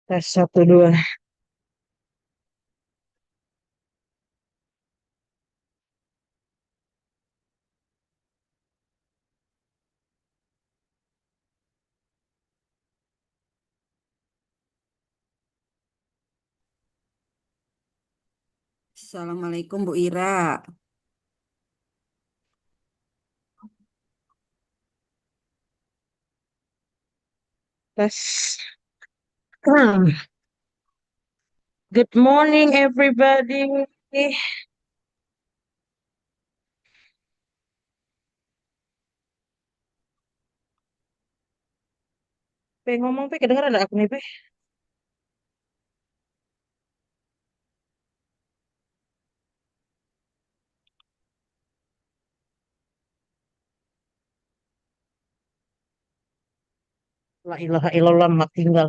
Tes satu dua. Assalamualaikum Bu Ira. Tes. Hmm. Good morning, everybody. Ngomong, kedengeran ada aku nih, La ilaha illallah, mak tinggal.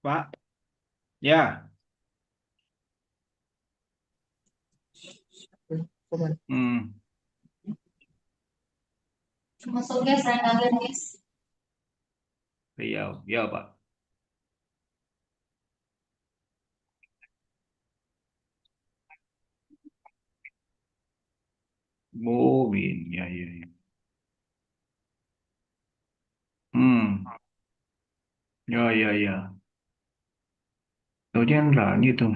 Pak, ya, hmm, Masuknya saya kaget, guys. iya, iya Pak. Oh, iya, iya, iya. Hmm, ya, ya, ya. Đầu tiên là như thường.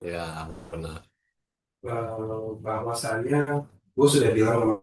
Ya, benar. Bahwasannya gue sudah bilang sama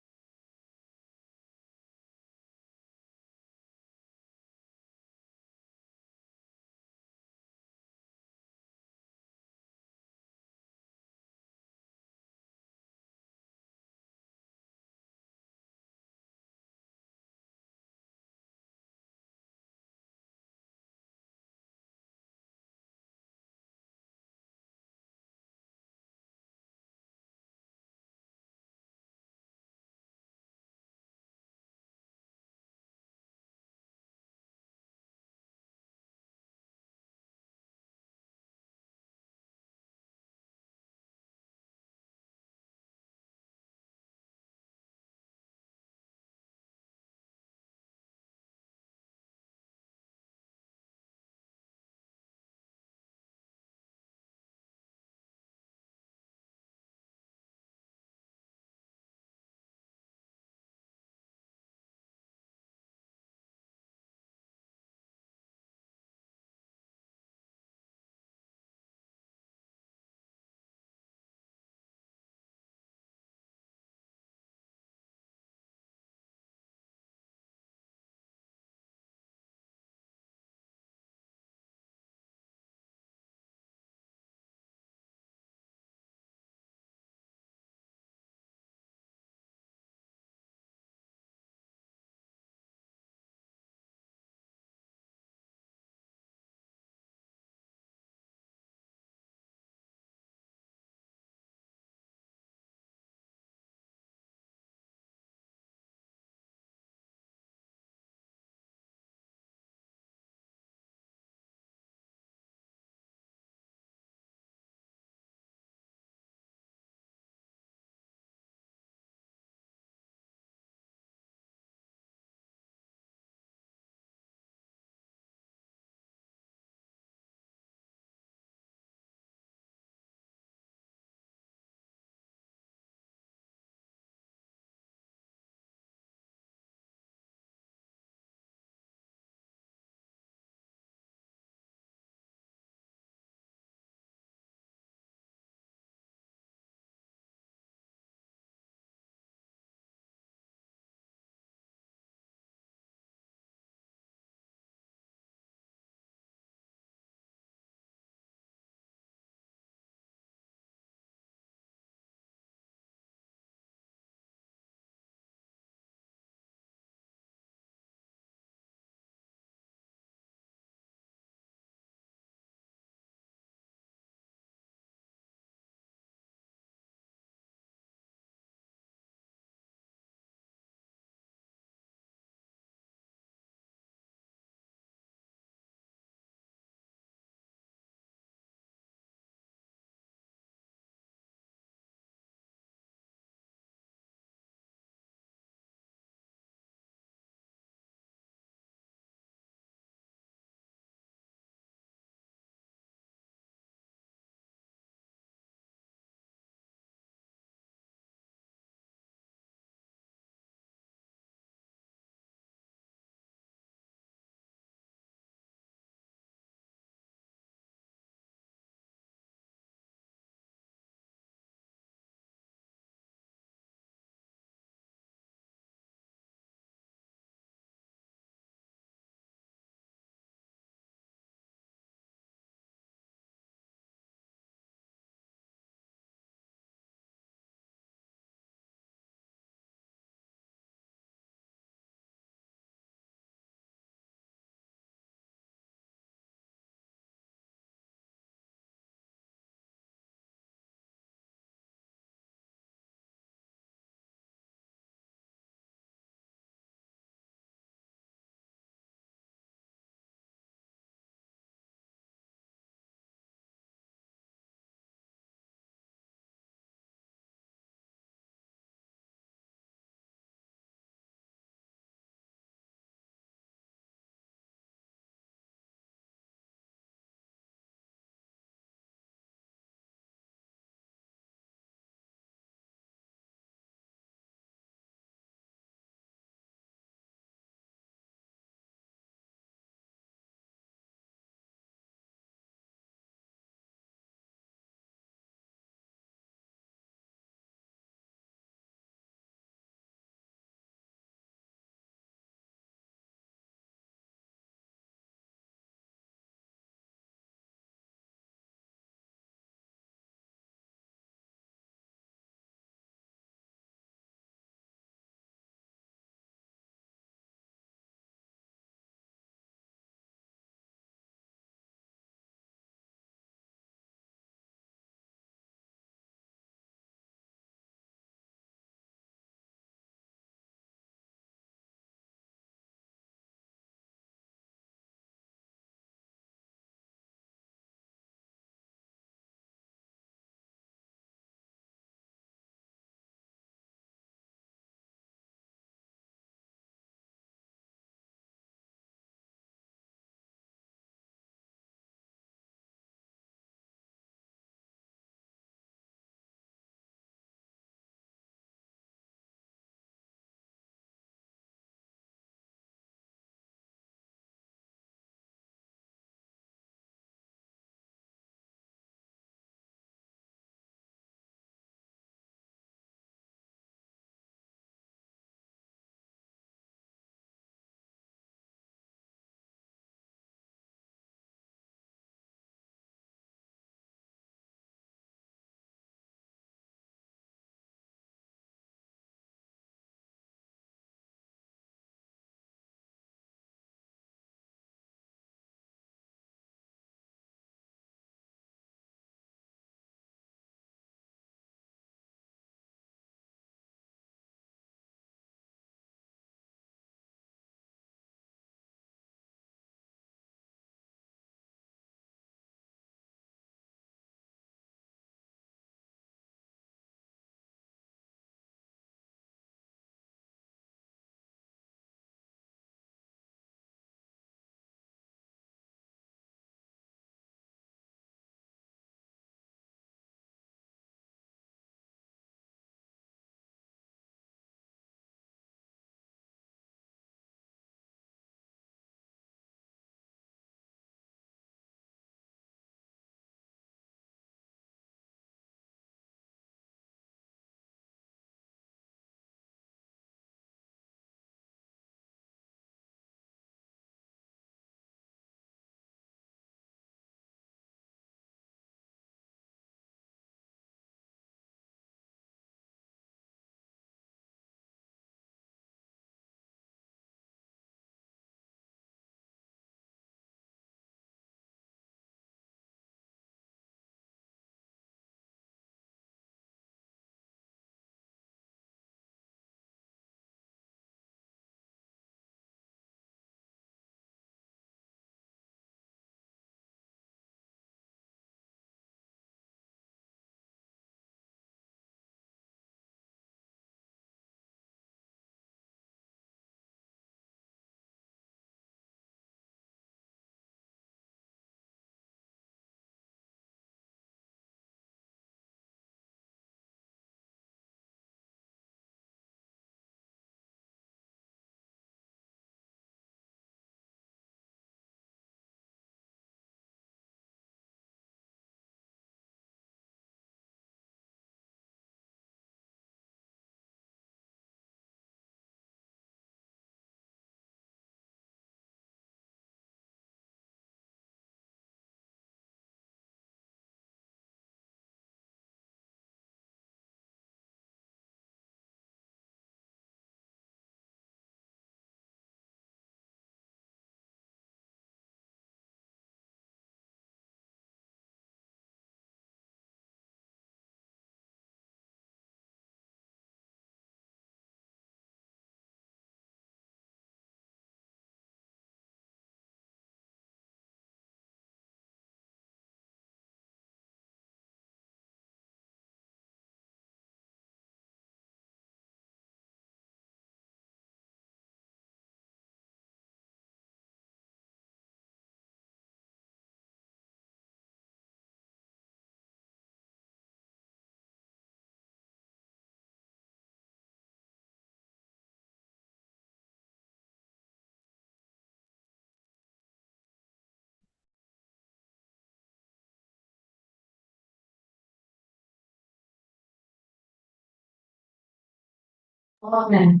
Oh, nah.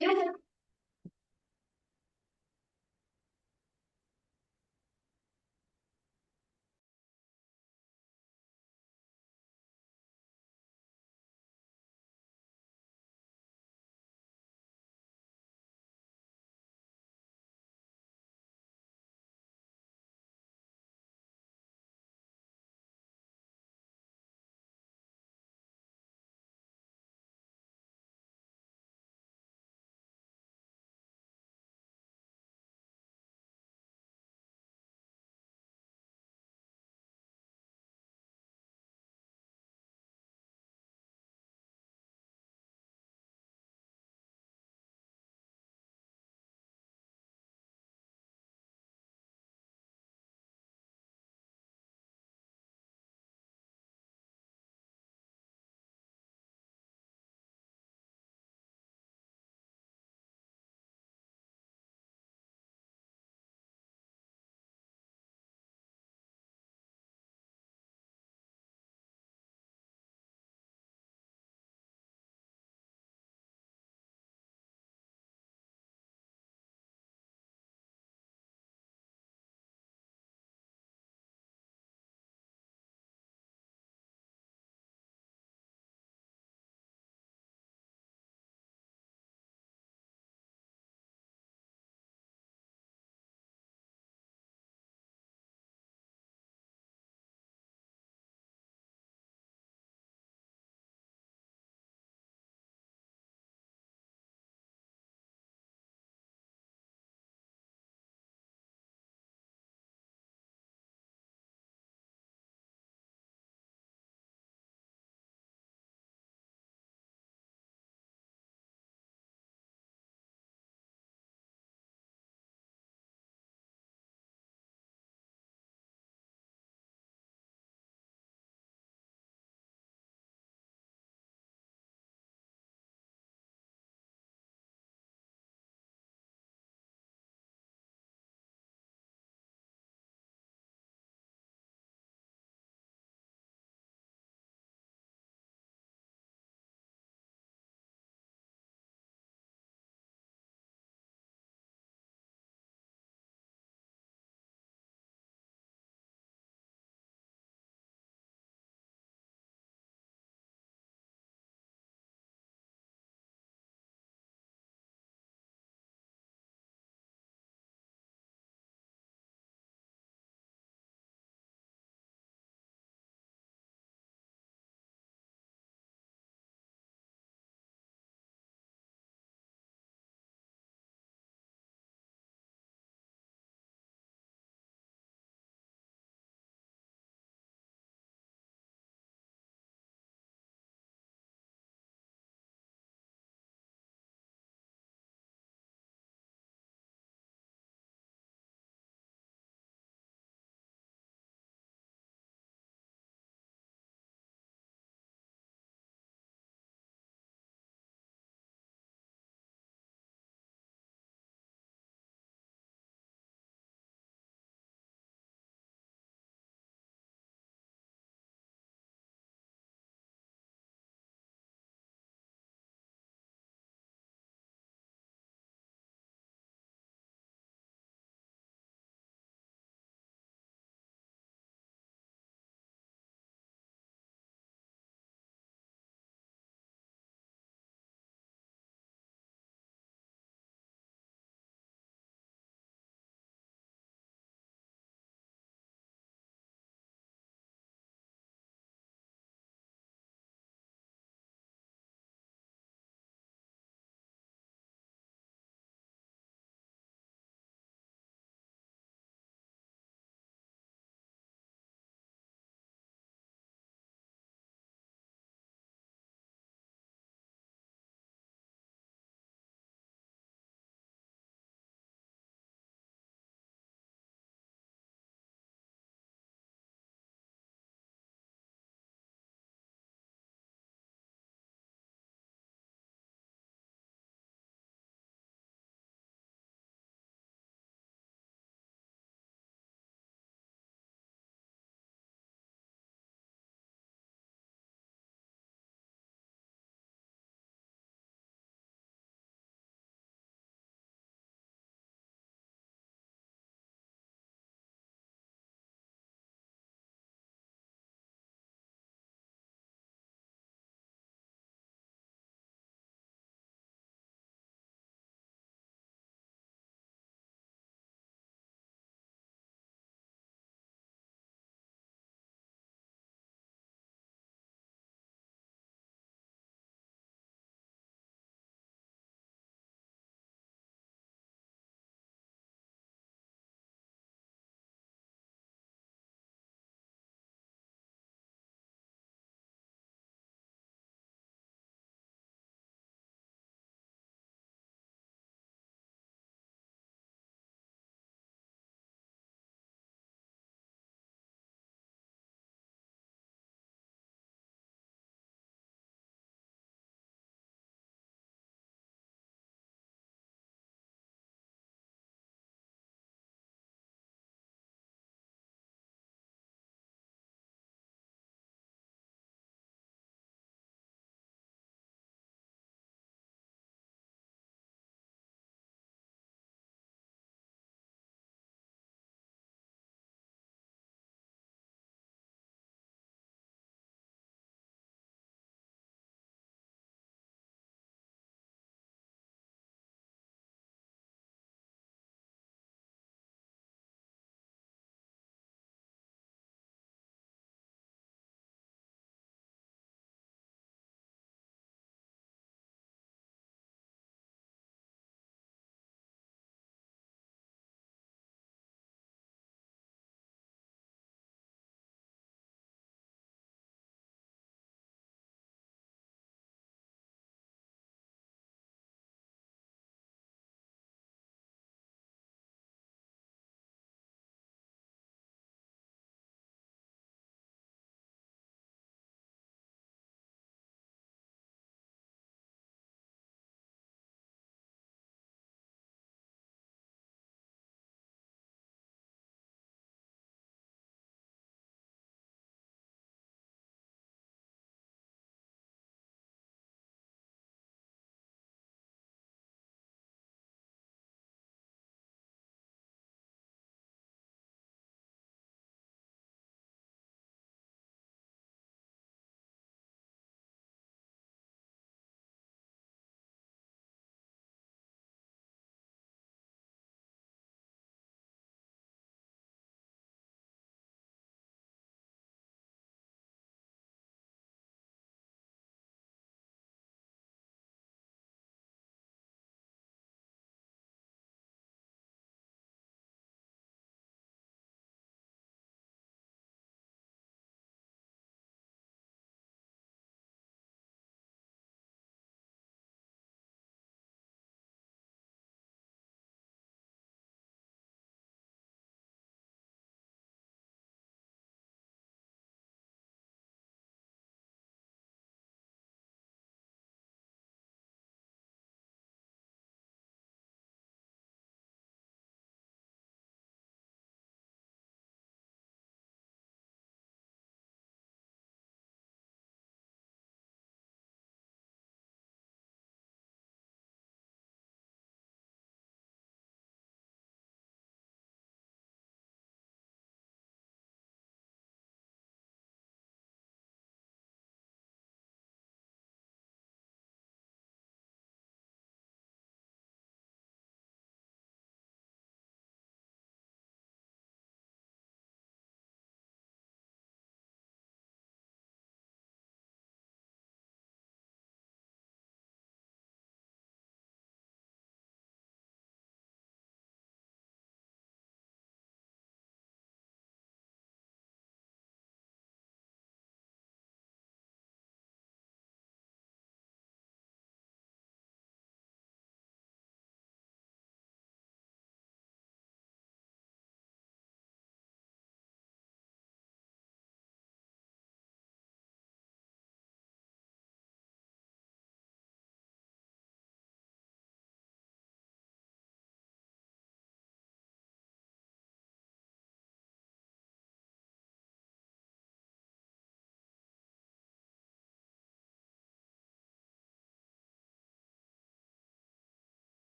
Ya,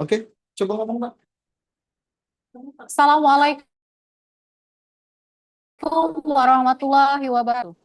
Oke, coba ngomong, Mbak. Assalamualaikum warahmatullahi wabarakatuh.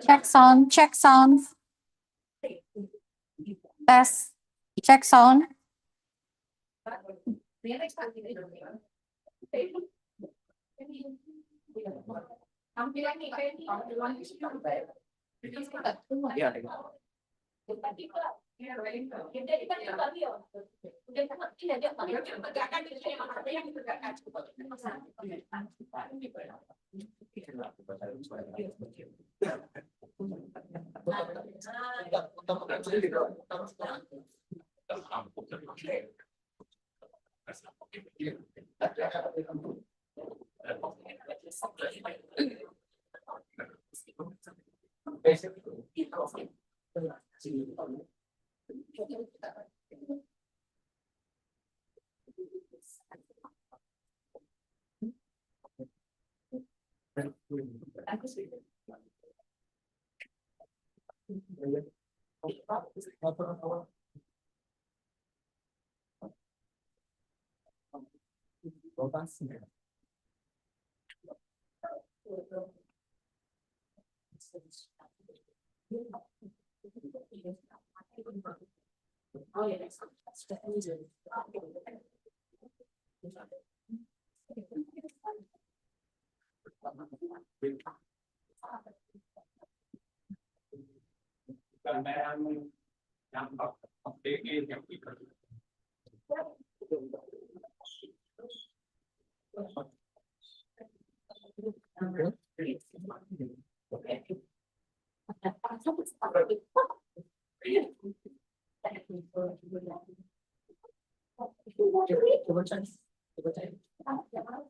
Check sound, check sound. Test, check sound.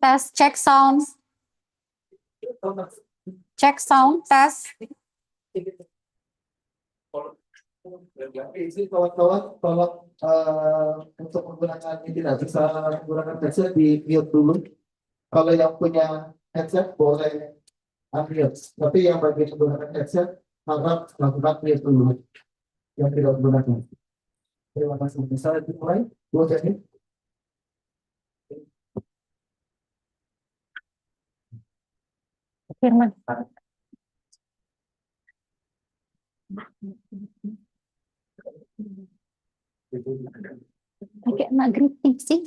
Test, check sounds. Check sound, test. Isi kawan-kawan tolong untuk menggunakan ini tidak bisa menggunakan headset di mute dulu. Kalau yang punya headset boleh unmute, tapi yang bagi menggunakan headset harap lakukan mute dulu. Yang tidak menggunakan. Terima kasih. Misalnya dimulai, dua jadi. Firman. Pakai magnetik sih.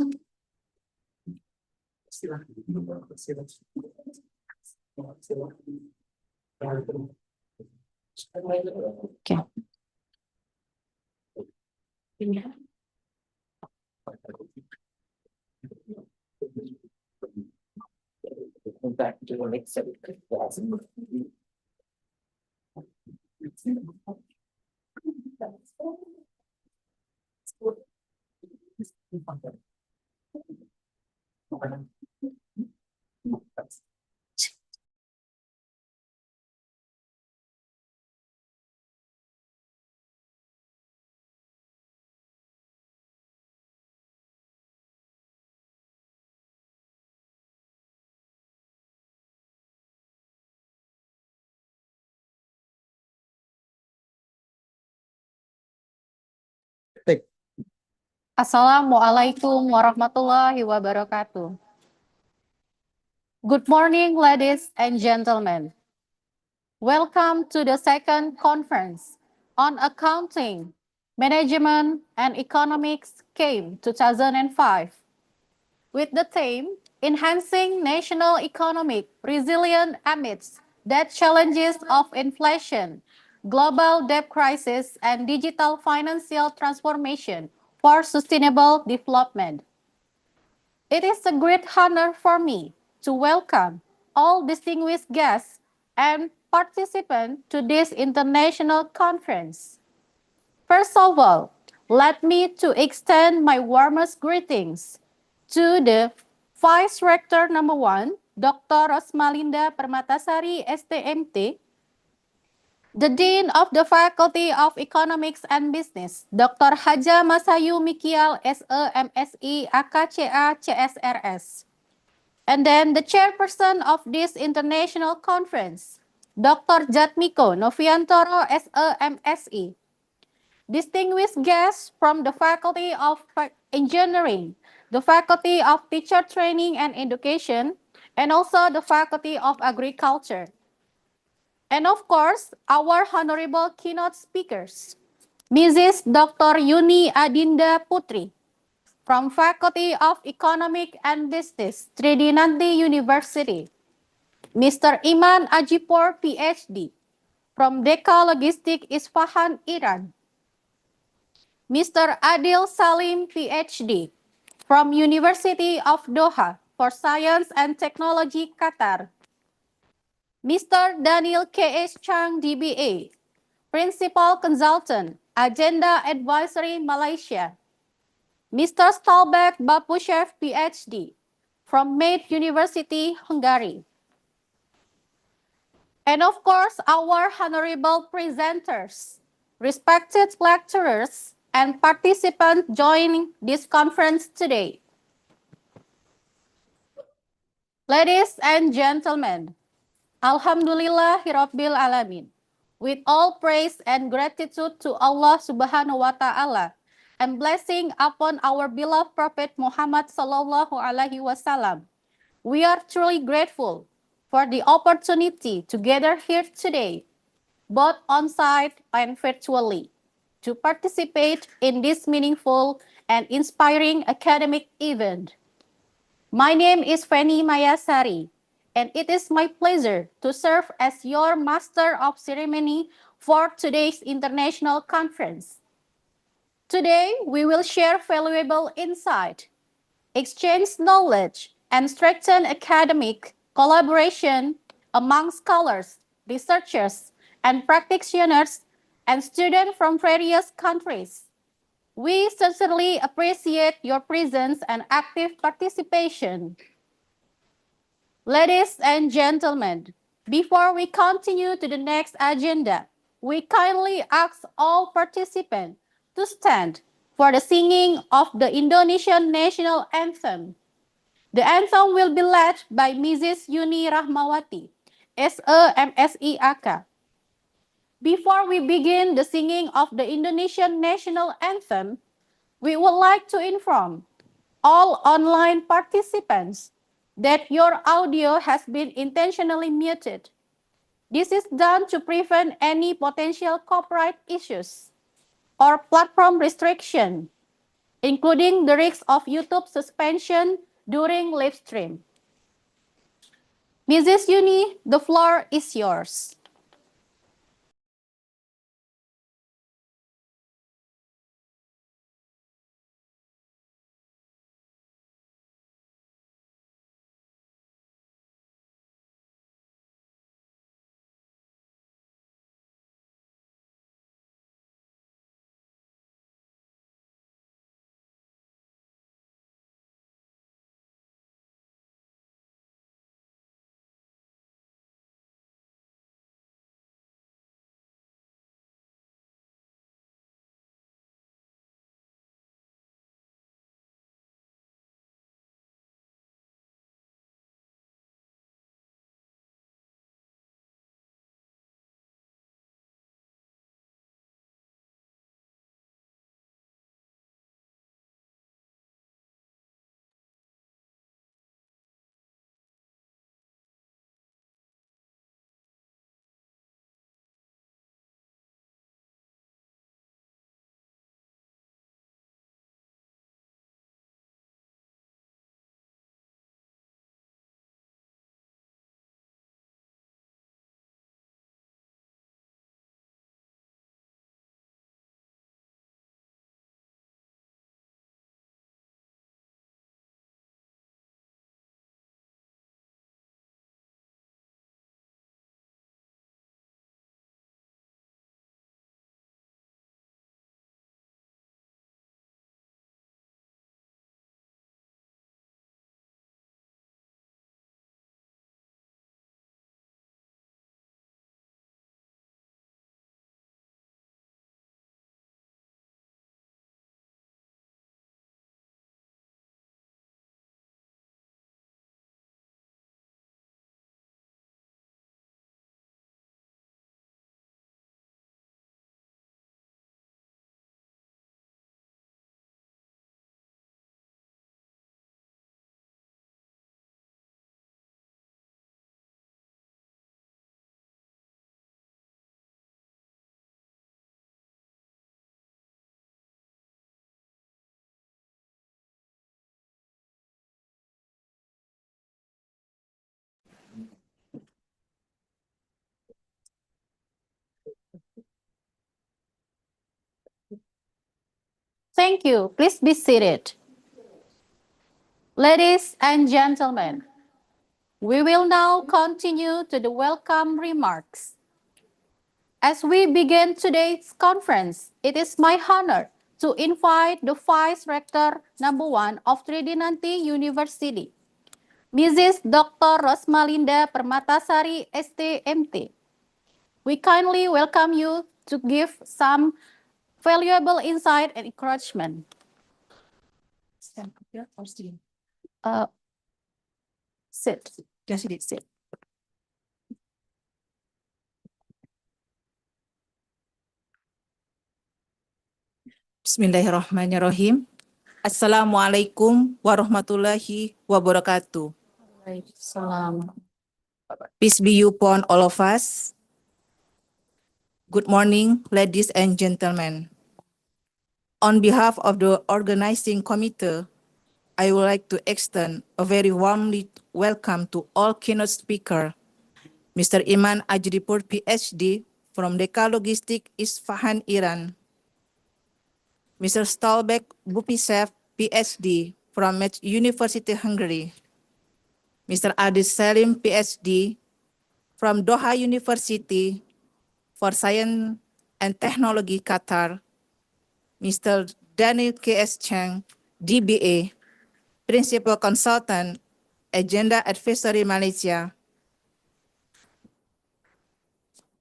Oke. Assalamualaikum warahmatullahi wabarakatuh. Good morning, ladies and gentlemen. Welcome to the second conference on Accounting, Management, and Economics CAME 2005, with the theme Enhancing National Economic Resilience Amidst the Challenges of Inflation, Global Debt Crisis, and Digital Financial Transformation for Sustainable Development. It is a great honor for me to welcome all distinguished guests and participants to this international conference. First of all, let me to extend my warmest greetings to the Vice Rector number 1, Dr. Rosmalinda Permatasari, STMT, the Dean of the Faculty of Economics and Business, Dr. Haja Masayu Mikial, SE, AKCA, CSRS. And then the chairperson of this international conference, Dr. Jatmiko Noviantoro, SE. Distinguished guests from the Faculty of Engineering, the Faculty of Teacher Training and Education, and also the Faculty of Agriculture. And of course, our honorable keynote speakers, Mrs. Dr. Yuni Adinda Putri, from Faculty of Economic and Business, Tridinanti University. Mr. Iman Ajipur, PhD, from Deka Logistik Isfahan, Iran. Mr. Adil Salim, PhD, from University of Doha for Science and Technology, Qatar. Mr. Daniel K.S. Chang, DBA, Principal Consultant, Agenda Advisory, Malaysia. Mr. Stalbek Bapushev, PhD, from Made University, Hungary. And of course, our honorable presenters, respected lecturers, and participants joining this conference today. Ladies and gentlemen, Alhamdulillahirabbil alamin. With all praise and gratitude to Allah Subhanahu wa Ta'ala and blessing upon our beloved Prophet Muhammad Sallallahu Alaihi Wasallam, we are truly grateful for the opportunity to gather here today, both on-site and virtually, to participate in this meaningful and inspiring academic event. My name is Fanny Mayasari, and it is my pleasure to serve as your Master of Ceremony for today's international conference. Today, we will share valuable insight, exchange knowledge, and strengthen academic collaboration among scholars, researchers, and practitioners and students from various countries. We sincerely appreciate your presence and active participation. Ladies and gentlemen, before we continue to the next agenda, we kindly ask all participants to stand for the singing of the Indonesian national anthem. The anthem will be led by Mrs. Yuni Rahmawati, SE MSI AK. Before we begin the singing of the Indonesian national anthem, we would like to inform all online participants that your audio has been intentionally muted. This is done to prevent any potential copyright issues or platform restriction, including the risk of YouTube suspension during live stream. Mrs. Yuni, the floor is yours. Thank you. Please be seated. Ladies and gentlemen, we will now continue to the welcome remarks. As we begin today's conference, it is my honor to invite the Vice Rector number 1 of Tridinanti University, Mrs. Dr. Rosmalinda Permatasari, STMT. We kindly welcome you to give some valuable insight and encouragement. Sit. Just sit. Bismillahirrahmanirrahim. Assalamualaikum warahmatullahi wabarakatuh. Salam. Peace be upon all of us. Good morning, ladies and gentlemen. On behalf of the organizing committee, I would like to extend a very warmly welcome to all keynote speaker, Mr. Iman Ajripur, PhD from Deka Logistik Isfahan, Iran. Mr. Stolbek Bupisev, PhD from Met University, Hungary. Mr. Adis Salim, PhD from Doha University for Science and Technology, Qatar. Mr. Daniel K.S. Cheng, DBA, Principal Consultant, Agenda Advisory, Malaysia.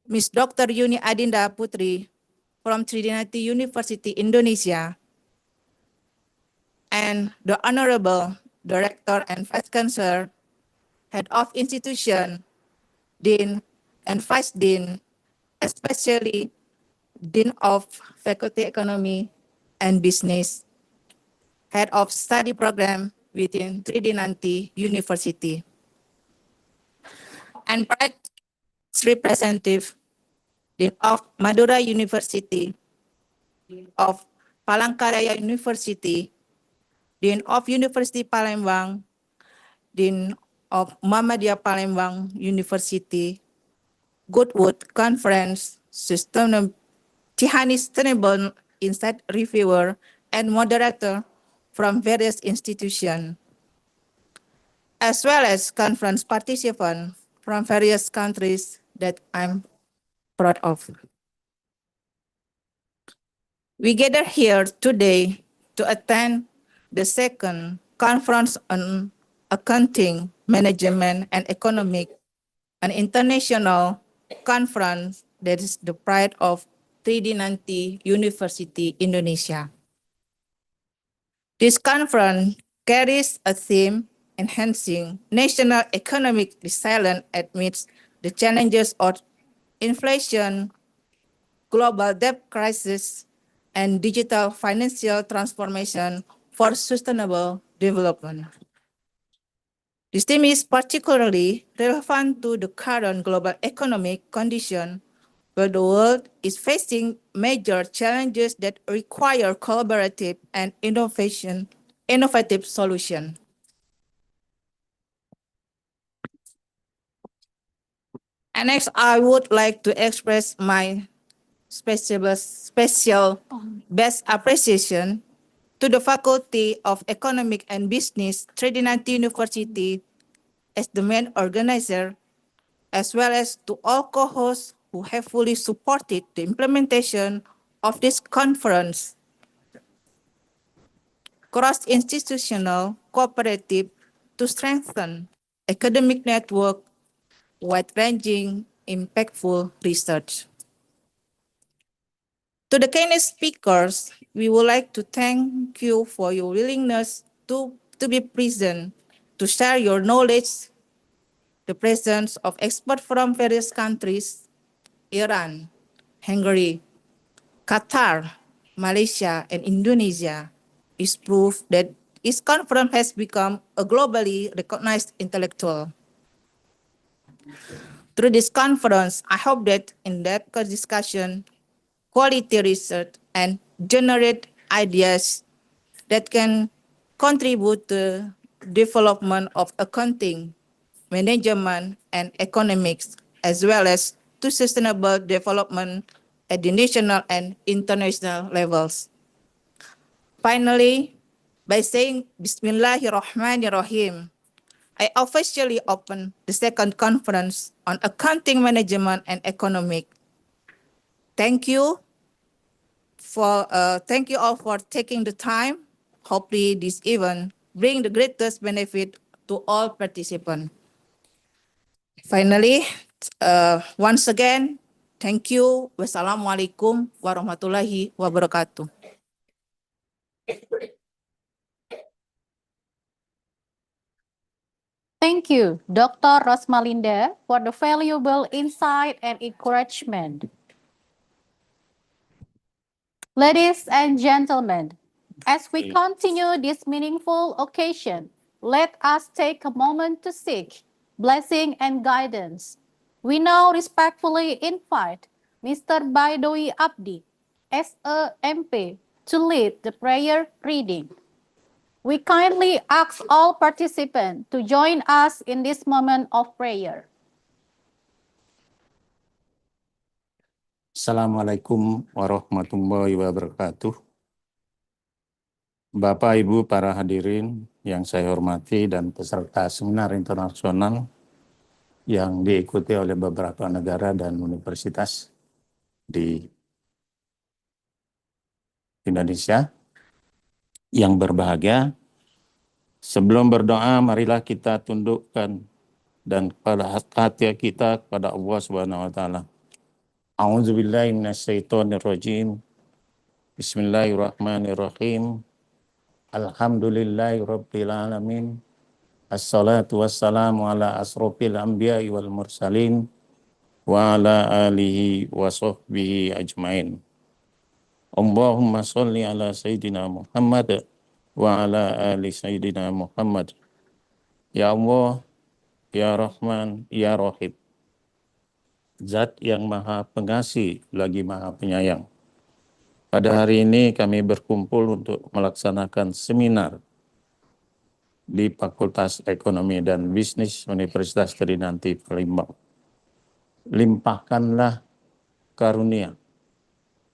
Ms. Dr. Yuni Adinda Putri from Tridinati University, Indonesia. And the Honorable Director and Vice Chancellor, Head of Institution, Dean and Vice Dean, especially Dean of Faculty Economy and Business, Head of Study Program within Tridinanti University, and Pride Representative, Dean of Madura University, Dean of Palangkaraya University, Dean of University Palembang, Dean of Muhammadiyah Palembang University, Goodwood Conference, Tihani Sustainable Insight Reviewer, and moderator from various institutions, as well as conference participants from various countries that I'm proud of. We gather here today to attend the second conference on accounting, management, and economic, an international conference that is the pride of Tridinanti University, Indonesia. This conference carries a theme enhancing national economic resilience amidst the challenges of inflation, global debt crisis, and digital financial transformation for sustainable development. This theme is particularly relevant to the current global economic condition, where the world is facing major challenges that require collaborative and innovative solutions. And next, I would like to express my special best appreciation to the Faculty of Economic and Business, Tridinanti University, as the main organizer, as well as to all co-hosts who have fully supported the implementation of this conference. Cross-institutional cooperative to strengthen academic network, wide-ranging, impactful research. To the keynote speakers, we would like to thank you for your willingness to be present, to share your knowledge, the presence of experts from various countries, Iran, Hungary, Qatar, Malaysia, and Indonesia, is proof that this conference has become a globally recognized intellectual. Through this conference, I hope that in-depth discussion, quality research, and generate ideas that can contribute to development of accounting, management, and economics, as well as to sustainable development at the national and international levels. Finally, by saying Bismillahirrahmanirrahim, I officially open the second conference on accounting management and economic. Thank you all for taking the time. Hopefully this event bring the greatest benefit to all participants. Finally, once again, thank you. Wassalamualaikum warahmatullahi wabarakatuh. Thank you, Dr. Rosmalinda, for the valuable insight and encouragement. Ladies and gentlemen, as we continue this meaningful occasion, let us take a moment to seek blessing and guidance. We now respectfully invite Mr. Baidowi Abdi, SAMP, to lead the prayer reading. We kindly ask all participants to join us in this moment of prayer. Assalamualaikum warahmatullahi wabarakatuh. Bapak, Ibu, para hadirin yang saya hormati dan peserta seminar internasional yang diikuti oleh beberapa negara dan universitas di Indonesia yang berbahagia. Sebelum berdoa, marilah kita tundukkan dan pada hati kita kepada Allah Subhanahu wa taala. A'udzubillahi minasyaitonirrajim. Bismillahirrahmanirrahim. Alhamdulillahirabbil alamin. Assalatu wassalamu ala asrofil anbiya'i wal mursalin wa ala alihi wa sahbihi ajmain. Allahumma sholli ala sayyidina Muhammad wa ala ali sayyidina Muhammad. Ya Allah, ya Rahman, ya Rahim. Zat yang maha pengasih lagi maha penyayang. Pada hari ini kami berkumpul untuk melaksanakan seminar di Fakultas Ekonomi dan Bisnis Universitas Tridinanti Palembang. Limpahkanlah karunia,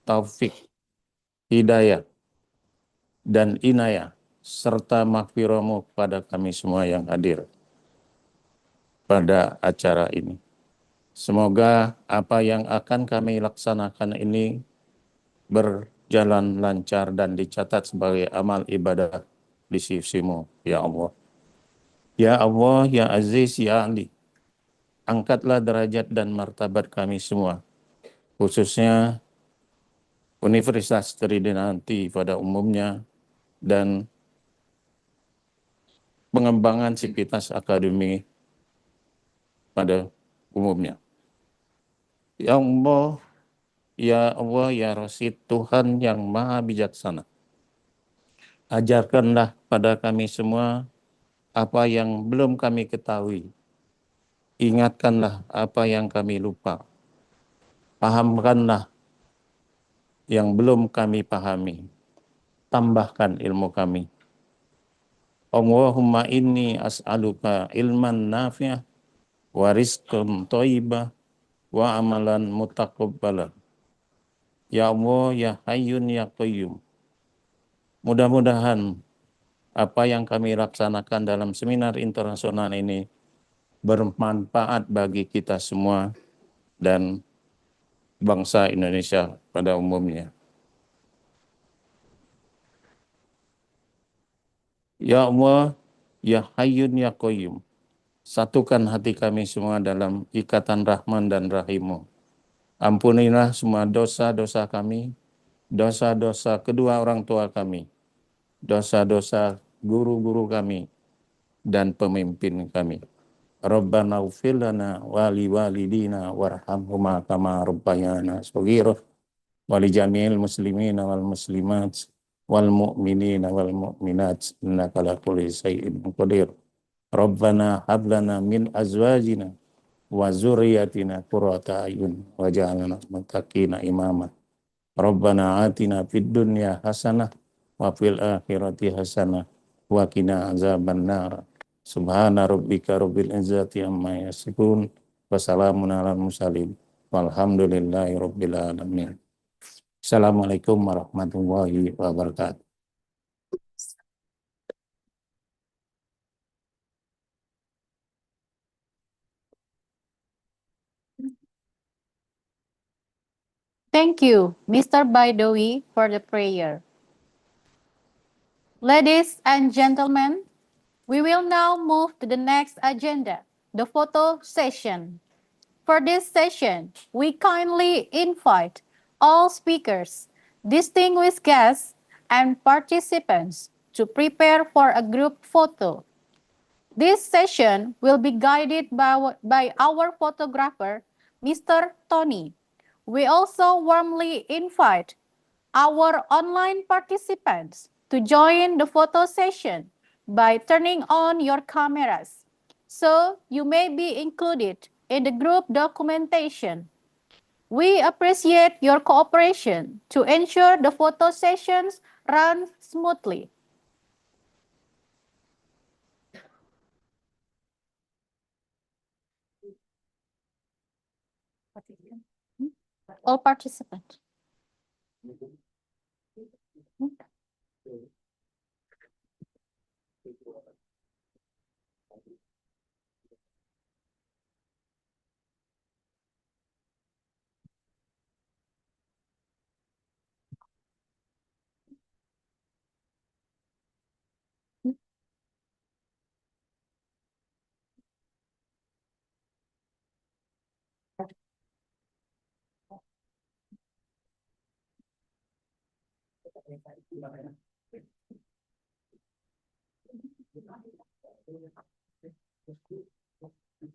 taufik, hidayah, dan inayah, serta maghfirah-Mu kepada kami semua yang hadir pada acara ini. Semoga apa yang akan kami laksanakan ini berjalan lancar dan dicatat sebagai amal ibadah di sisi-Mu, ya Allah. Ya Allah, ya Aziz, ya Ali, angkatlah derajat dan martabat kami semua, khususnya Universitas Tridinanti pada umumnya dan pengembangan sivitas akademi pada umumnya. Ya Allah, ya Rasid, Tuhan yang maha bijaksana. Ajarkanlah pada kami semua apa yang belum kami ketahui. Ingatkanlah apa yang kami lupa. Pahamkanlah yang belum kami pahami. Tambahkan ilmu kami. Allahumma inni as'aluka ilman nafi'ah wa rizqan thayyibah wa amalan mutaqabbalan. Ya Allah, ya Hayyun, ya Qayyum. Mudah-mudahan apa yang kami laksanakan dalam seminar internasional ini bermanfaat bagi kita semua dan bangsa Indonesia pada umumnya. Ya Allah, ya Hayyun, ya Qayyum. Satukan hati kami semua dalam ikatan Rahman dan Rahim-Mu. Ampunilah semua dosa-dosa kami, dosa-dosa kedua orang tua kami, dosa-dosa guru-guru kami, dan pemimpin kami. Rabbana ighfir lana wa li walidina warhamhuma kama rabbayana shaghira wa li jami'il muslimina wal muslimat wal mu'minina wal mu'minat innaka ala kulli syai'in qadir. Rabbana hab lana min azwajina wa zurriyyatina qurrata a'yun waj'alna muttaqina imama. Rabbana atina fid dunya hasanah wa fil akhirati hasanah wa qina azabannar. Subhana rabbika rabbil izzati amma yasifun wa salamun alal mursalin walhamdulillahi rabbil alamin. Assalamualaikum warahmatullahi wabarakatuh. Thank you, Mr. Baidowi, for the prayer. Ladies and gentlemen, we will now move to the next agenda, the photo session. For this session, we kindly invite all speakers, distinguished guests, and participants to prepare for a group photo. This session will be guided by our photographer, Mr. Tony. We also warmly invite our online participants to join the photo session by turning on your cameras, so you may be included in the group documentation. We appreciate your cooperation to ensure the photo sessions run smoothly. All participants.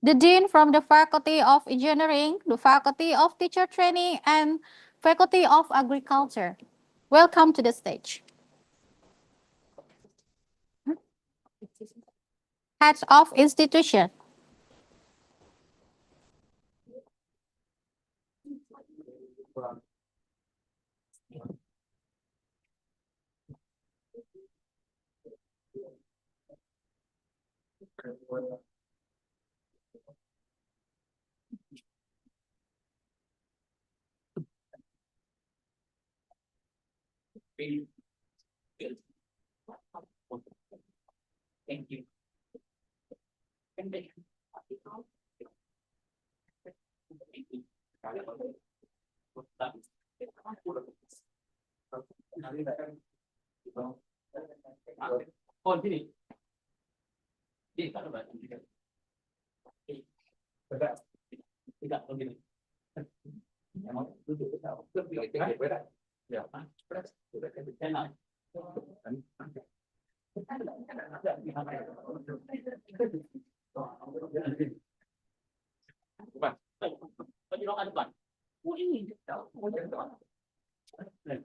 The Dean from the Faculty of Engineering, the Faculty of Teacher Training, and Faculty of Agriculture. Welcome to the stage. Heads of institution.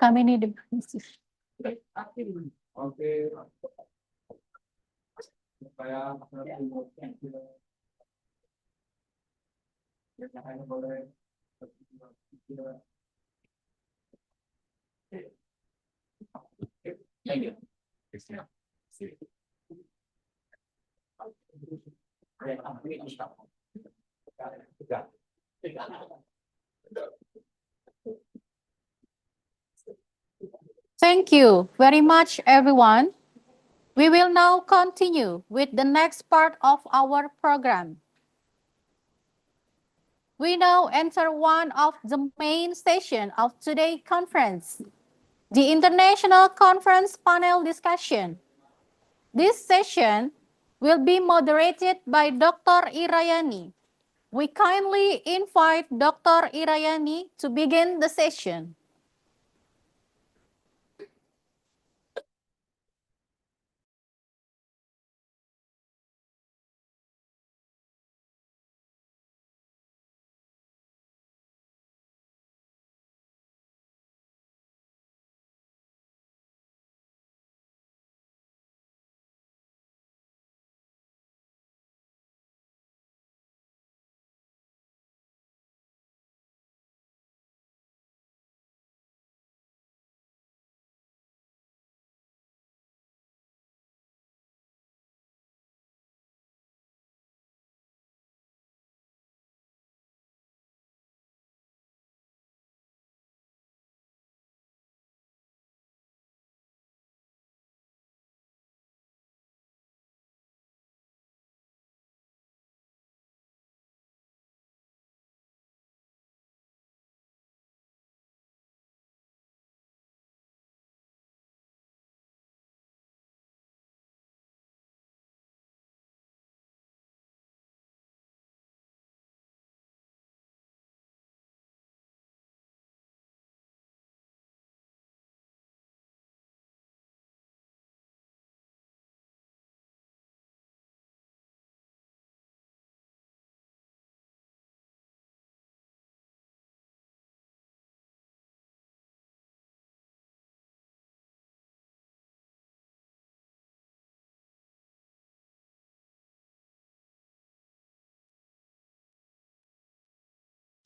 Kami ni Thank you very much, everyone. We will now continue with the next part of our program. We now enter one of the main sessions of today's conference, the International Conference Panel Discussion. This session will be moderated by Dr. Irayani. We kindly invite Dr. Irayani to begin the session.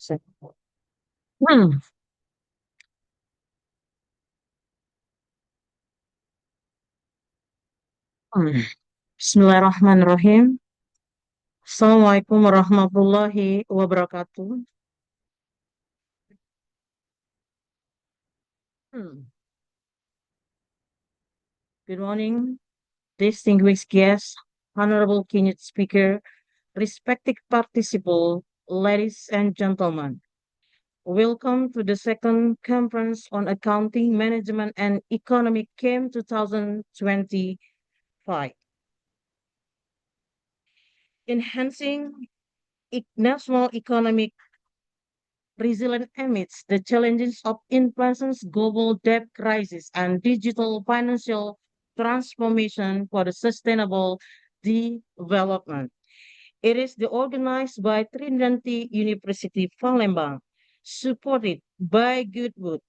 Hmm. Hmm. Bismillahirrahmanirrahim. Assalamualaikum warahmatullahi wabarakatuh. Hmm. Good morning, distinguished guests, honorable keynote speaker, respected participants, ladies and gentlemen. Welcome to the second conference on accounting, management, and economic CAME 2025. Enhancing national economic resilience amidst the challenges of inflation, global debt crisis, and digital financial transformation for the sustainable development. It is organized by Trinity University Palembang, supported by Goodwood,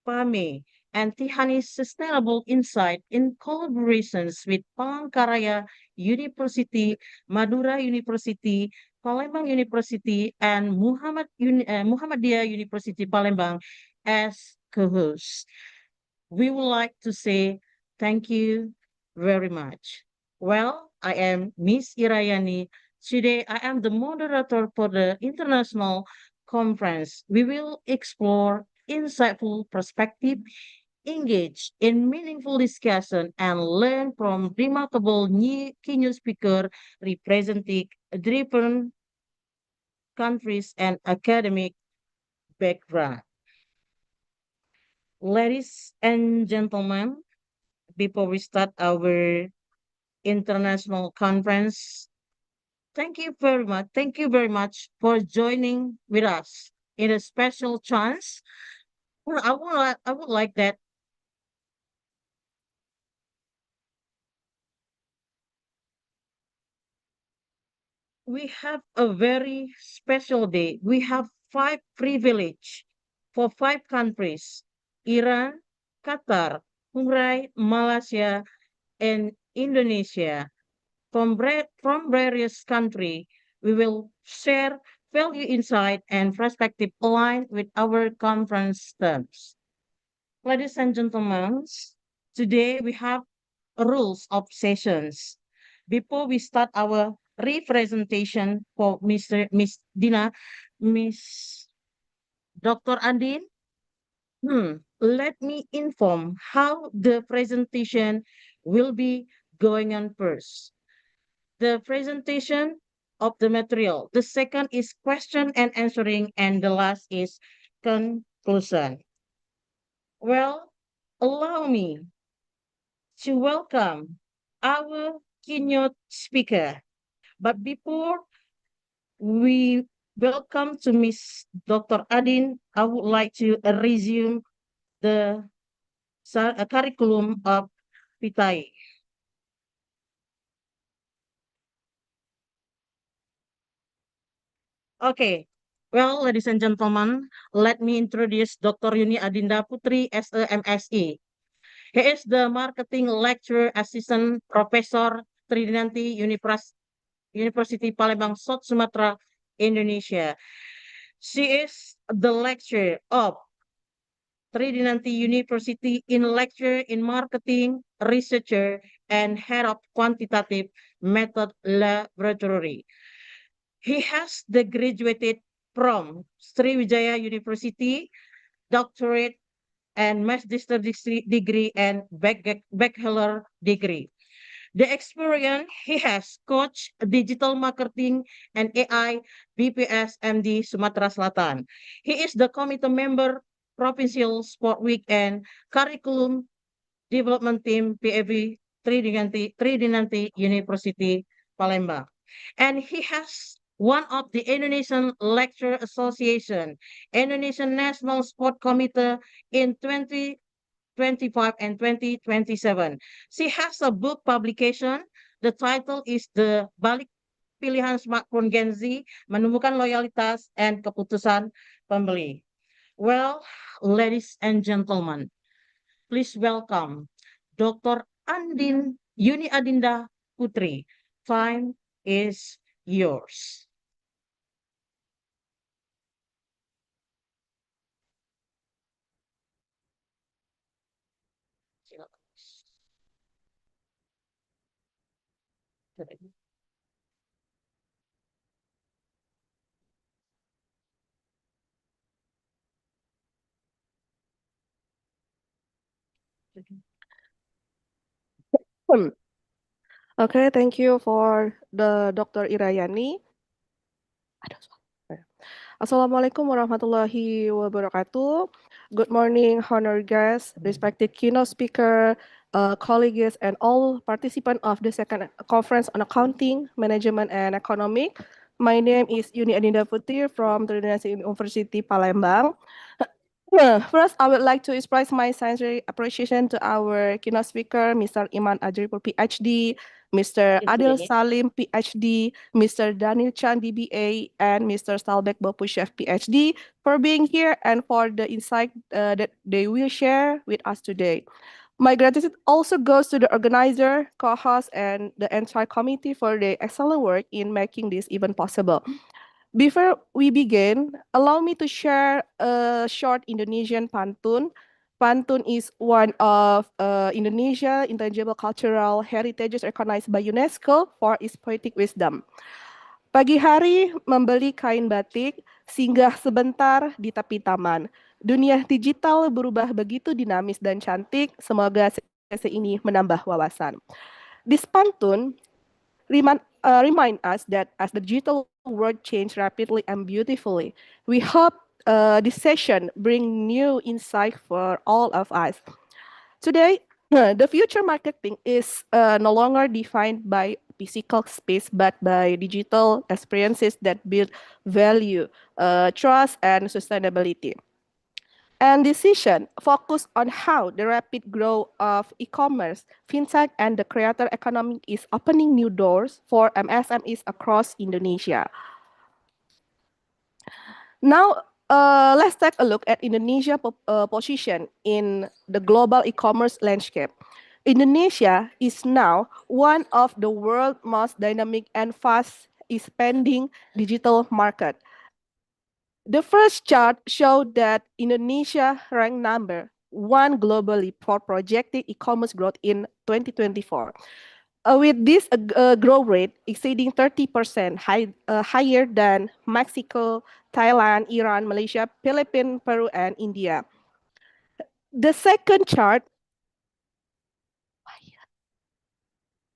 PAME, and Tihani Sustainable Insight in collaborations with Palangkaraya University, Madura University, Palembang University, and Muhammadiyah University Palembang as co-hosts. We would like to say thank you very much. Well, I am Miss Irayani. Today, I am the moderator for the international conference. We will explore insightful perspective, engage in meaningful discussion, and learn from remarkable new keynote speaker representing different countries and academic background. Ladies and gentlemen, before we start our international conference, thank you very much. Thank you very much for joining with us in a special chance. Well, I would like that we have a very special day. We have five privilege for five countries: Iran, Qatar, Brunei, Malaysia, and Indonesia. From various countries, we will share value, insight, and perspective aligned with our conference terms. Ladies and gentlemen, today we have rules of sessions. Before we start our representation for Miss Dina, Miss Dr. Andin, let me inform how the presentation will be going on first. The presentation of the material. The second is question and answering, and the last is conclusion. Well, allow me to welcome our keynote speaker. But before we welcome to Miss Dr. Adin, I would like to resume the curriculum of PITAI. Okay. Well, ladies and gentlemen, let me introduce Dr. Yuni Adinda Putri as a MSE. He is the Marketing Lecturer Assistant Professor Tridinanti University Palembang, South Sumatra, Indonesia. She is the lecturer of Tridinanti University in lecture in marketing, researcher, and head of quantitative method laboratory. He has graduated from Sriwijaya University, doctorate and master's degree and bachelor degree. The experience he has coached digital marketing and AI BPS MD Sumatera Selatan. He is the committee member Provincial Sport Week and Curriculum Development Team PAV Tridinanti University Palembang. And he has one of the Indonesian Lecture Association, Indonesian National Sport Committee in 2025 and 2027. She has a book publication. The title is The Balik Pilihan Smartphone Gen Z, Menemukan Loyalitas and Keputusan Pembeli. Well, ladies and gentlemen, please welcome Dr. Andin Yuni Adinda Putri. Time is yours. Okay, thank you for the Dr. Irayani. Assalamualaikum warahmatullahi wabarakatuh. Good morning, honored guests, respected keynote speaker, colleagues, and all participants of the second conference on accounting, management, and economic. My name is Yuni Adinda Putri from Trinidad University, Palembang. First, I would like to express my sincere appreciation to our keynote speaker, Mr. Iman Ajripur, PhD, Mr. Adil Salim, PhD, Mr. Daniel Chan, DBA, and Mr. Stalbeck Bopushev, PhD, for being here and for the insight that they will share with us today. My gratitude also goes to the organizer, co-host, and the entire committee for their excellent work in making this event possible. Before we begin, allow me to share a short Indonesian pantun. Pantun is one of Indonesia intangible cultural heritages recognized by UNESCO for its poetic wisdom. Pagi hari membeli kain batik, singgah sebentar di tepi taman. Dunia digital berubah begitu dinamis dan cantik, semoga sesi ini menambah wawasan. This pantun remind us that as the digital world changes rapidly and beautifully, we hope this session bring new insight for all of us. Today, the future marketing is no longer defined by physical space, but by digital experiences that build value, trust, and sustainability. And decision focus on how the rapid growth of e-commerce, fintech, and the creator economy is opening new doors for MSMEs across Indonesia. Now, let's take a look at Indonesia's position in the global e-commerce landscape. Indonesia is now one of the world's most dynamic and fast expanding digital market. The first chart showed that Indonesia ranked number 1 globally for projected e-commerce growth in 2024. With this growth rate exceeding 30% higher than Mexico, Thailand, Iran, Malaysia, Philippines, Peru, and India. The second chart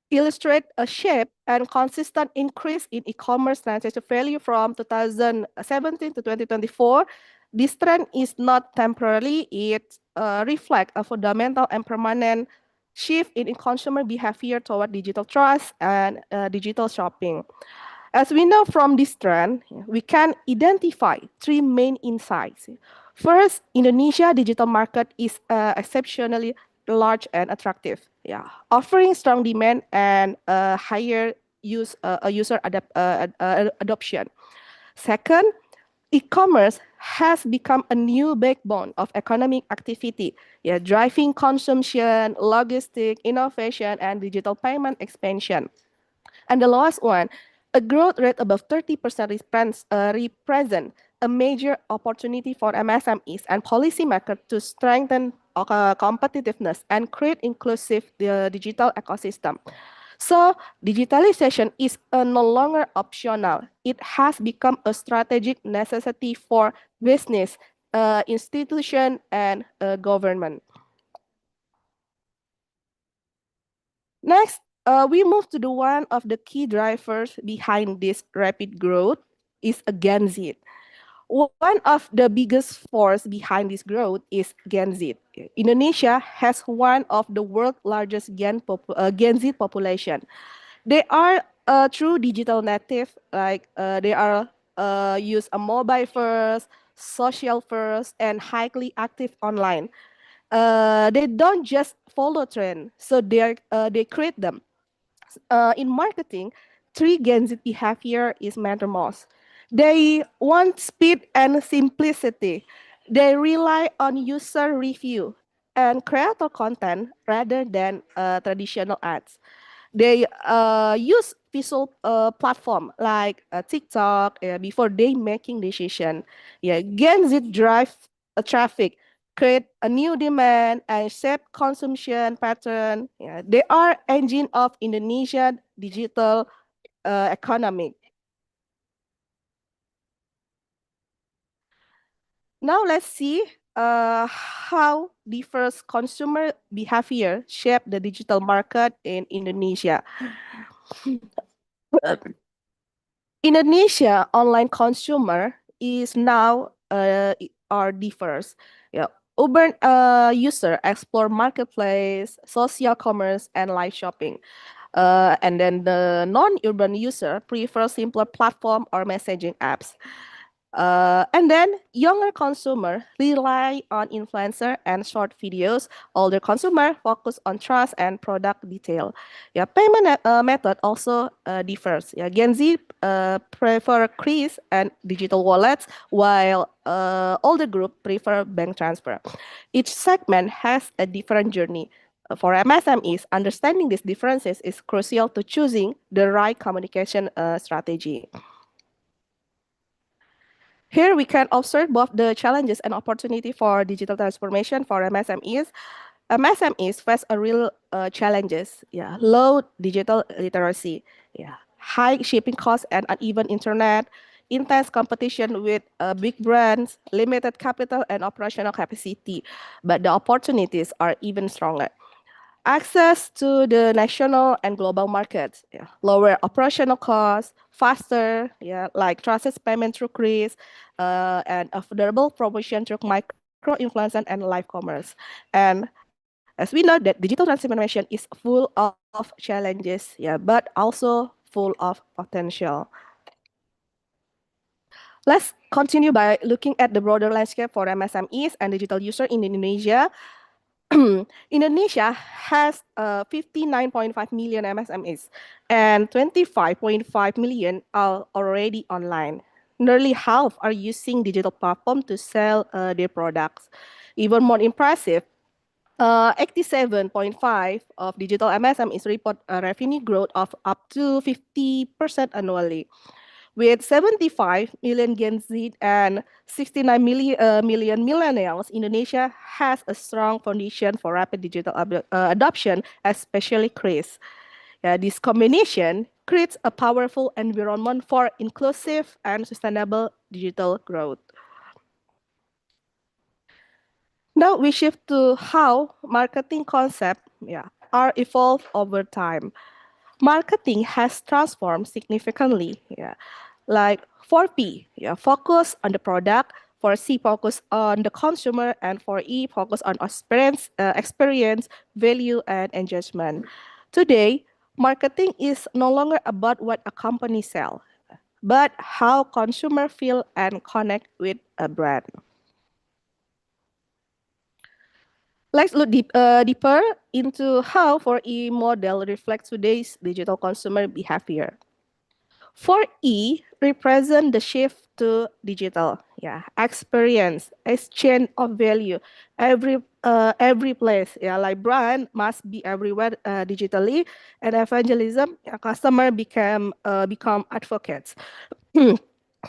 illustrate a shape and consistent increase in e-commerce transaction value from 2017 to 2024. This trend is not temporary. It reflects a fundamental and permanent shift in consumer behavior toward digital trust and digital shopping. As we know from this trend, we can identify three main insights. First, Indonesia digital market is exceptionally large and attractive, offering strong demand and higher user adoption. Second, e-commerce has become a new backbone of economic activity, driving consumption, logistics, innovation, and digital payment expansion. And the last one, a growth rate above 30% represent a major opportunity for MSMEs and policymakers to strengthen competitiveness and create inclusive digital ecosystem. So digitalization is no longer optional. It has become a strategic necessity for business, institution, and government. Next, we move to the one of the key drivers behind this rapid growth is Gen Z. One of the biggest force behind this growth is Gen Z. Indonesia has one of the world's largest Gen Z population. They are true digital native, like they are use a mobile first, social first, and highly active online. They don't just follow trend, so they create them. In marketing, three Gen Z behavior is matter most. They want speed and simplicity. They rely on user review and creator content rather than traditional ads. They use visual platform like TikTok before they making decision. Gen Z drive traffic, create a new demand and shape consumption pattern. They are engine of Indonesian digital economy. Now let's see how diverse consumer behavior shape the digital market in Indonesia. Indonesia online consumer is now are diverse. Yeah. Urban user explore marketplace, social commerce, and live shopping. And then the non-urban user prefer simpler platform or messaging apps. And then younger consumer rely on influencer and short videos. Older consumer focus on trust and product detail. Yeah, payment method also differs. Yeah, Gen Z prefer Kris and digital wallets, while older group prefer bank transfer. Each segment has a different journey. For MSMEs, understanding these differences is crucial to choosing the right communication strategy. Here we can observe both the challenges and opportunity for digital transformation for MSMEs. MSMEs face a real challenges, yeah, low digital literacy, yeah, high shipping costs and uneven internet, intense competition with big brands, limited capital and operational capacity. But the opportunities are even stronger. Access to the national and global markets, yeah, lower operational costs, faster, yeah, like trusted payment through Kris, and affordable promotion through micro-influencer and live commerce. And as we know that digital transformation is full of challenges, yeah, but also full of potential. Let's continue by looking at the broader landscape for MSMEs and digital user in Indonesia. Indonesia has 59.5 million MSMEs and 25.5 million are already online. Nearly half are using digital platform to sell their products. Even more impressive, 87.5 of digital MSMEs report a revenue growth of up to 50% annually. With 75 million Gen Z and 69 million millennials, Indonesia has a strong foundation for rapid digital adoption, especially Kris. This combination creates a powerful environment for inclusive and sustainable digital growth. Now we shift to how marketing concepts are evolved over time. Marketing has transformed significantly. Like for P, focus on the product. For C, focus on the consumer, and for E, focus on experience, value, and engagement. Today, marketing is no longer about what a company sells, but how consumers feel and connect with a brand. Let's look deeper into how 4E model reflects today's digital consumer behavior. 4E represent the shift to digital, experience, exchange of value. Every place, like brand must be everywhere digitally, and evangelism, customer become advocates.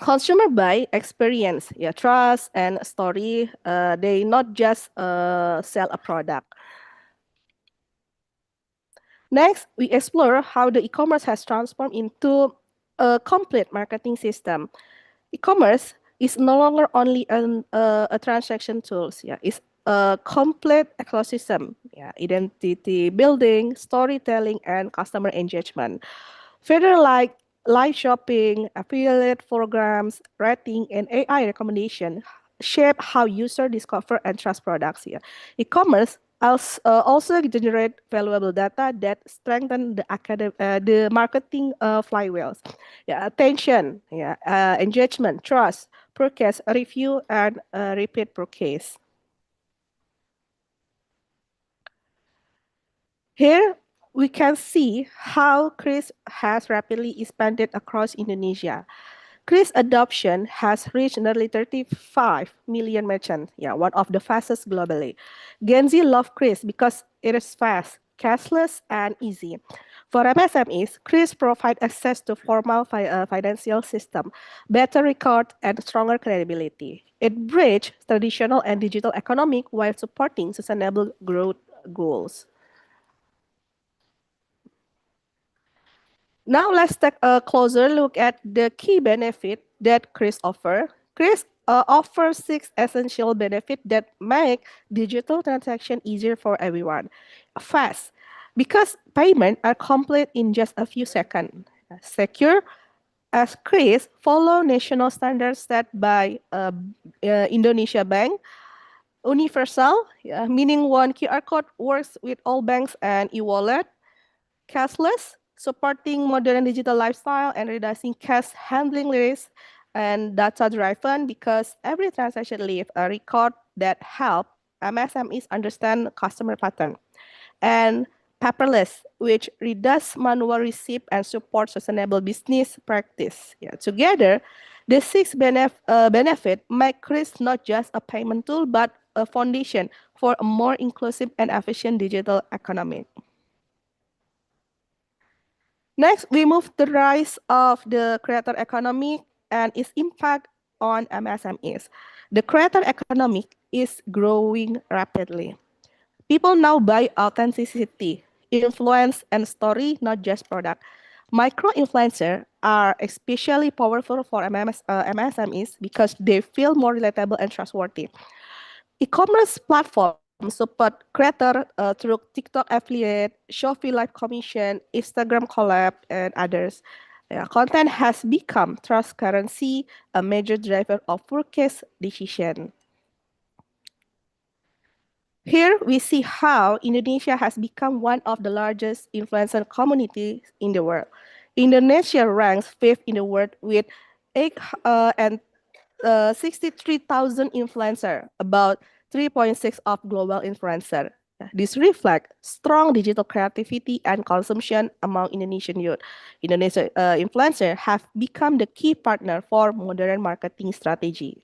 Consumer buy experience, trust and story. They not just sell a product. Next, we explore how the e-commerce has transformed into a complete marketing system. E-commerce is no longer only a transaction tools. It's a complete ecosystem. Identity building, storytelling, and customer engagement. Further, like live shopping, affiliate programs, rating, and AI recommendation shape how users discover and trust products. E-commerce also generate valuable data that strengthen the marketing flywheels. Attention, engagement, trust, purchase, review, and repeat purchase. Here we can see how Kris has rapidly expanded across Indonesia. Kris adoption has reached nearly 35 million merchants, one of the fastest globally. Gen Z love Kris because it is fast, cashless, and easy. For MSMEs, Kris provides access to formal financial system, better record, and stronger credibility. It bridges traditional and digital economic while supporting sustainable growth goals. Now let's take a closer look at the key benefit that Chris offers. Chris offers 6 essential benefits that make digital transaction easier for everyone. Fast, because payments are complete in just a few seconds. Secure, as Chris follow national standards set by Indonesia Bank. Universal, meaning one QR code works with all banks and e-wallet. Cashless, supporting modern digital lifestyle and reducing cash handling risks. And data-driven, because every transaction leaves a record that help MSMEs understand customer pattern. And paperless, which reduces manual receipt and supports sustainable business practice. Yeah, together, the 6 benefit make Chris not just a payment tool, but a foundation for a more inclusive and efficient digital economy. Next, we move the rise of the creator economy and its impact on MSMEs. The creator economy is growing rapidly. People now buy authenticity, influence, and story, not just product. Micro-influencers are especially powerful for MSMEs because they feel more relatable and trustworthy. E-commerce platforms support creators through TikTok affiliate, Shopee live commission, Instagram collab, and others. Content has become trust currency, a major driver of purchase decision. Here we see how Indonesia has become one of the largest influencer communities in the world. Indonesia ranks 5th in the world with 63,000 influencers, about 3.6 of global influencer. This reflects strong digital creativity and consumption among Indonesian youth. Indonesian influencers have become the key partner for modern marketing strategy.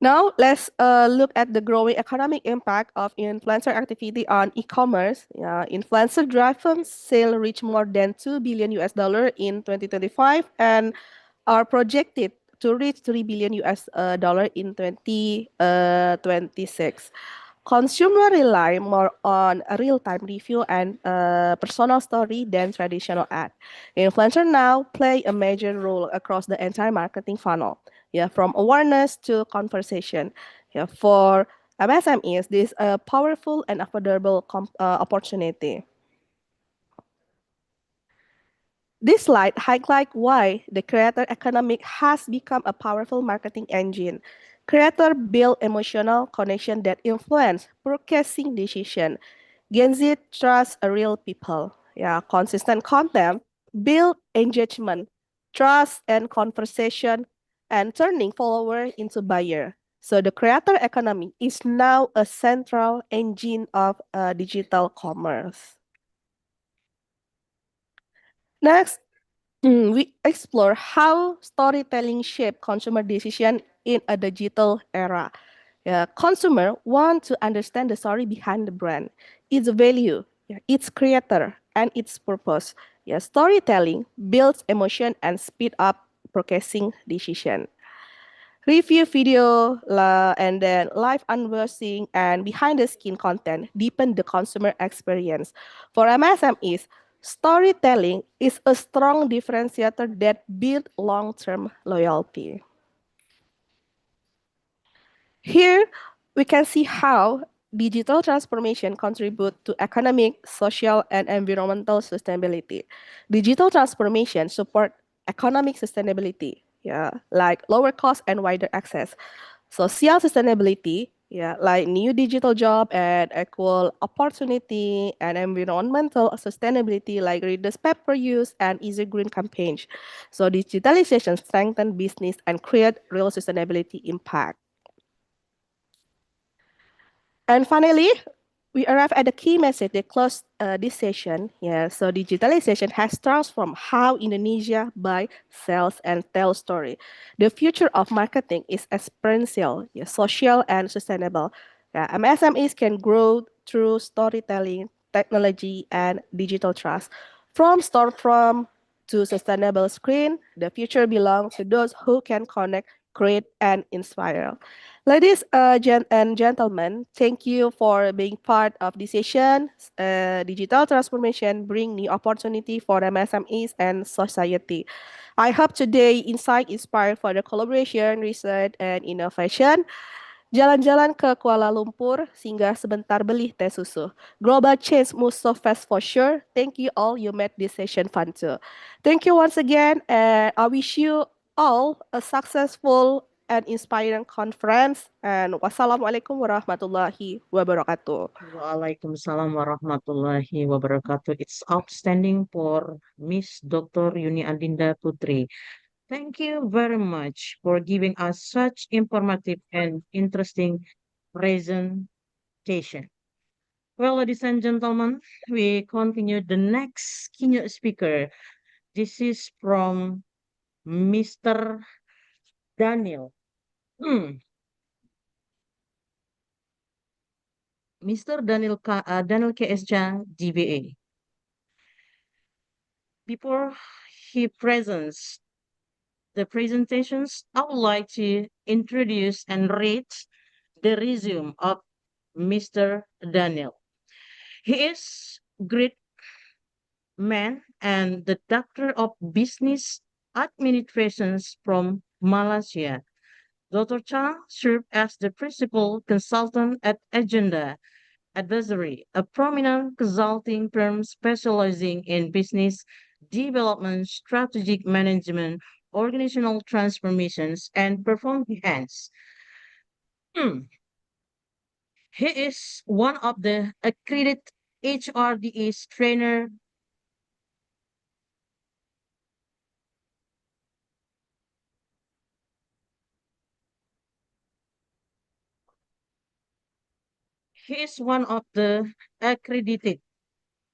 Now, let's look at the growing economic impact of influencer activity on e-commerce. Influencer-driven sales reached more than $2 billion in 2025 and are projected to reach $3 billion in 2026. Consumer rely more on a real-time review and personal story than traditional ad. Influencers now play a major role across the entire marketing funnel. From awareness to conversation. For MSMEs, this is a powerful and affordable opportunity. This slide highlights why the creator economy has become a powerful marketing engine. Creators build emotional connection that influence purchasing decision. Gen Z trusts a real people. Consistent content build engagement, trust, and conversation, and turning follower into buyer. So the creator economy is now a central engine of digital commerce. Next, we explore how storytelling shape consumer decision in a digital era. Consumer want to understand the story behind the brand, its value, its creator, and its purpose. Storytelling builds emotion and speed up purchasing decision. Review video and then live unboxing and behind the scenes content deepen the consumer experience. For MSMEs, storytelling is a strong differentiator that builds long-term loyalty. Here, we can see how digital transformation contribute to economic, social, and environmental sustainability. Digital transformation support economic sustainability, like lower cost and wider access. Social sustainability, like new digital job and equal opportunity, and environmental sustainability like reduced paper use and easy green campaigns. So digitalization strengthen business and create real sustainability impact. And finally, we arrive at the key message that closed this session. So digitalization has transformed how Indonesia buy, sells, and tell story. The future of marketing is experiential, social, and sustainable. MSMEs can grow through storytelling, technology, and digital trust. From storefront to sustainable screen, the future belongs to those who can connect create, and inspire. Ladies and gentlemen, thank you for being part of this session. Digital transformation bring new opportunity for MSMEs and society. I hope today insight inspire for the collaboration, research, and innovation. Jalan-jalan ke Kuala Lumpur, singgah sebentar beli teh susu. Global change moves so fast for sure. Thank you all, you made this session fun too. Thank you once again, and I wish you all a successful and inspiring conference. And wassalamualaikum warahmatullahi wabarakatuh. Waalaikumsalam warahmatullahi wabarakatuh. It's outstanding for Miss Dr. Yuni Adinda Putri. Thank you very much for giving us such informative and interesting presentation. Well, ladies and gentlemen, we continue the next keynote speaker. This is from Mr. Daniel. Mr. Daniel K.S. Chang, DBA. Before he presents the presentations, I would like to introduce and read the resume of Mr. Daniel. He is great man and the Doctor of Business Administrations from Malaysia. Dr. Chang served as the principal consultant at Agenda Advisory, a prominent consulting firm specializing in business development, strategic management, organizational transformations, and performance. He is one of the accredited HRDA's trainer. He is one of the accredited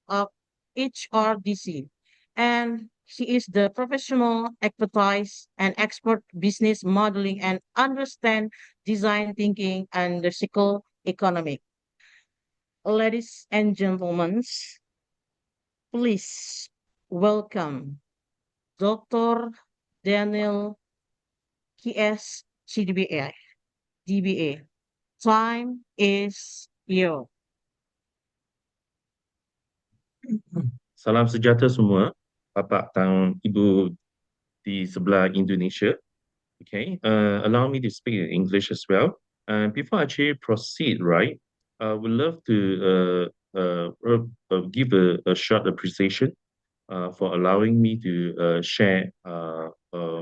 of HRDC, and he is the professional expertise and expert business modeling and understand design thinking and the circle economic. Ladies and gentlemen, please welcome Dr. Daniel K.S. CDBA. DBA. Time is yours. Salam sejahtera semua, Bapak dan Ibu di sebelah Indonesia. Okay, allow me to speak in English as well. Before I actually proceed, right, I would love to give a short appreciation for allowing me to share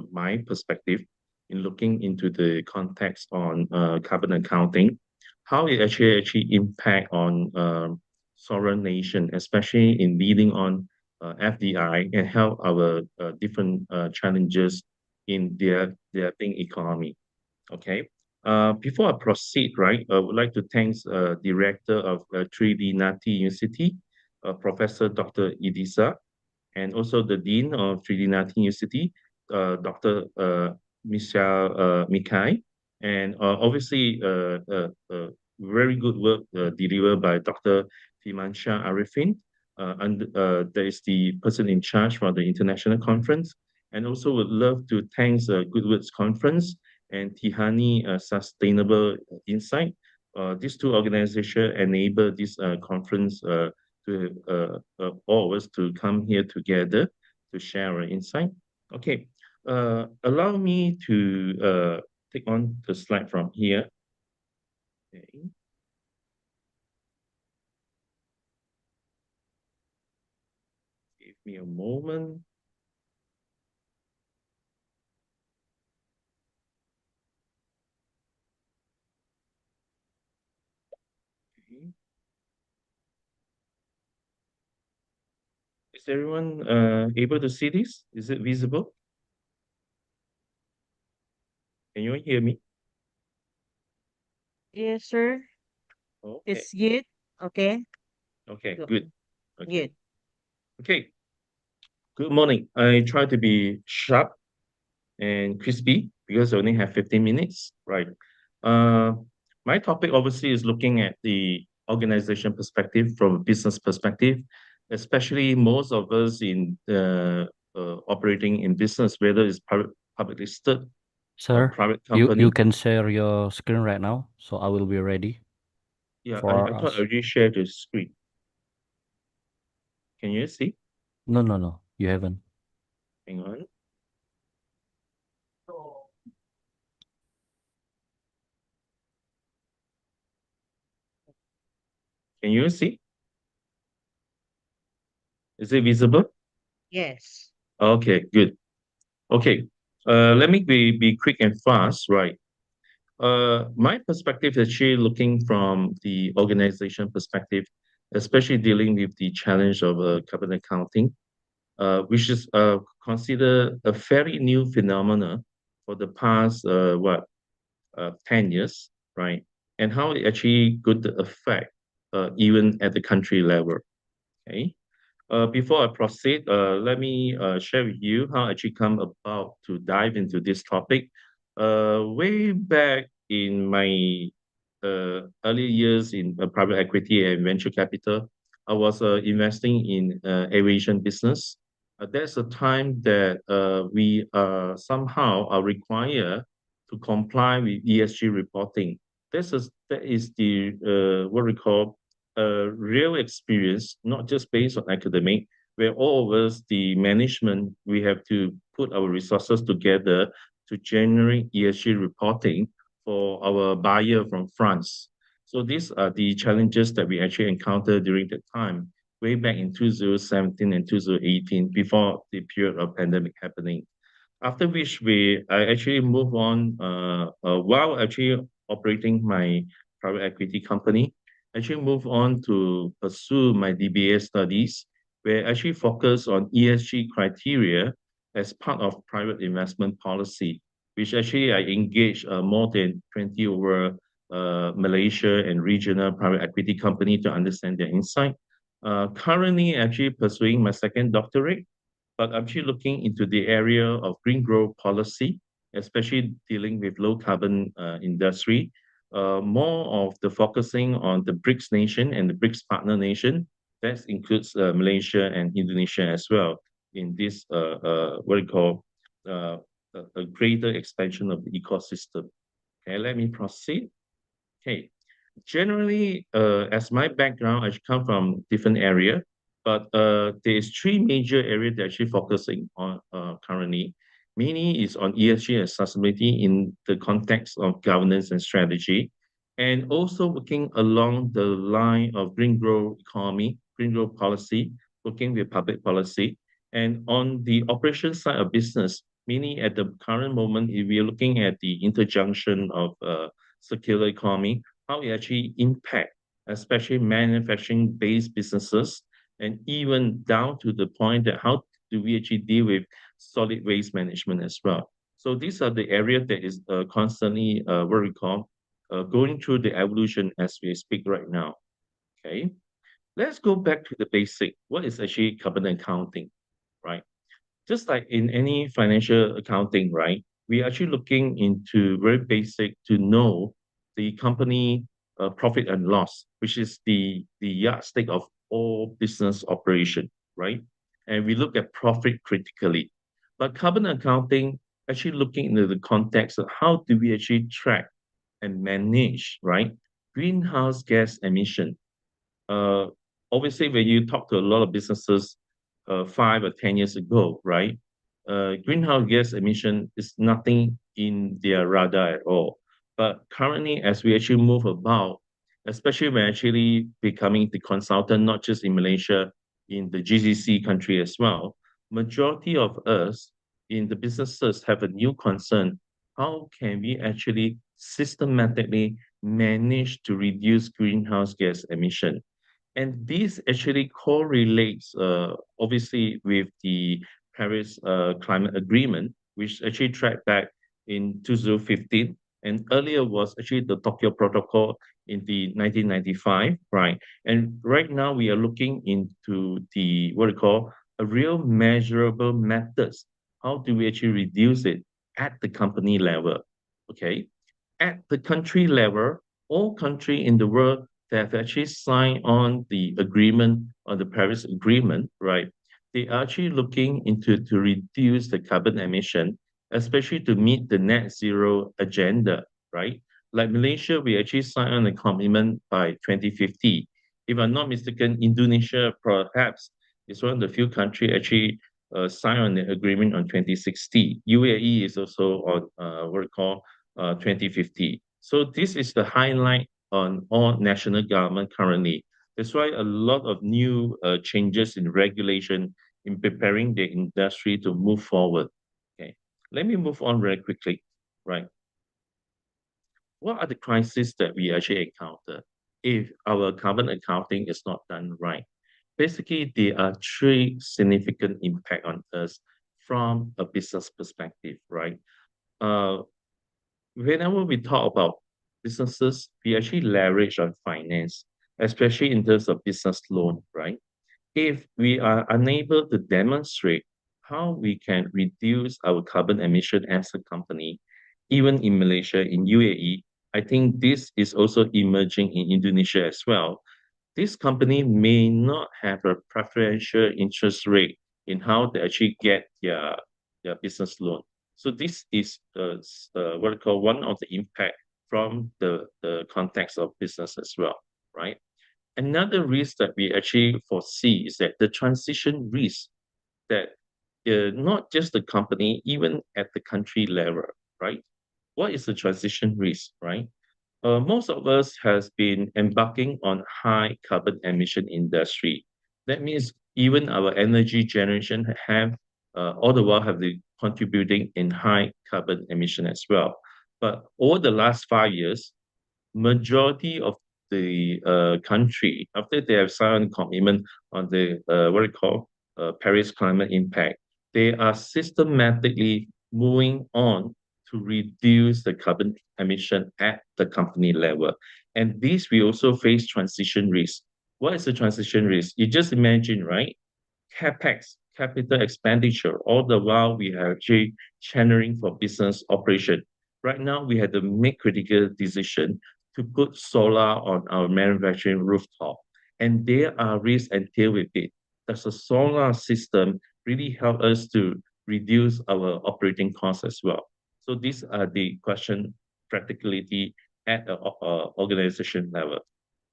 my perspective in looking into the context on carbon accounting, how it actually impact on sovereign nation, especially in leading on FDI and help our different challenges in their developing economy. Okay. Before I proceed, right, I would like to thank Director of Tridinati University, Professor Dr. Idisa, and also the Dean of Tridinati University, Dr. Michelle Mikai, and obviously very good work delivered by Dr. Fimansyah Arifin, and that is the person in charge for the international conference. And also would love to thank Good Words Conference and Tihani Sustainable Insight. These two organizations enable this conference to all of us to come here together to share our insight. Okay, allow me to take on the slide from here. Okay. Give me a moment. Okay. Is everyone able to see this? Is it visible? Can you hear me? Yes, sir. Okay. It's good. Okay. Okay, Good. good. Okay. Good. Okay. Good morning. I try to be sharp and crispy because I only have 15 minutes. Right. My topic obviously is looking at the organization perspective from a business perspective, especially most of us in operating in business, whether it's public listed Sir, private you company. can share your screen right now, so I will be ready Yeah, for I thought us. I already shared the screen. Can you see? No, you haven't. Hang on. Can you see? Is it visible? Yes. Okay, good. Okay, let me be quick and fast, right? My perspective is actually looking from the organization perspective, especially dealing with the challenge of carbon accounting, which is considered a very new phenomena for the past 10 years, right? And how it actually going to affect even at the country level. Okay. Before I proceed, let me share with you how I actually come about to dive into this topic. Way back in my early years in private equity and venture capital, I was investing in aviation business. That's a time that we somehow are required to comply with ESG reporting. That is the what we call real experience, not just based on academic, where all of us, the management, we have to put our resources together to generate ESG reporting for our buyer from France. So these are the challenges that we actually encountered during that time, way back in 2017 and 2018, before the period of pandemic happening. After which I actually move on while actually operating my private equity company, actually move on to pursue my DBA studies, where I actually focus on ESG criteria as part of private investment policy, which actually I engage more than 20 over Malaysia and regional private equity company to understand their insight. Currently, actually pursuing my second doctorate, but I'm actually looking into the area of green growth policy, especially dealing with low carbon industry, more of the focusing on the BRICS nation and the BRICS partner nation. That includes Malaysia and Indonesia as well in this what we call a greater expansion of the ecosystem. Okay, let me proceed. Okay, generally, as my background, I come from different area, but there's three major areas that actually focusing on currently. Mainly is on ESG and sustainability in the context of governance and strategy, and also working along the line of green growth economy, green growth policy, working with public policy, and on the operation side of business, meaning at the current moment, if we are looking at the interjunction of circular economy, how it actually impact, especially manufacturing-based businesses, and even down to the point that how do we actually deal with solid waste management as well. So these are the areas that is constantly what we call going through the evolution as we speak right now. Okay, let's go back to the basic. What is actually carbon accounting, right? Just like in any financial accounting, right? We're actually looking into very basic to know the company profit and loss, which is the yardstick of all business operation, right? And we look at profit critically. But carbon accounting actually looking into the context of how do we actually track and manage, right? Greenhouse gas emission. Uh, Obviously, when you talk to a lot of businesses 5 or 10 years ago, right? Greenhouse gas emission is nothing in their radar at all. But currently, as we actually move about, especially when actually becoming the consultant, not just in Malaysia, in the GCC country as well, majority of us in the businesses have a new concern. How can we actually systematically manage to reduce greenhouse gas emission? And this actually correlates, obviously, with the Paris Climate Agreement, which actually tracked back in 2015, and earlier was actually the Tokyo Protocol in the 1995, right? And right now we are looking into the what we call a real measurable methods. How do we actually reduce it at the company level? Okay, at the country level, all country in the world that have actually signed on the agreement, on the Paris Agreement, right? They are actually looking into to reduce the carbon emission especially to meet the net zero agenda, right? Like Malaysia, we actually signed on a commitment by 2050. If I'm not mistaken, Indonesia perhaps is one of the few countries actually signed on the agreement on 2060. UAE is also on what we call 2050. So this is the highlight on all national government currently. That's why a lot of new changes in regulation in preparing the industry to move forward. Okay, let me move on very quickly. Right, what are the crises that we actually encounter if our carbon accounting is not done right? Basically, there are three significant impact on us from a business perspective, right? Uh, Whenever we talk about businesses, we actually leverage on finance, especially in terms of business loan, right? If we are unable to demonstrate how we can reduce our carbon emission as a company, even in Malaysia, in UAE, I think this is also emerging in Indonesia as well. This company may not have a preferential interest rate in how they actually get their business loan. So this is what I call one of the impact from the context of business as well, right? Another risk that we actually foresee is that the transition risk that not just the company, even at the country level, right? What is the transition risk, right? Most of us has been embarking on high carbon emission industry. That means even our energy generation have all the while have been contributing in high carbon emission as well. But over the last 5 years, majority of the country, after they have signed commitment on the what we call Paris climate impact, they are systematically moving on to reduce the carbon emission at the company level. And this we also face transition risk. What is the transition risk? You just imagine, right? CapEx, capital expenditure, all the while we are actually channeling for business operation. Right now, we had to make critical decision to put solar on our manufacturing rooftop. And there are risks entailed with it. Does a solar system really help us to reduce our operating costs as well? So these are the question practicality at the organization level.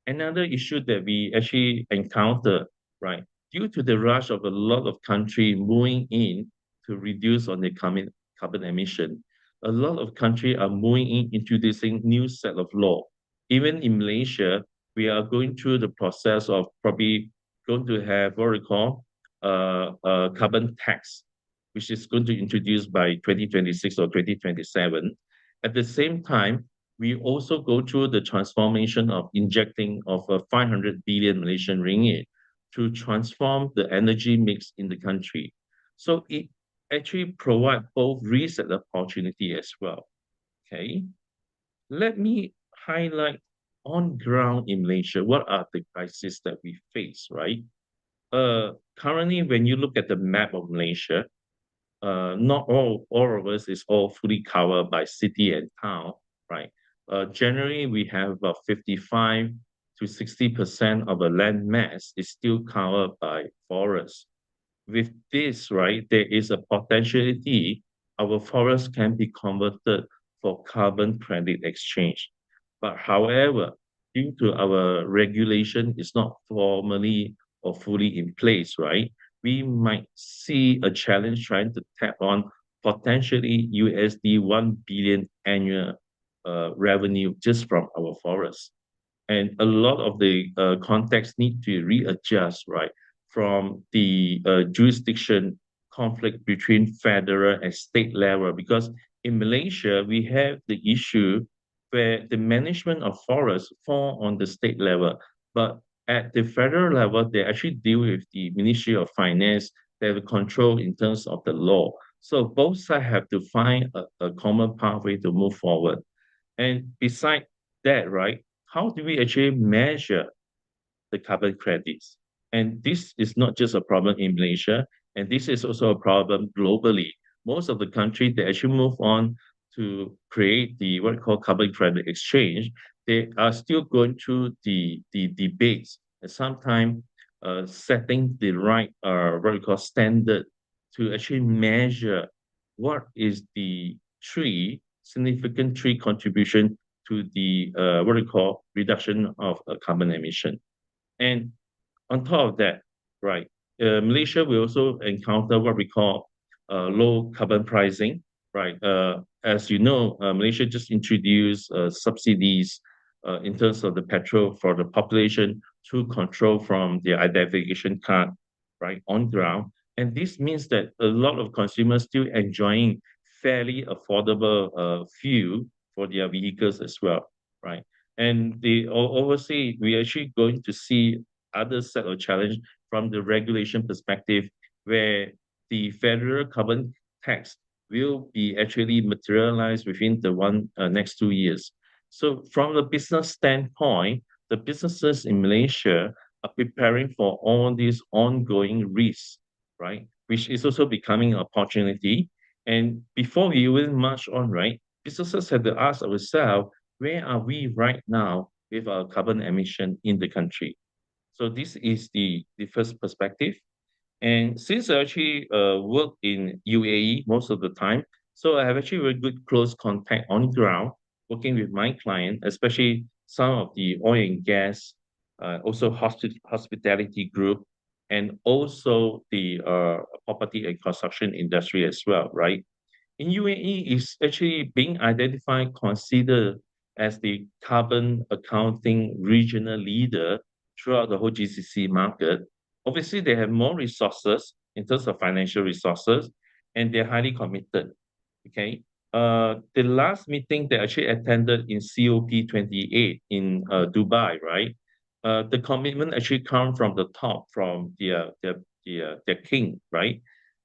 Another issue that we actually encounter, right, due to the rush of a lot of country moving in to reduce on the carbon emission, a lot of countries are moving in introducing new set of law. Even in Malaysia, we are going through the process of probably going to have what we call carbon tax, which is going to introduce by 2026 or 2027. At the same time, we also go through the transformation of injecting of 500 billion Malaysian ringgit to transform the energy mix in the country. So it actually provides both risk and opportunity as well. Okay, let me highlight on ground in Malaysia, what are the crises that we face, right? Currently, when you look at the map of Malaysia, not all of us is all fully covered by city and town, right? Generally, we have about 55 to 60% of the land mass is still covered by forests. With this, right, there is a potentiality our forests can be converted for carbon credit exchange. But however, due to our regulation is not formally or fully in place, right? We might see a challenge trying to tap on potentially USD 1 billion annual revenue just from our forests. And a lot of the context need to readjust, right, from the jurisdiction conflict between federal and state level. Because in Malaysia, we have the issue where the management of forests fall on the state level, but at the federal level, they actually deal with the Ministry of Finance. They have control in terms of the law. So both sides have to find a common pathway to move forward. And beside that, right, how do we actually measure the carbon credits? And this is not just a problem in Malaysia, and this is also a problem globally. Most of the countries that actually move on to create the what we call carbon credit exchange, they are still going through the debates and sometimes setting the right what we call standard to actually measure what is the significant contribution to the what we call reduction of carbon emission. And on top of that, right, Malaysia will also encounter what we call low carbon pricing, right? As you know, Malaysia just introduced subsidies in terms of the petrol for the population to control from their identification card, right, on ground. And this means that a lot of consumers still enjoying fairly affordable fuel for their vehicles as well, right? And obviously, we're actually going to see other set of challenge from the regulation perspective, where the federal carbon tax will be actually materialized within the next 2 years. So from the business standpoint, the businesses in Malaysia are preparing for all these ongoing risks, right? Which is also becoming an opportunity. And before we even march on, right, businesses have to ask ourselves, where are we right now with our carbon emission in the country? So this is the first perspective. And since I actually work in UAE most of the time, so I have actually very good close contact on ground, working with my client, especially some of the oil and gas, also hospitality group, and also the property and construction industry as well, right? In UAE, is actually being identified, considered as the carbon accounting regional leader throughout the whole GCC market. Obviously, they have more resources in terms of financial resources, and they're highly committed. Okay. The last meeting they actually attended in COP28 in Dubai, right? The commitment actually come from the top, from their king, right?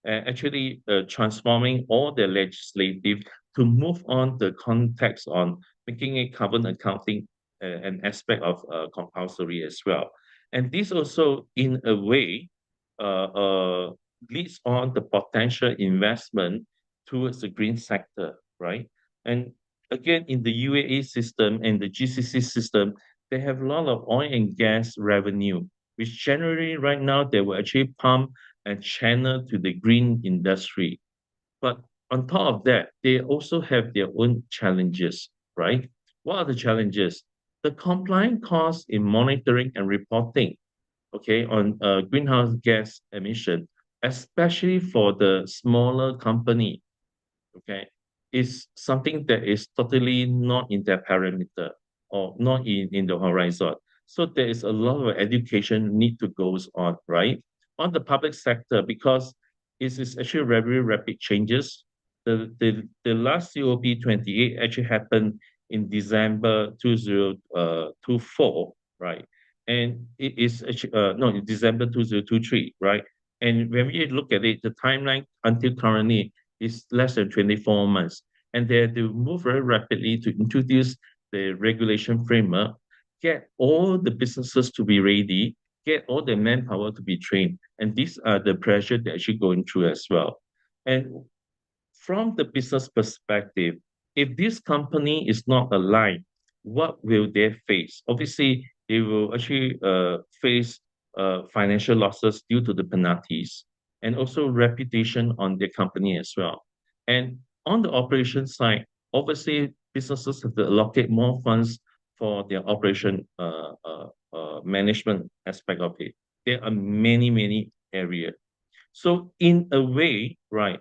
Actually transforming all the legislative to move on the context on making it carbon accounting an aspect of compulsory as well. And this also, in a way, leads on the potential investment towards the green sector, right? And again, in the UAE system and the GCC system, they have a lot of oil and gas revenue, which generally right now they will actually pump and channel to the green industry. But on top of that, they also have their own challenges, right? What are the challenges? The compliance costs in monitoring and reporting, okay, on greenhouse gas emission, especially for the smaller company, okay, is something that is totally not in their parameter or not in the horizon. So there is a lot of education need to goes on, right? On the public sector, because it is actually very rapid changes. The last COP28 actually happened in December 2024, right? And it is actually no, in December 2023, right? And when we look at it, the timeline until currently is less than 24 months. And they have to move very rapidly to introduce the regulation framework, get all the businesses to be ready, get all the manpower to be trained. And these are the pressure they're actually going through as well. And from the business perspective, if this company is not aligned, what will they face? Obviously, they will actually face financial losses due to the penalties, and also reputation on their company as well. And on the operation side, obviously businesses have to allocate more funds for their operation management aspect of it. There are many areas. So in a way, right,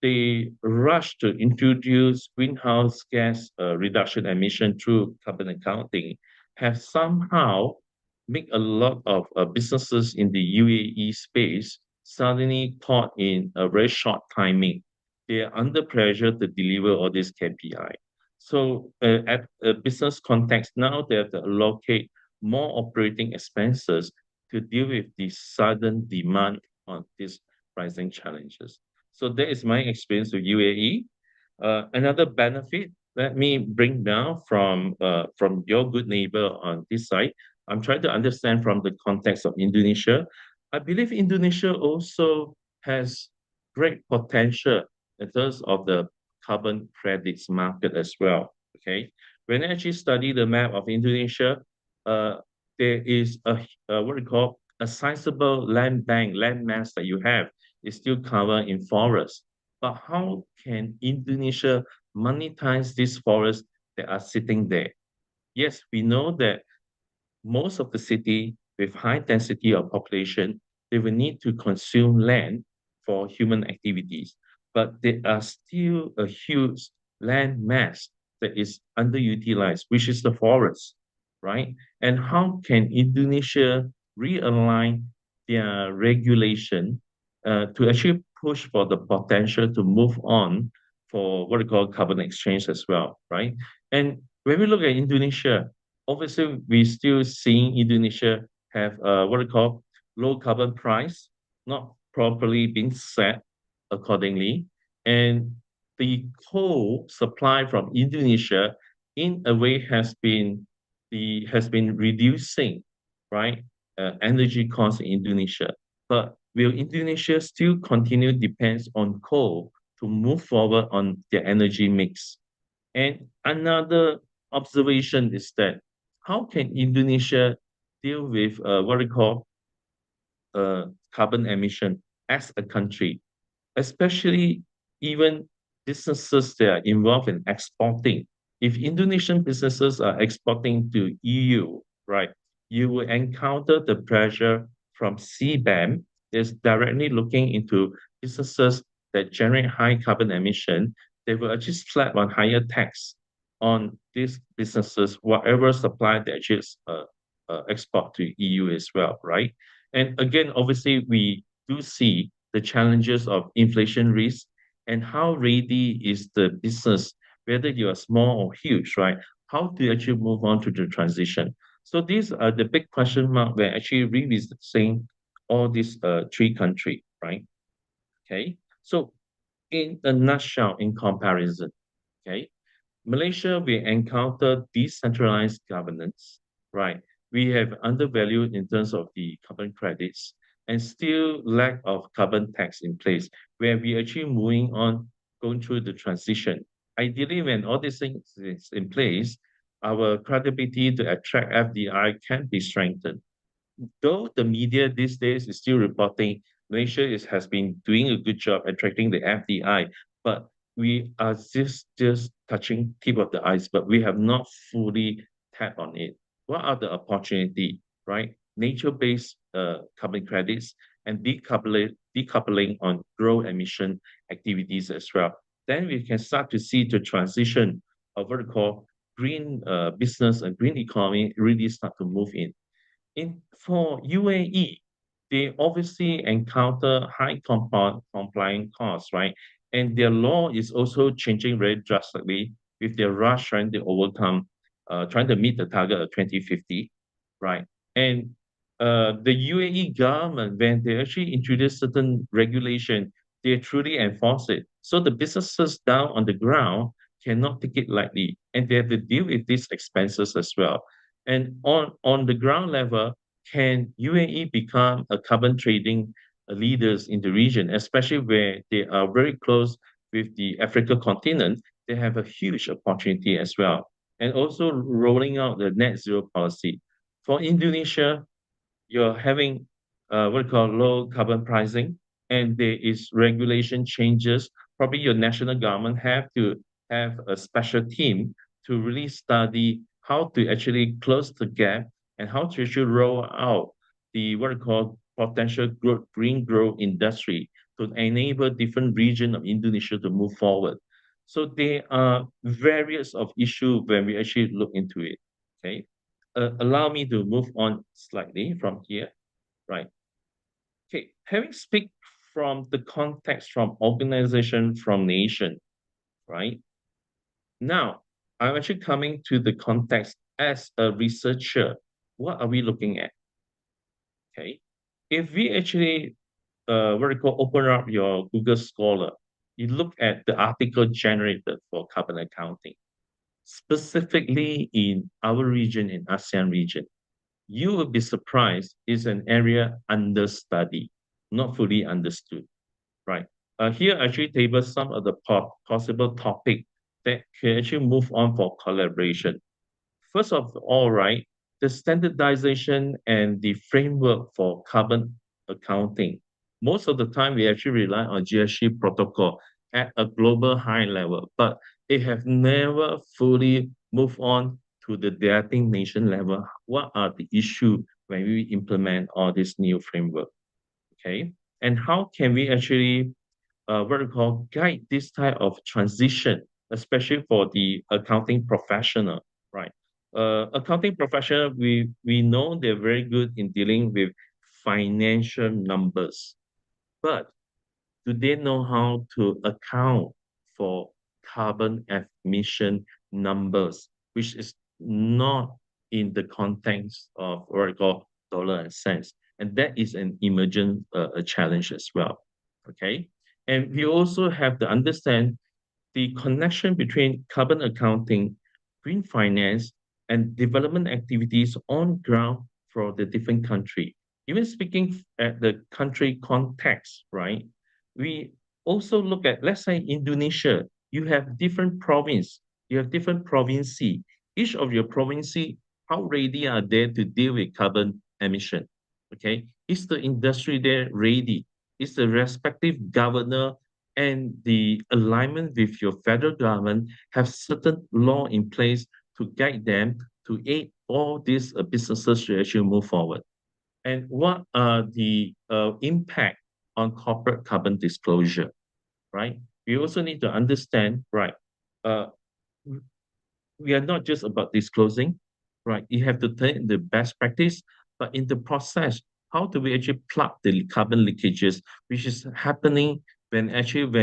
they rush to introduce greenhouse gas reduction emission through carbon accounting have somehow make a lot of businesses in the UAE space suddenly caught in a very short timing. They are under pressure to deliver all this KPI. So at a business context, now they have to allocate more operating expenses to deal with the sudden demand on these pricing challenges. So that is my experience with UAE. Another benefit, let me bring down from your good neighbor on this side. I'm trying to understand from the context of Indonesia. I believe Indonesia also has great potential in terms of the carbon credits market as well. Okay, when I actually study the map of Indonesia, there is what we call a sizable land bank, land mass that you have is still covered in forest. but how can Indonesia monetize these forests that are sitting there? Yes, we know that most of the city with high density of population, they will need to consume land for human activities, but there are still a huge land mass that is underutilized, which is the forest, right? And how can Indonesia realign their regulation to actually push for the potential to move on for what we call carbon exchange as well, right? And when we look at Indonesia, obviously we still seeing Indonesia have what we call low carbon price, not properly being set accordingly, and the coal supply from Indonesia in a way has been reducing, right? Energy costs in Indonesia. But will Indonesia still continue depends on coal to move forward on their energy mix? And another observation is that how can Indonesia deal with what we call carbon emission as a country, especially even businesses that are involved in exporting. If Indonesian businesses are exporting to EU, right, you will encounter the pressure from CBAM is directly looking into businesses that generate high carbon emission. They will actually slap on higher tax on these businesses, whatever supply they just export to EU as well, right? And again, obviously, we do see the challenges of inflation risk and how ready is the business, whether you are small or huge, right? How do you actually move on to the transition? So these are the big question mark we're actually revisiting all these three countries, right? Okay. So in a nutshell, in comparison, okay, Malaysia, we encounter decentralized governance, right? We have undervalued in terms of the carbon credits and still lack of carbon tax in place, where we actually moving on, going through the transition. Ideally, when all these things is in place, our credibility to attract FDI can be strengthened. Though the media these days is still reporting has been doing a good job attracting the FDI, but we are just touching tip of the iceberg. We have not fully tapped on it. What are the opportunity, right? Nature-based carbon credits and decoupling on grow emission activities as well. Then we can start to see the transition of what we call green business and green economy really start to move in for UAE, they obviously encounter high compliance costs, right? And their law is also changing very drastically with their rush trying to overcome, trying to meet the target of 2050, right? And the UAE government, when they actually introduce certain regulation, they truly enforce it. So the businesses down on the ground cannot take it lightly, and they have to deal with these expenses as well. And on the ground level, can UAE become a carbon trading leaders in the region, especially where they are very close with the Africa continent? They have a huge opportunity as well. And also rolling out the net zero policy. For Indonesia, you're having what we call low carbon pricing, and there is regulation changes. Probably your national government have to have a special team to really study how to actually close the gap and how to actually roll out the what we call potential growth, green growth industry to enable different region of Indonesia to move forward. So there are various of issues when we actually look into it. Okay, allow me to move on slightly from here. Right. Okay, having speak from the context from organization, from nation, right? Now, I'm actually coming to the context as a researcher. What are we looking at? Okay, if we actually, what we call, open up your Google Scholar, you look at the article generated for carbon accounting, specifically in our region, in ASEAN region, you will be surprised is an area under study, not fully understood, right? Here actually table some of the possible topic that can actually move on for collaboration. First of all, right, the standardization and the framework for carbon accounting. Most of the time, we actually rely on GSC protocol. at a global high level, but they have never fully moved on to the destination level. What are the issues when we implement all this new framework? Okay, and how can we actually what we call guide this type of transition, especially for the accounting professional, right? Accounting professional, we know they're very good in dealing with financial numbers, but do they know how to account for carbon emission numbers, which is not in the context of what we call dollar and cents? And that is an emergent challenge as well. Okay. And we also have to understand the connection between carbon accounting, green finance, and development activities on ground for the different country. Even speaking at the country context, right? We also look at, let's say, Indonesia. You have different province, you have different province. Each of your province, how ready are they to deal with carbon emission? Okay, is the industry there ready? Is the respective governor and the alignment with your federal government have certain law in place to guide them to aid all these businesses to actually move forward? And what are the impact on corporate carbon disclosure, right? We also need to understand, right? We are not just about disclosing, right? You have to take the best practice, but in the process, how do we actually plug the carbon leakages, which is happening when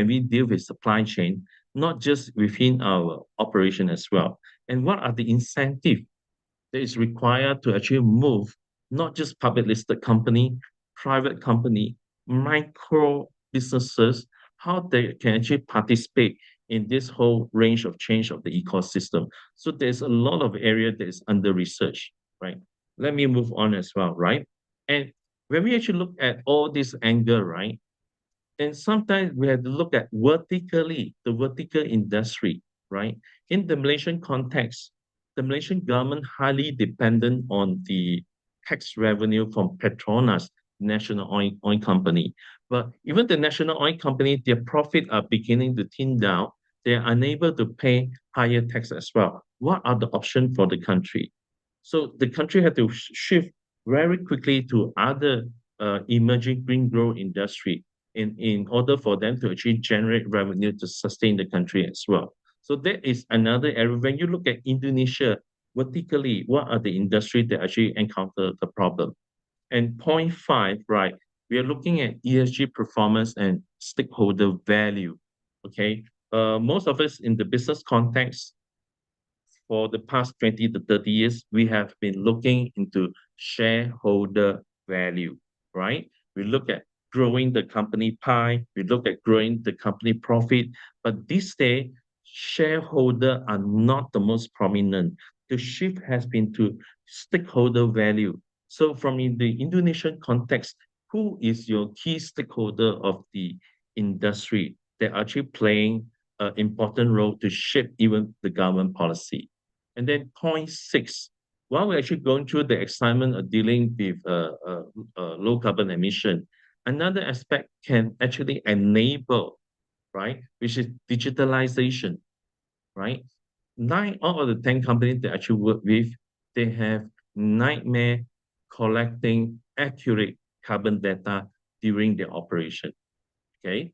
we deal with supply chain, not just within our operation as well? And what are the incentive that is required to actually move not just public listed company, private company, micro businesses, how they can actually participate in this whole range of change of the ecosystem. So there's a lot of area that is under research, right? Let me move on as well, right? And when we actually look at all this angle, right? And sometimes we have to look at vertically, the vertical industry, right? In the Malaysian context, the Malaysian government highly dependent on the tax revenue from Petronas, national oil company. But even the national oil company, their profit are beginning to thin down. They are unable to pay higher tax as well. What are the options for the country? So the country had to shift very quickly to other emerging green growth industry in order for them to actually generate revenue to sustain the country as well. So that is another area. When you look at Indonesia vertically, what are the industries that actually encounter the problem? And point 5, right, we are looking at ESG performance and stakeholder value. Okay, most of us in the business context for the past 20 to 30 years, we have been looking into shareholder value, right? We look at growing the company pie, we look at growing the company profit, but this day, shareholder are not the most prominent. The shift has been to stakeholder value. So from in the Indonesian context, who is your key stakeholder of the industry that are actually playing an important role to shape even the government policy? And then point 6, while we're actually going through the excitement of dealing with low carbon emission, another aspect can actually enable, right, which is digitalization, right? 9 out of the 10 companies that I actually work with, they have nightmare collecting accurate carbon data during their operation, okay?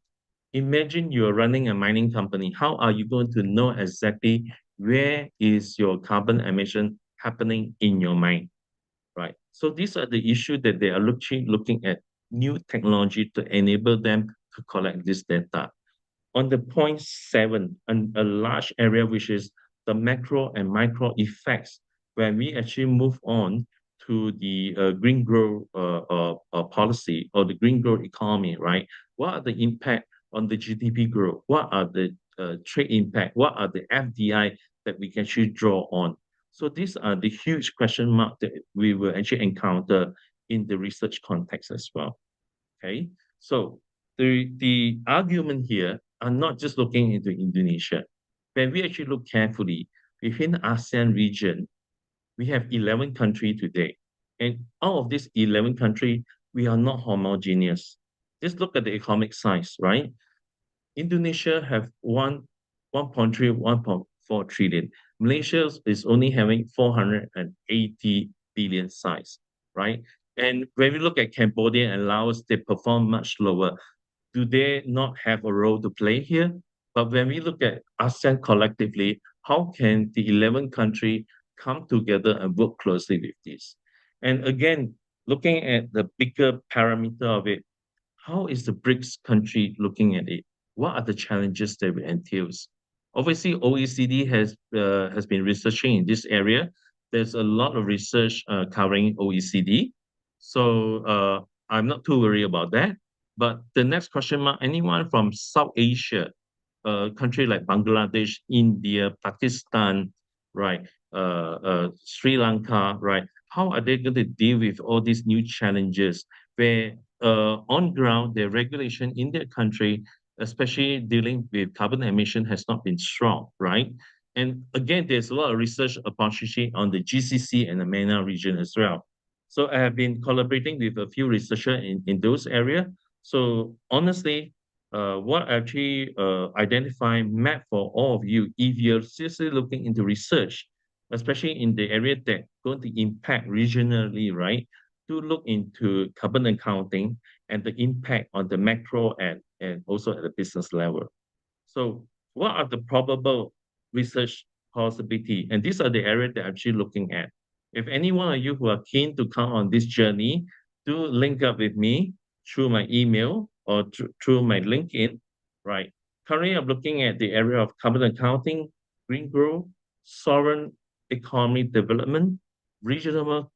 Imagine you're running a mining company. How are you going to know exactly where is your carbon emission happening in your mine, right? So these are the issues that they are looking at new technology to enable them to collect this data. On the point 7, a large area which is the macro and micro effects, when we actually move on to the green growth policy or the green growth economy, right? What are the impact on the GDP growth? What are the trade impact? What are the FDI that we can actually draw on? So these are the huge question mark that we will actually encounter in the research context as well. Okay, so the argument here are not just looking into Indonesia. When we actually look carefully within the ASEAN region, we have 11 countries today. And out of these 11 countries, we are not homogeneous. Just look at the economic size, right? Indonesia have 1.3, 1.4 trillion. Malaysia is only having 480 billion size, right? And when we look at Cambodia and Laos, they perform much lower. Do they not have a role to play here? But when we look at ASEAN collectively, how can the 11 countries come together and work closely with this? And again, looking at the bigger parameter of it, how is the BRICS country looking at it? What are the challenges that it entails? Obviously, OECD has been researching in this area. There's a lot of research covering OECD, so I'm not too worried about that. But the next question mark: anyone from South Asia, country like Bangladesh, India, Pakistan, right, Sri Lanka, right? How are they going to deal with all these new challenges where on ground, the regulation in their country, especially dealing with carbon emission, has not been strong, right? And again, there's a lot of research opportunity on the GCC and the MENA region as well. So I have been collaborating with a few researchers in those areas. So honestly, what I actually identify map for all of you, if you're seriously looking into research, especially in the area that going to impact regionally, right? To look into carbon accounting and the impact on the macro and also at the business level. So what are the probable research possibility? And these are the areas that I'm actually looking at. If any one of you who are keen to come on this journey, do link up with me through my email or through my LinkedIn, right? Currently, I'm looking at the area of carbon accounting, green growth, sovereign economy development, regional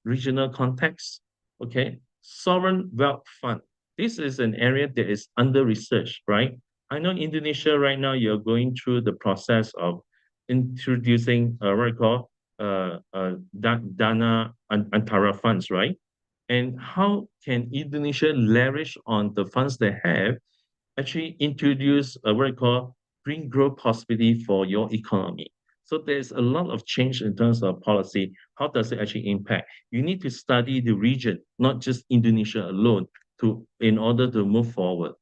context, okay? Sovereign wealth fund. This is an area that is under research, right? I know Indonesia right now, you're going through the process of introducing what I call Dana Antara funds, right? And how can Indonesia leverage on the funds they have, actually introduce what I call green growth possibility for your economy? So there's a lot of change in terms of policy. How does it actually impact? You need to study the region, not just Indonesia alone, in order to move forward.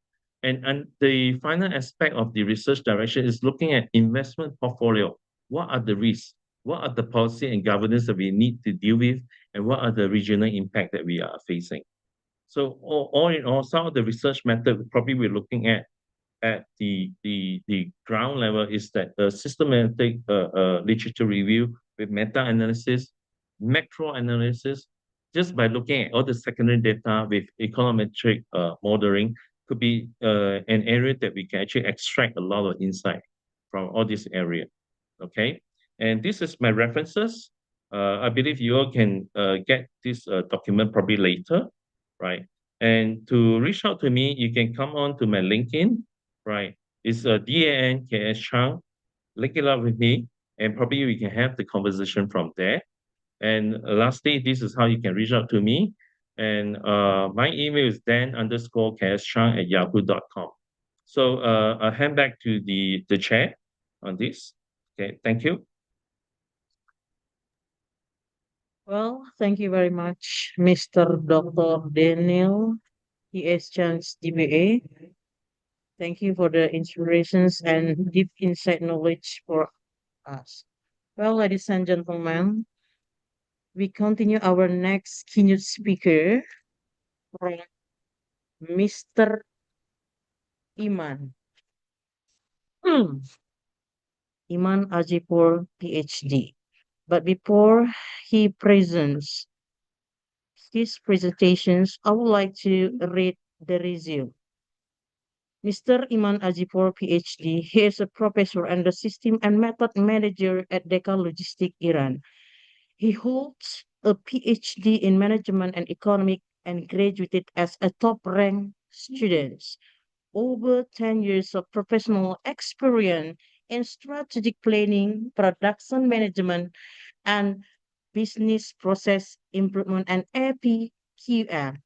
And the final aspect of the research direction is looking at investment portfolio. What are the risks? What are the policy and governance that we need to deal with? And what are the regional impact that we are facing? So all in all, some of the research method probably we're looking at the ground level is that a systematic literature review with meta-analysis, macro analysis, just by looking at all the secondary data with econometric modeling could be an area that we can actually extract a lot of insight from all this area. Okay, and this is my references. I believe you all can get this document probably later, right? And to reach out to me, you can come on to my LinkedIn, right? It's DAN KS Chang. Link it up with me, and probably we can have the conversation from there. And lastly, this is how you can reach out to me. And my email is dan_kschang@yahoo.com. So I'll hand back to the chair on this. Okay, thank you. Well, thank you very much, Mr. Dr. Daniel E.S. Chang's DBA. Thank you for the inspirations and deep insight knowledge for us. Well, ladies and gentlemen, we continue our next keynote speaker from Mr. Iman. Iman Ajipur, PhD. But before he presents his presentations, I would like to read the resume. Mr. Iman Ajipur, PhD, he is a professor and the system and method manager at Decca Logistics, Iran. He holds a PhD in management and economic and graduated as a top-ranked student. Over 10 years of professional experience in strategic planning, production management, and business process improvement and APQM.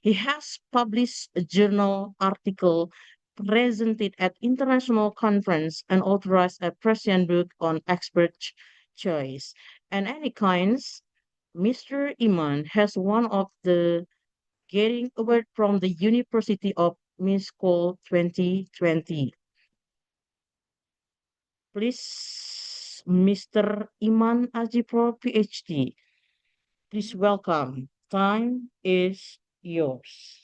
He has published a journal article, presented at international conference, and authorized a Persian book on expert choice. And any kinds, Mr. Iman has one of the Getting Award from the University of Miskolc 2020. Please, Mr. Iman Ajipro, PhD. Please welcome. Time is yours.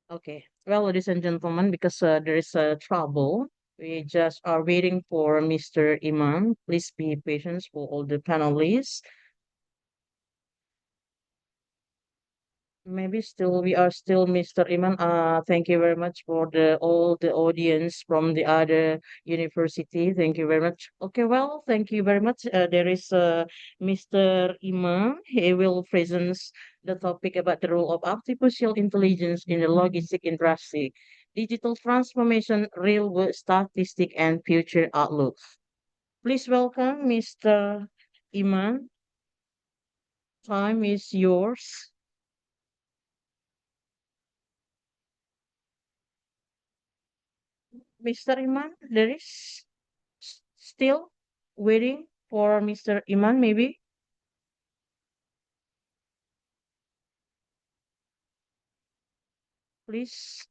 Okay, well, ladies and gentlemen, because there is trouble, we just are waiting for Mr. Iman. Please be patient for all the panelists. Maybe still we are still Mr. Iman. Thank you very much for the all the audience from the other university. Thank you very much. Okay, well, thank you very much. There is Mr. Iman. He will present the topic about the role of artificial intelligence in the logistic industry, digital transformation, real world statistic, and future outlook. Please welcome Mr. Iman. Time is yours. Mr. Iman, there is still waiting for Mr. Iman, maybe? Please.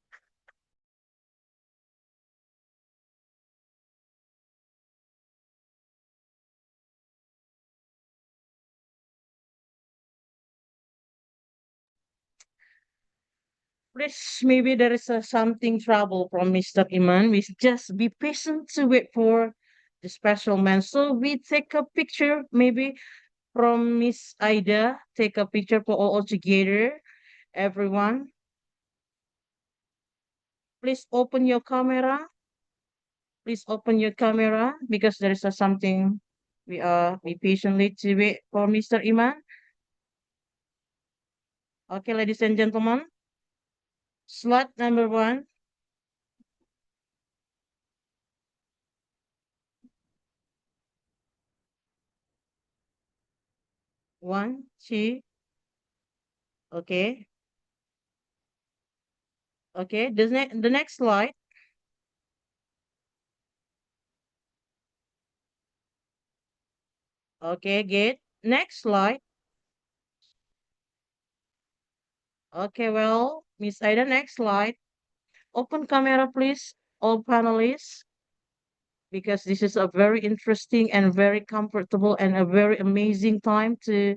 Please, maybe there is something trouble from Mr. Iman. We just be patient to wait for the special man. So we take a picture, maybe from Miss Ida. Take a picture for all together, everyone. Please open your camera. Please open your camera because there is something we are be patiently to wait for Mr. Iman. Okay, ladies and gentlemen. Slot number 1. One, two. Okay. Okay. The next slide. Okay, good. Next slide. Okay, well, Miss Ida, next slide. Open camera, please, all panelists, because this is a very interesting and very comfortable and a very amazing time to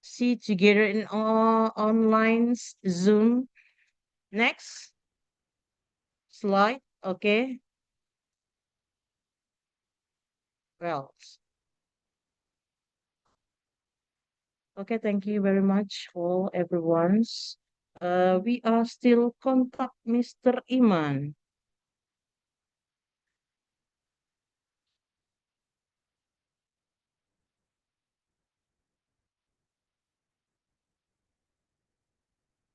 see together in online Zoom. Next slide. Okay. Well, okay, thank you very much for everyone's. We are still contact Mr. Iman.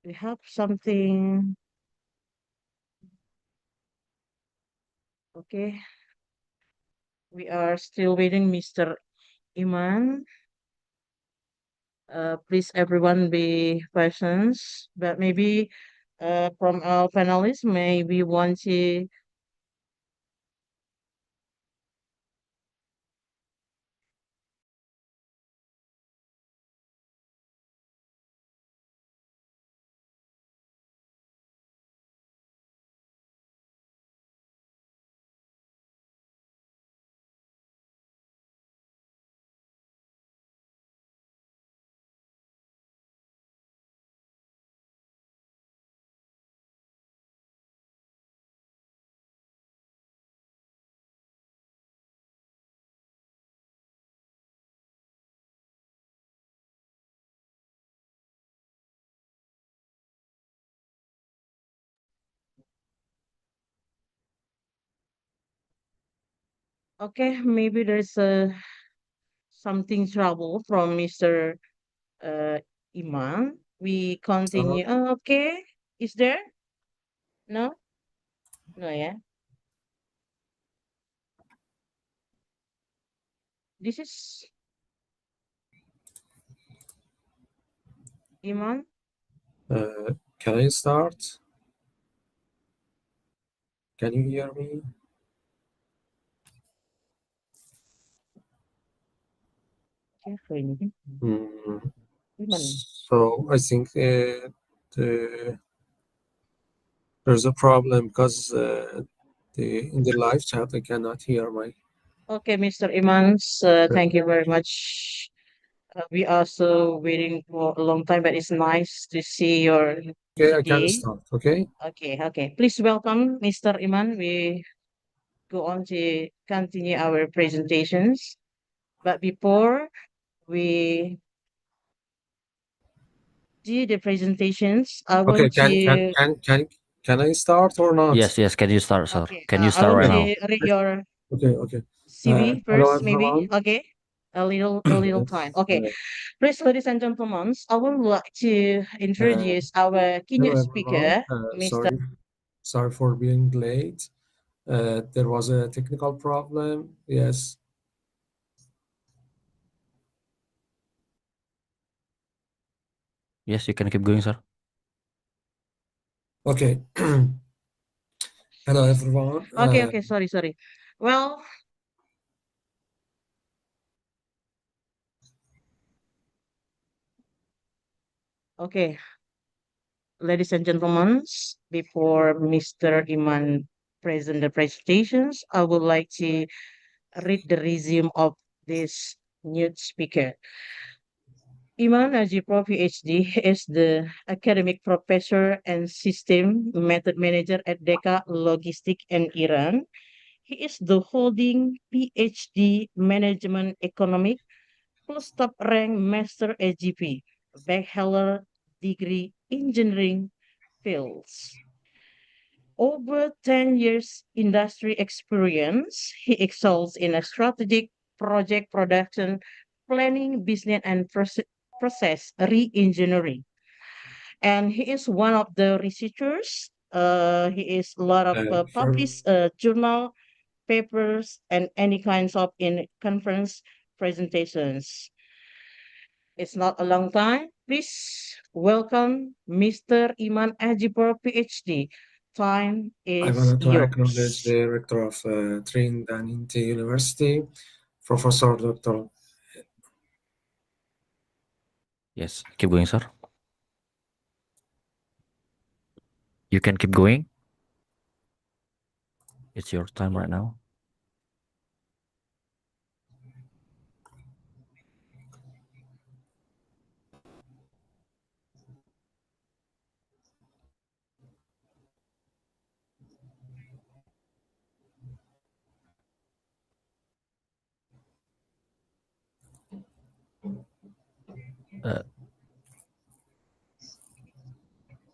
We have something. Okay. We are still waiting, Mr. Iman. Please, everyone, be patient. But maybe from our panelists, maybe want to. Okay, maybe there's something trouble from Mr. Iman. We continue. Okay, is there? No? No, yeah. This is Iman. Can I start? Can you hear me? Mm, Iman. so I think there's a problem because in the live chat I cannot hear my. Okay, Mr. Imans, thank you very much. We are also waiting for a long time, but it's nice to see your Okay, I can today. start. Okay. Okay. Please welcome Mr. Iman. We go on to continue our presentations. But before we do the presentations, I Okay. want to Can I start or not? Yes, yes. Can you start, sir? okay. Can you I start want right to now? read your Okay. CV Hello first, maybe. everyone. Okay. A little time. Okay. Uh, Please, ladies and gentlemen, I would like to introduce our hello keynote everyone. speaker, Mr. Sorry for being late. There was a technical problem. Yes. Yes, you can keep going, sir. Okay. Hello everyone. Okay. Sorry. Well, okay. Ladies and gentlemen, before Mr. Iman present the presentations, I would like to read the resume of this new speaker. Iman Najipro, PhD, is the academic professor and system method manager at Deka Logistik in Iran. He is the holding PhD Management Economic plus top rank Master AGP, Bachelor degree Engineering fields. Over 10 years industry experience, he excels in a strategic project production, planning, business, and process re-engineering. And he is one of the researchers. He is a lot of For published journal papers and any kinds of in conference presentations. It's not a long time. Please welcome Mr. Iman Ajipur, PhD. Time I is wanted to acknowledge yours. the rector of Trinidad University, Professor Dr. Yes, keep going, sir. You can keep going. It's your time right now.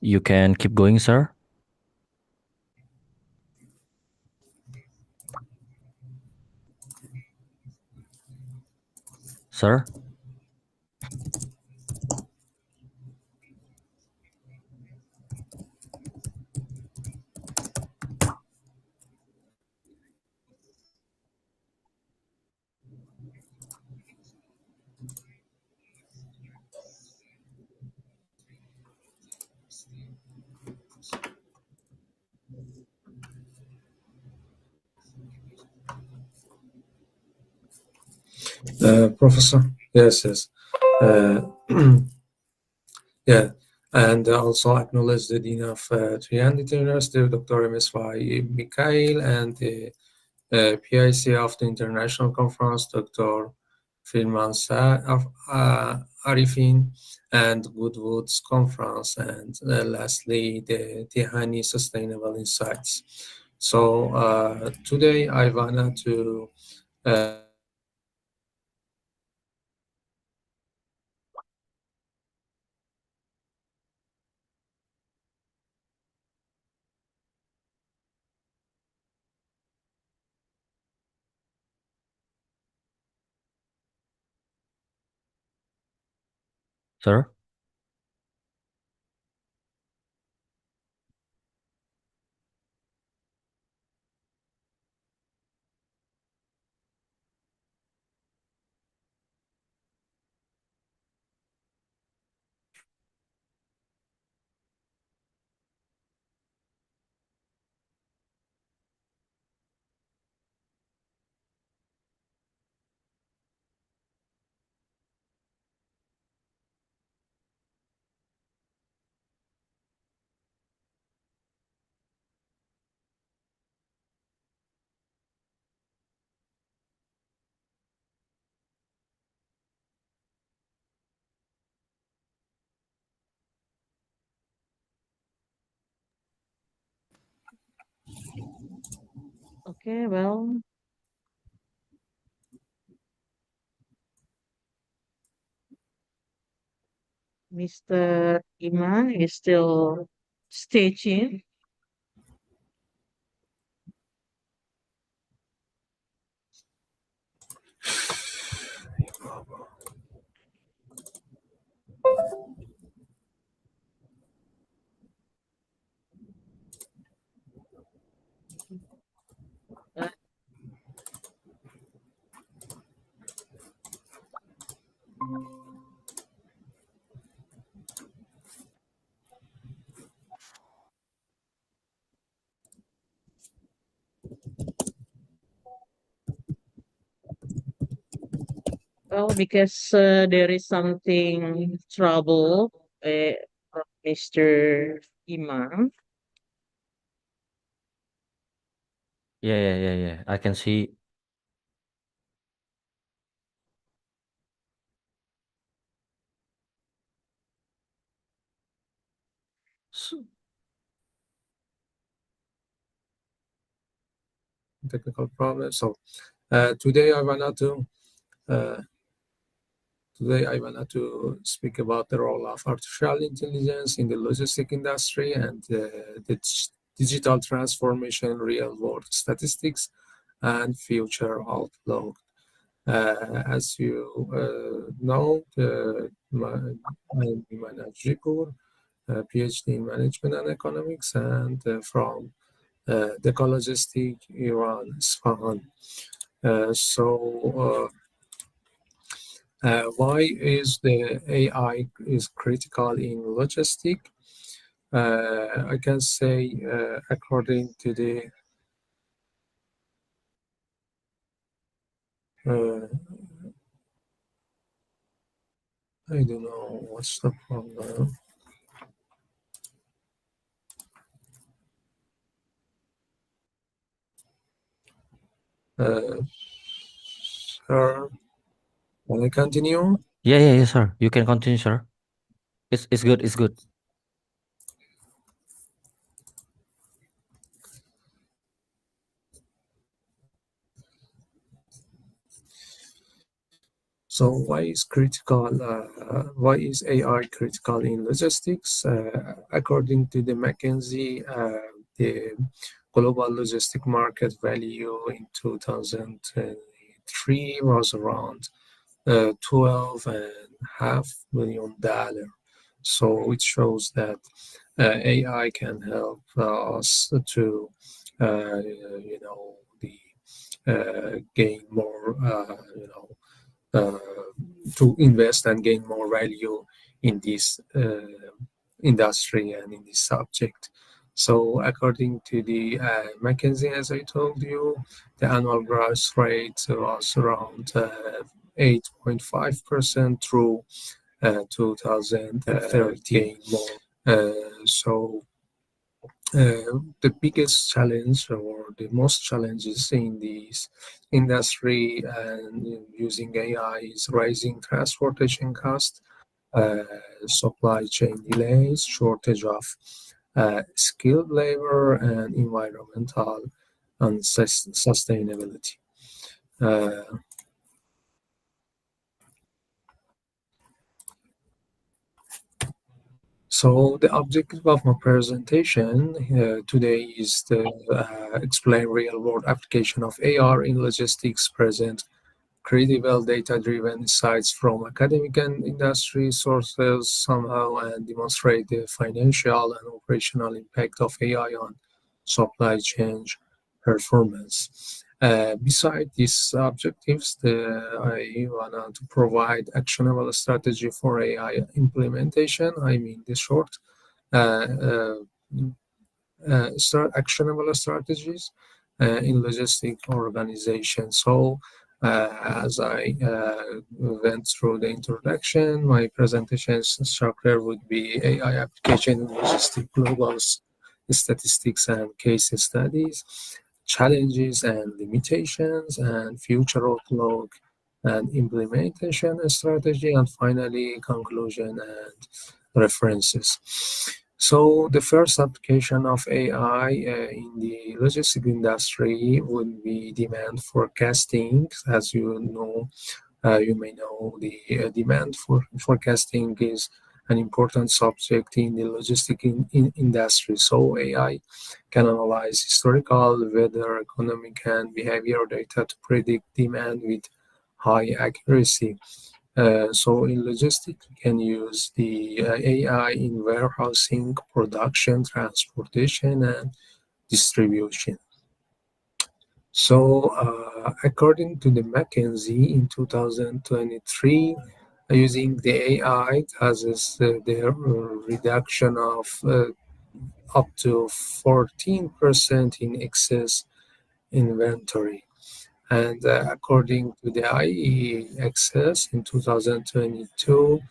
You can keep going, sir. Sir? Professor. Yes. Uh, yeah, and also acknowledge the Dean of Trinidad University, Dr. MSY Mikhail, and the PIC of the International Conference, Dr. Firman Arifin, and Goodwood's Conference, and lastly, the Tihani Sustainable Insights. So today I wanted to Sir? Okay, well. Mr. Iman is still staging. Uh, Well, because there is something trouble from Mr. Iman. Yeah. I can see. S- Technical problem. So today I wanted to speak about the role of artificial intelligence in the logistic industry and the digital transformation, real-world statistics, and future outlook. As you know, I'm Iman Ajipur, PhD in Management and Economics, and from the Logistic Iran Isfahan. Why is the AI is critical in logistic? I can say, according to the I don't know what's the problem. Sir, can I continue? Yeah, sir. You can continue, sir. It's good. It's good. So why is critical? Why is AI critical in logistics? According to the McKinsey, the global logistic market value in 2003 was around $12.5 million. So it shows that AI can help us to, gain more, to invest and gain more value in this industry and in this subject. So according to the McKinsey, as I told you, the annual growth rate was around 8.5% through 2030 more. The biggest challenge or the most challenges in this industry and using AI is rising transportation costs, supply chain delays, shortage of skilled labor, and environmental sustainability. So the objective of my presentation today is to explain real-world application of AR in logistics, present credible data-driven insights from academic and industry sources somehow, and demonstrate the financial and operational impact of AI on supply chain performance. Beside these objectives, I want to provide actionable strategy for AI implementation. I mean, the short actionable strategies in logistic organization. So, as I went through the introduction, my presentation structure would be AI application in logistic global statistics and case studies, challenges and limitations, and future outlook and implementation strategy, and finally conclusion and references. So the first application of AI in the logistics industry would be demand forecasting. As you know, you may know the demand for forecasting is an important subject in the logistics industry. So AI can analyze historical, weather, economic, and behavior data to predict demand with high accuracy. So in logistics, we can use the AI in warehousing, production, transportation, and distribution. So according to the McKinsey in 2023, using the AI causes the reduction of up to 14% in excess inventory. And according to the IEXS in 2022,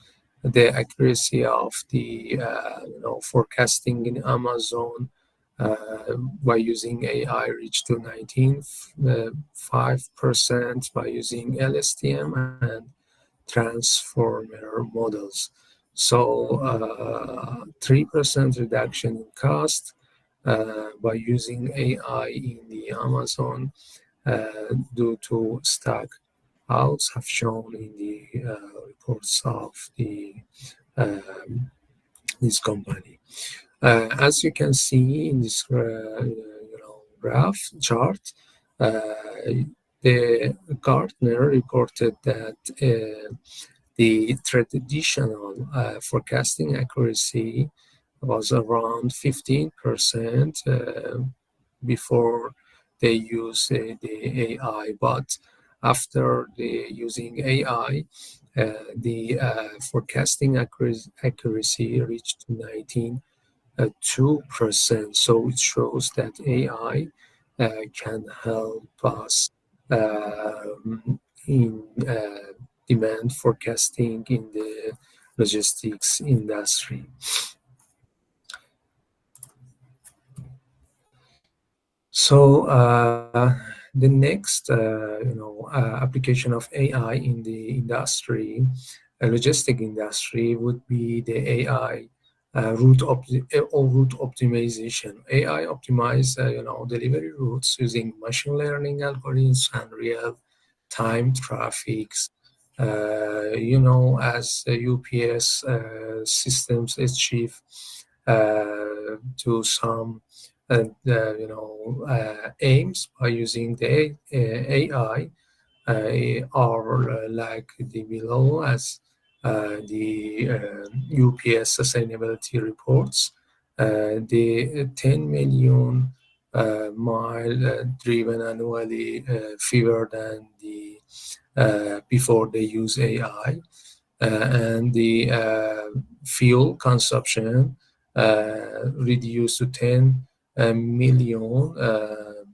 the accuracy of the forecasting in Amazon by using AI reached to 19.5% by using LSTM and transformer models. So 3% reduction in cost by using AI in the Amazon due to stock outs have shown in the reports of this company. As you can see in this graph chart, the Gartner reported that the traditional forecasting accuracy was around 15% before they use the AI, but after using AI, the forecasting accuracy reached 19.2%. So it shows that AI can help us in demand forecasting in the logistics industry. So the next, application of AI in the industry, logistic industry, would be the AI route optimization. AI optimize, delivery routes using machine learning algorithms and real-time traffics. As UPS systems achieve to some aims by using the AI are like the below as the UPS sustainability reports. The 10 million mile driven annually fewer than the before they use AI, and the fuel consumption reduced to 10 million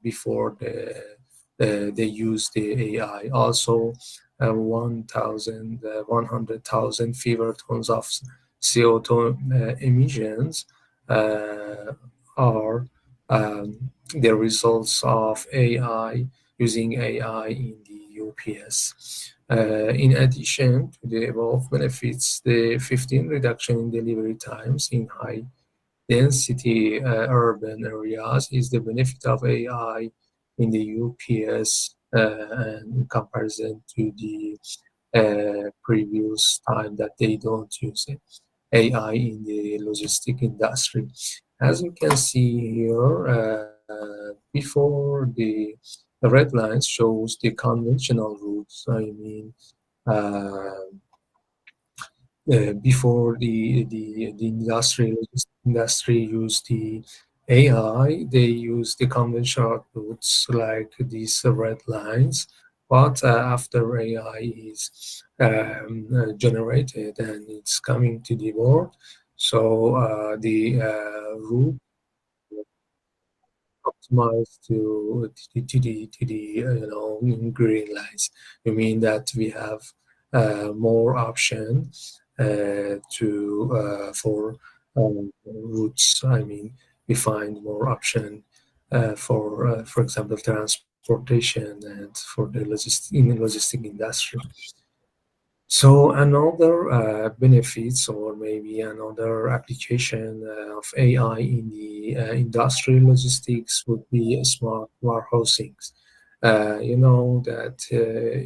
before they use the AI. Also, 100,000 fewer tons of CO2 emissions are the results of AI, using AI in the UPS. In addition to the above benefits, the 15% reduction in delivery times in high density urban areas is the benefit of AI in the UPS in comparison to the previous time that they don't use AI in the logistic industry. As you can see here, before the red line shows the conventional routes. I mean, before the industry used the AI, they used the conventional routes like these red lines. But after AI is generated and it's coming to the board, so the route optimized to the green lines. You mean that we have more options for routes. I mean, we find more option for example, transportation and for the logistic industry. So another benefits or maybe another application of AI in the industrial logistics would be smart warehousing. You know that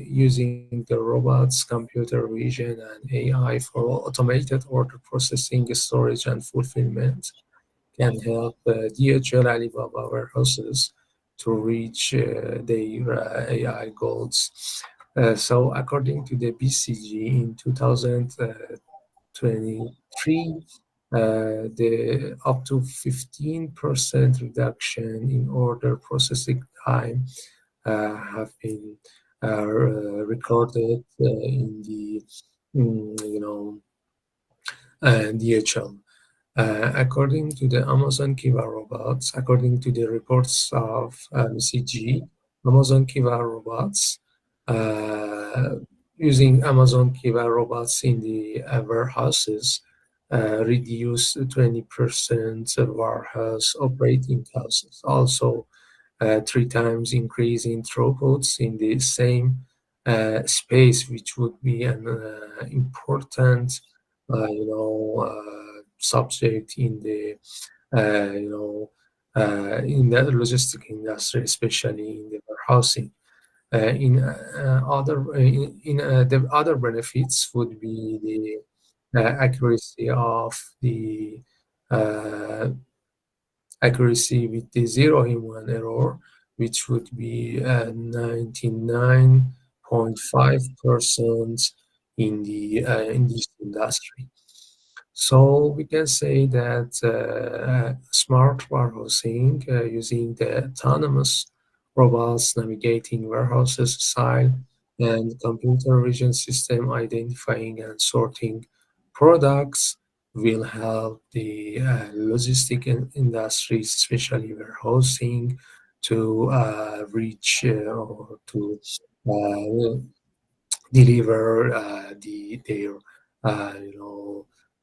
using the robots, computer vision, and AI for automated order processing, storage, and fulfillment can help DHL Alibaba warehouses to reach their AI goals. So according to the BCG in 2023, the up to 15% reduction in order processing time have been recorded in the DHL. According to the Amazon Kiva robots, according to the reports of BCG, Amazon Kiva robots using Amazon Kiva robots in the warehouses reduce 20% of warehouse operating costs. Also, 3 times increase in throughputs in the same space, which would be an important, subject in the, in the logistic industry, especially in the warehousing. The other benefits would be the accuracy of the accuracy with the zero human error, which would be 99.5% in this industry. So we can say that smart warehousing using the autonomous robots navigating warehouses style and computer vision system identifying and sorting products will help the logistic industries, especially warehousing, to reach or to deliver their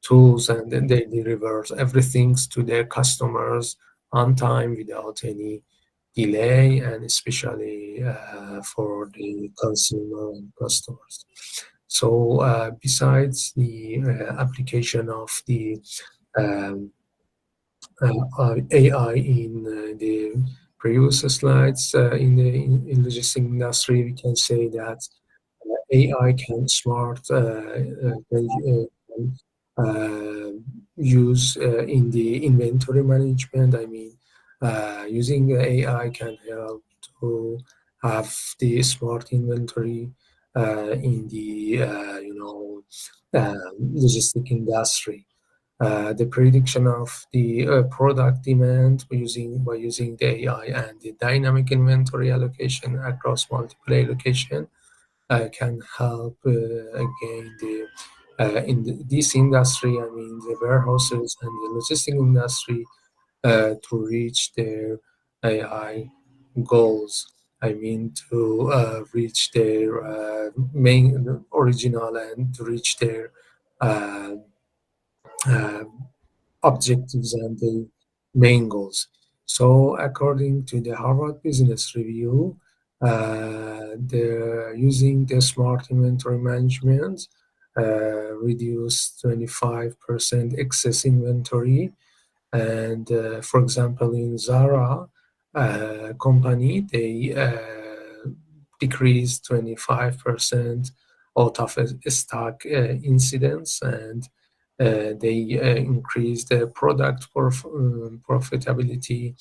tools, and then they deliver everything to their customers on time without any delay, and especially for the consumer and customers. So besides the application of the AI in the previous slides in the logistic industry, we can say that AI can use in the inventory management. I mean, using the AI can help to have the smart inventory in the logistic industry. The prediction of the product demand by using the AI and the dynamic inventory allocation across multiple locations can help again this industry, I mean the warehouses and the logistic industry, to reach their AI goals. I mean to reach their main original and to reach their objectives and the main goals. So according to the Harvard Business Review, they're using the smart inventory management reduce 25% excess inventory. And for example, in Zara company, they decreased 25% out of stock incidents, and they increased their product profitability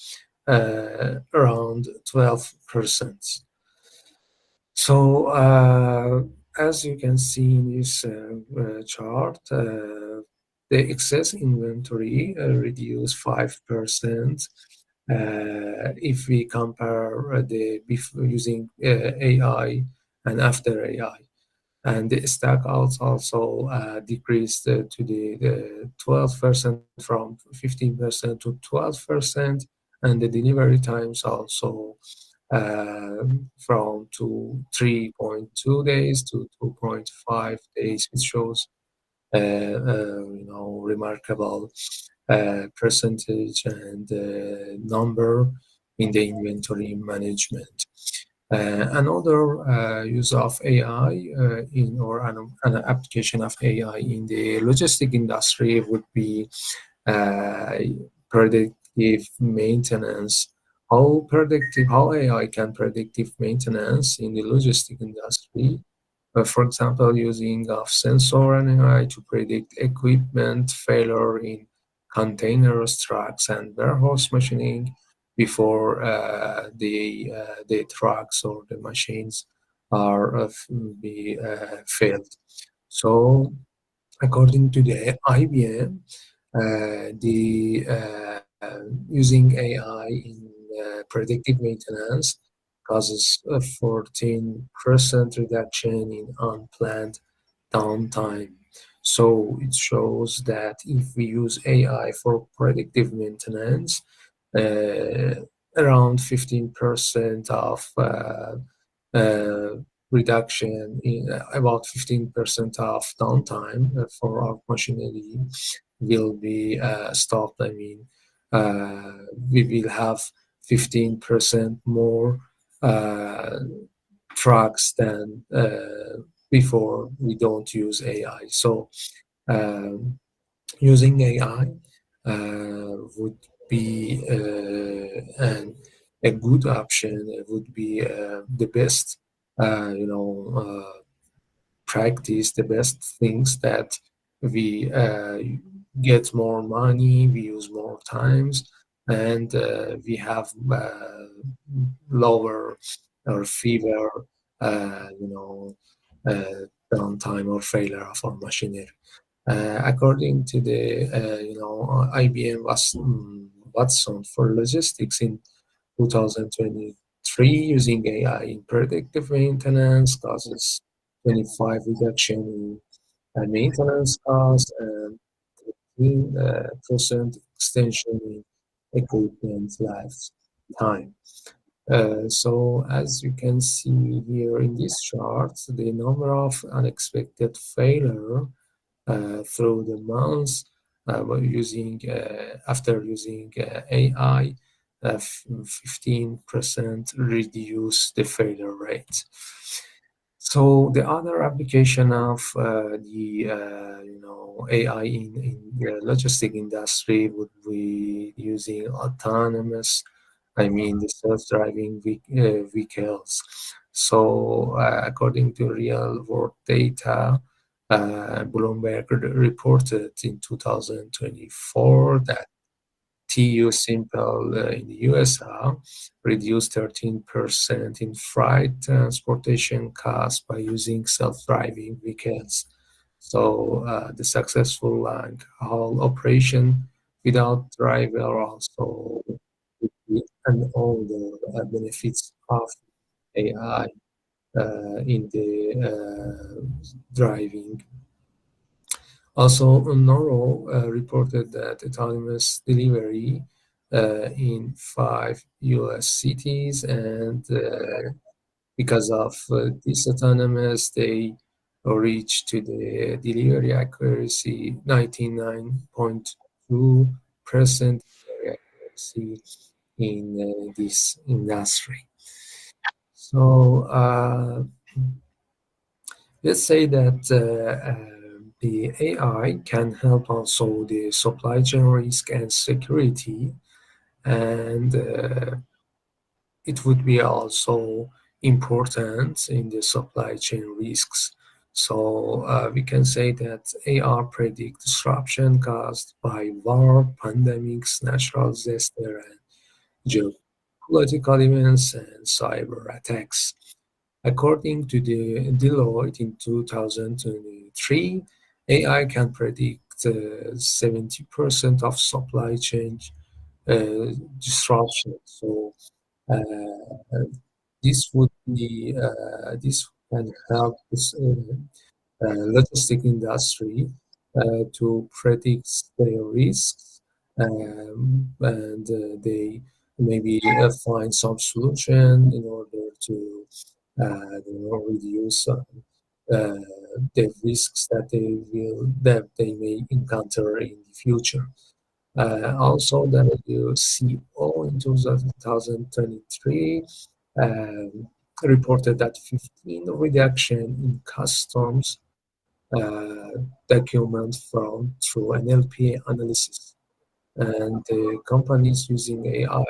around 12%. So as you can see in this chart, the excess inventory reduced 5% if we compare using AI and after AI. And the stock outs also decreased to the 12% from 15% to 12%, and the delivery times also from 3.2 days to 2.5 days, which shows remarkable percentage and number in the inventory management. Another use of AI an application of AI in the logistic industry would be predictive maintenance. How AI can predictive maintenance in the logistic industry. For example, using of sensor and AI to predict equipment failure in containers, trucks, and warehouse machining before the trucks or the machines are failed. So, according to the IBM, using AI in predictive maintenance causes a 14% reduction in unplanned downtime. So it shows that if we use AI for predictive maintenance, around 15% of reduction in about 15% of downtime for our machinery will be stopped. I mean, we will have 15% more trucks than before we don't use AI. So using AI would be a good option. It would be the best, practice, the best things that we get more money, we use more times, and we have lower or fewer, downtime or failure of our machinery. According to the IBM Watson for logistics in 2023, using AI in predictive maintenance causes 25 reduction in maintenance costs and 13% extension in equipment lifetime. So as you can see here in this chart, the number of unexpected failure through the months after using AI, 15% reduce the failure rate. So the other application of the AI in the logistic industry would be using autonomous, the self-driving vehicles. So according to real world data, Bloomberg reported in 2024 that TuSimple in the USA reduced 13% in freight transportation costs by using self-driving vehicles. So the successful long-haul operation without driver also and all the benefits of AI in the driving. Also, Noro reported that autonomous delivery in 5 US cities, and because of this autonomous, they reached to the delivery accuracy 99.2% accuracy in this industry. So let's say that the AI can help also the supply chain risk and security, and it would be also important in the supply chain risks. So we can say that AI predict disruption caused by war, pandemics, natural disaster, and geopolitical events and cyber attacks. According to the Deloitte in 2023, AI can predict 70% of supply chain disruption. So this can help this logistic industry to predict their risks, and they maybe find some solution in order to reduce the risks that they may encounter in the future. Also, WCO in 2023 reported that 15 reduction in customs document fraud through NLP analysis. And the companies using AI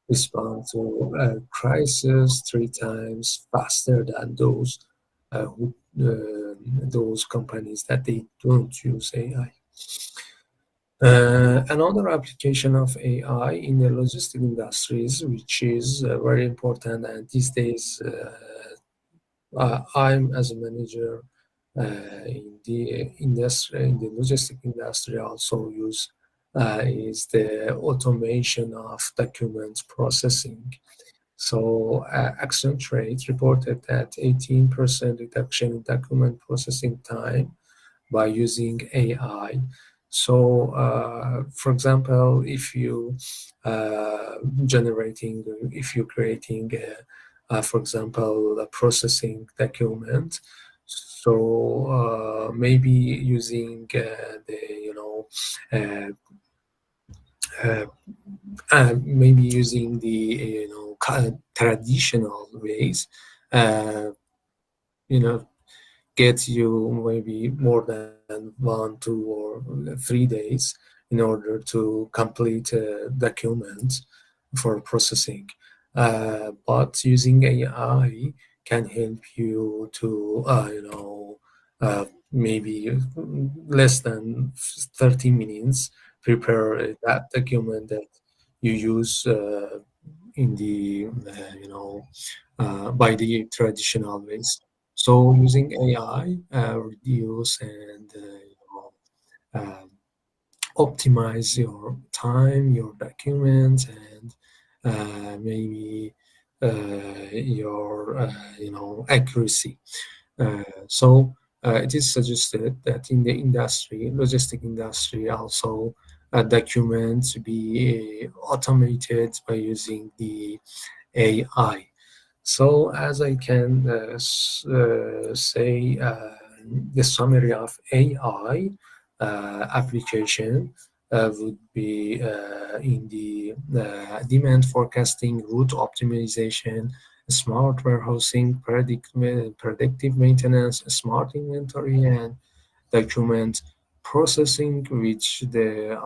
respond to a crisis 3 times faster than those companies that they don't use AI. Another application of AI in the logistic industries, which is very important, and these days I'm as a manager in the industry, in the logistic industry, also use is the automation of document processing. So Accenture reported that 18% reduction in document processing time by using AI. So, for example, if you if you're creating, for example, a processing document, so maybe using maybe using the traditional ways, get you maybe more than 1, 2, or 3 days in order to complete a document for processing. But using AI can help you to, maybe less than 30 minutes prepare that document that you use in the, by the traditional ways. So using AI reduce and optimize your time, your documents, and maybe your accuracy. So it is suggested that in the industry, logistic industry, also documents be automated by using the AI. So as I can say, the summary of AI application would be in the demand forecasting, route optimization, smart warehousing, predictive maintenance, smart inventory, and document processing, which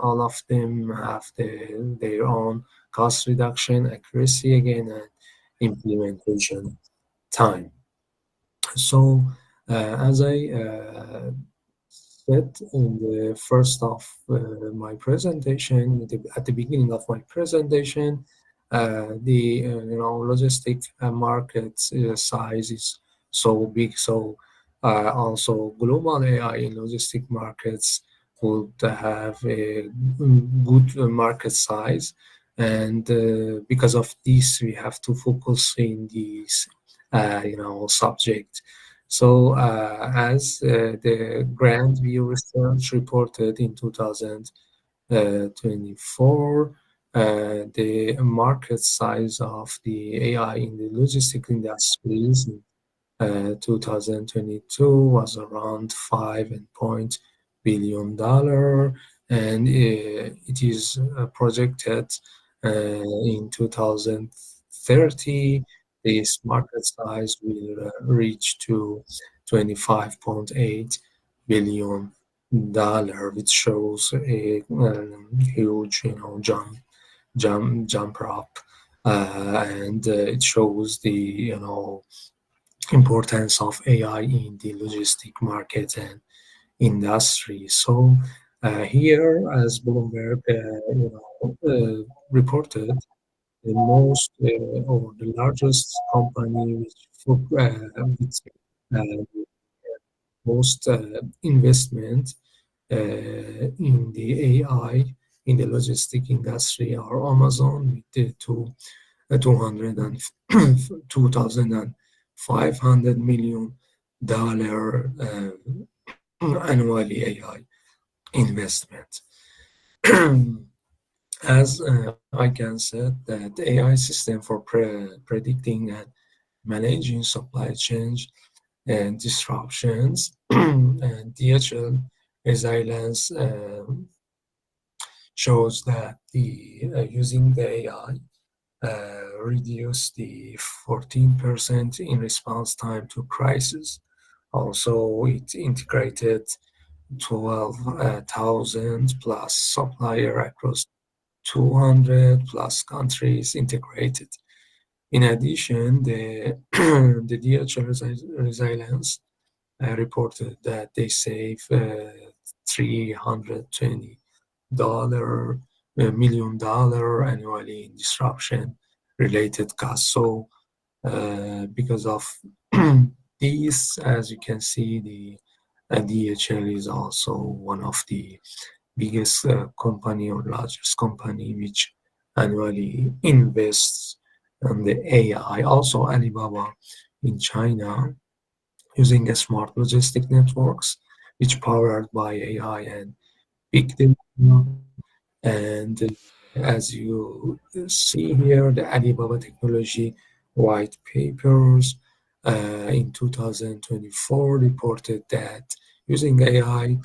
all of them have their own cost reduction, accuracy again, and implementation time. So as I said in the first of my presentation, at the beginning of my presentation, the logistic market size is so big. So also global AI in logistic markets would have a good market size, and because of this, we have to focus in this subject. So as the Grandview Research reported in 2024, the market size of the AI in the logistic industries in 2022 was around $5 billion, and it is projected in 2030 this market size will reach to $25.8 billion, which shows a huge jump up, and it shows the importance of AI in the logistic market and industry. So here, as Bloomberg reported, the most or the largest company with most investment in the AI in the logistic industry are Amazon with the $2,500 million annually AI investment. As I can say that the AI system for predicting and managing supply chain and disruptions and DHL resilience shows that using the AI reduced the 14% in response time to crisis. Also, it integrated 12,000 plus supplier across 200 plus countries integrated. In addition, the the DHL Resilience reported that they save $320 million annually in disruption related costs. So because of these, as you can see, the DHL is also one of the biggest company or largest company which annually invests in the AI. Also, Alibaba in China using a smart logistic networks which powered by AI and big data. And as you see here, the Alibaba technology white papers in 2024 reported that using AI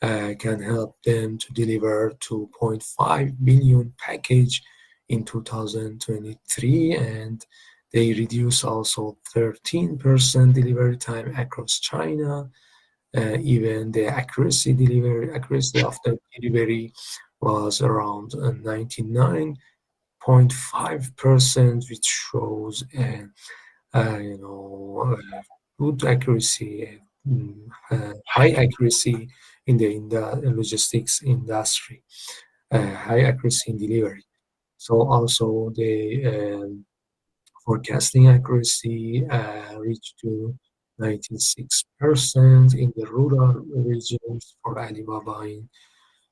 can help them to deliver 2.5 billion package in 2023, and they reduce also 13% delivery time across China. Even the accuracy of the delivery was around 99.5%, which shows good accuracy, high accuracy in the logistics industry, high accuracy in delivery. So also the forecasting accuracy reached to 96% in the rural regions for Alibaba in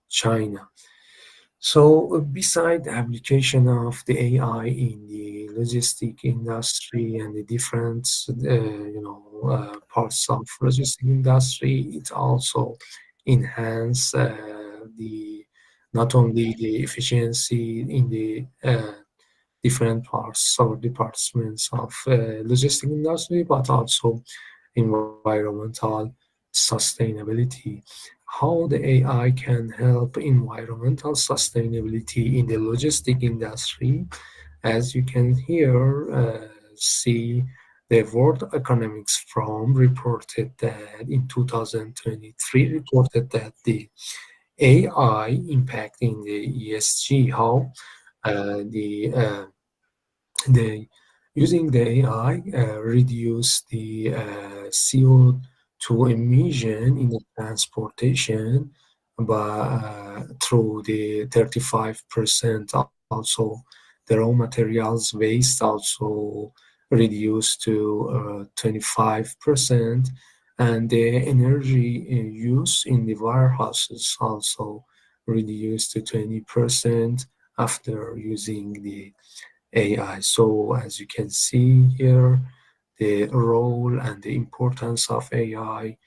China. So beside the application of the AI in the logistic industry and the different parts of logistic industry, it also enhance not only the efficiency in the different parts or departments of logistic industry, but also environmental sustainability. How the AI can help environmental sustainability in the logistic industry, as you can here see, the World Economics Forum reported that in 2023 reported that the AI impacting the ESG, how the using the AI reduce the CO2 emission in the transportation through the 35%. Also, the raw materials waste also reduced to 25%, and the energy use in the warehouses also reduced to 20% after using the AI. So as you can see here, the role and the importance of AI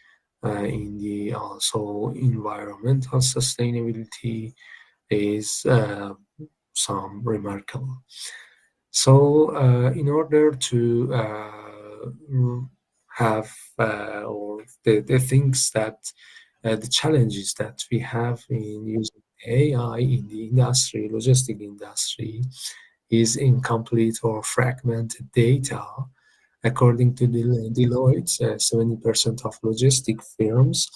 in the also environmental sustainability is some remarkable. So in order to have or the things that the challenges that we have in using AI in the industry, logistic industry, is incomplete or fragmented data. According to Deloitte, 70% of logistic firms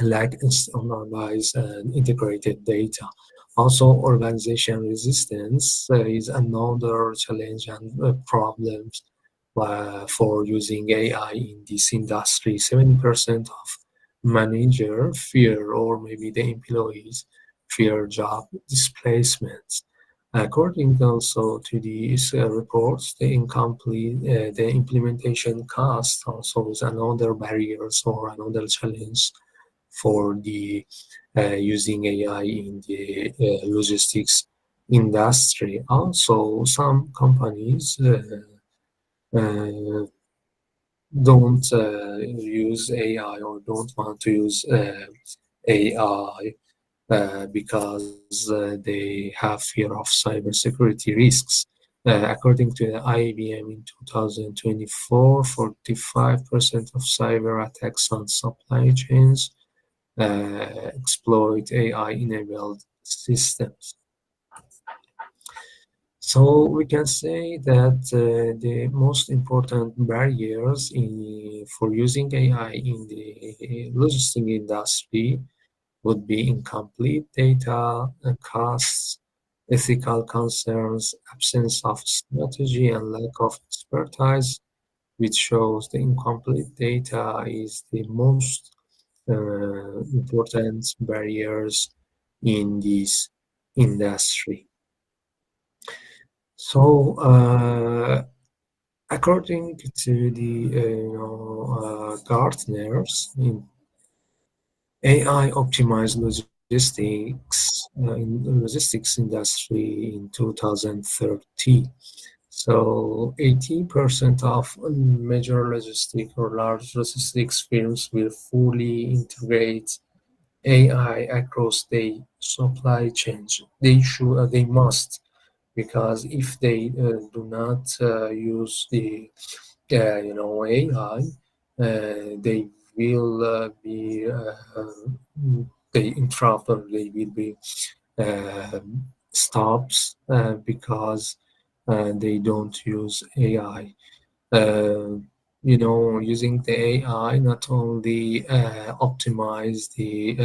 lack standardized and integrated data. Also, organization resistance is another challenge and problems for using AI in this industry. 70% of manager fear, or maybe the employees fear job displacements. According also to these reports, the implementation cost also is another barrier or another challenge for the using AI in the logistics industry. Also, some companies don't use AI or don't want to use AI because they have fear of cybersecurity risks. According to the IBM in 2024, 45% of cyber attacks on supply chains exploit AI-enabled systems. So we can say that the most important barriers for using AI in the logistics industry would be incomplete data, costs, ethical concerns, absence of strategy, and lack of expertise, which shows the incomplete data is the most important barriers in this industry. So, according to the Gartner's AI optimized logistics in the logistics industry in 2030. So 80% of major logistic or large logistics firms will fully integrate AI across the supply chain. They must, because if they do not use the AI, they will be they in trouble. They will be stopped because they don't use AI. Using the AI not only optimize the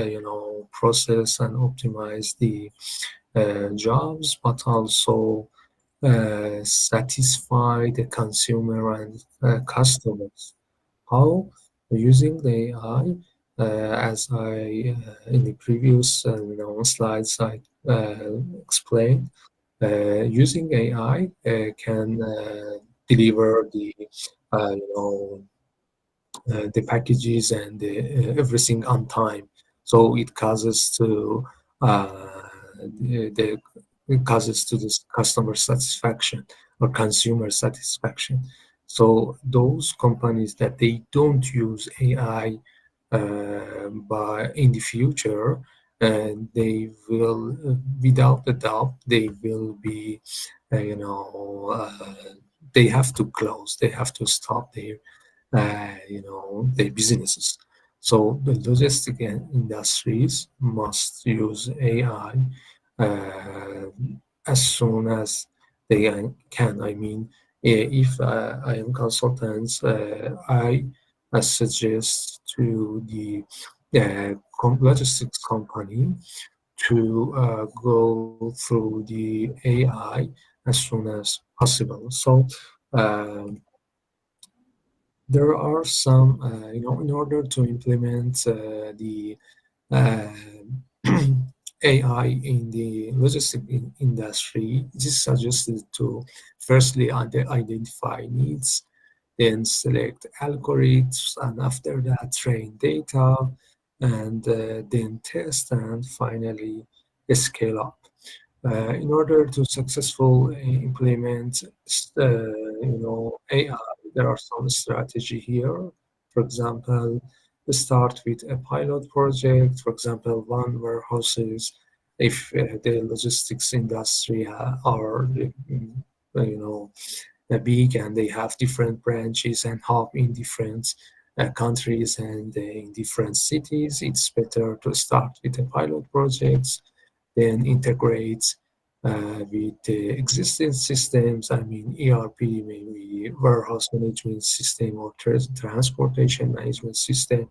process and optimize the jobs, but also satisfy the consumer and customers. How? Using the AI, as I in the previous slides I explained, using AI can deliver the packages and everything on time. So it causes to the it causes to this customer satisfaction or consumer satisfaction. So those companies that they don't use AI but in the future, they will, without a doubt, they will be, they have to close, they have to stop their businesses. So the logistic industries must use AI as soon as they can. I mean, if I am consultants, I suggest to the logistics company to go through the AI as soon as possible. So there are some, in order to implement the AI in the logistics industry, it is suggested to firstly identify needs, then select algorithms, and after that train data, and then test, and finally scale up. In order to successfully implement, AI, there are some strategy here. For example, start with a pilot project. For example, one warehouses. If the logistics industry are, big and they have different branches and hub in different countries and in different cities, it's better to start with the pilot projects, then integrate with the existing systems. I mean, ERP, maybe warehouse management system or transportation management system.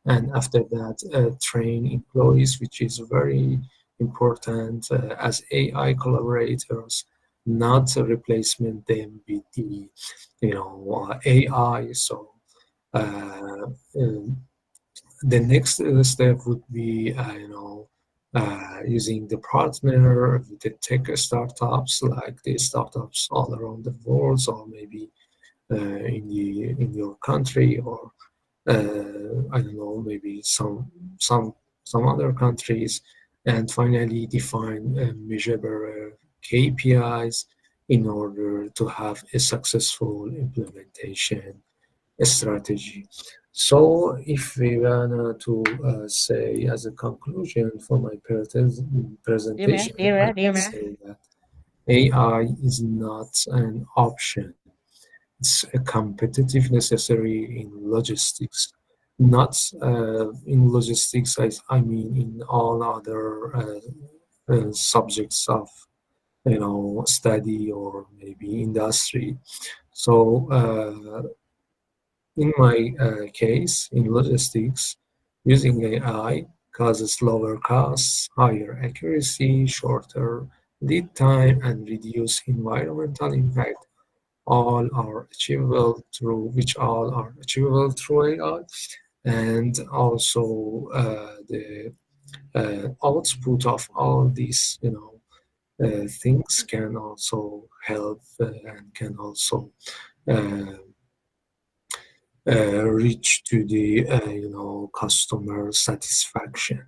And after that, train employees, which is very important as AI collaborators, not a replacement them with the, AI. So the next step would be, using the partner with the tech startups, like the startups all around the world, or maybe in your country, or I don't know, maybe some other countries, and finally define measurable KPIs in order to have a successful implementation strategy. So if we wanna to say as a conclusion for my presentation, I would say that AI is not an option. It's a competitive necessary in logistics. Not in logistics, I mean in all other subjects of study or maybe industry. So in my case, in logistics, using AI causes lower costs, higher accuracy, shorter lead time, and reduce environmental impact. All are achievable through AI, and also the output of all these, things can also help and can also uh, reach to the customer satisfaction.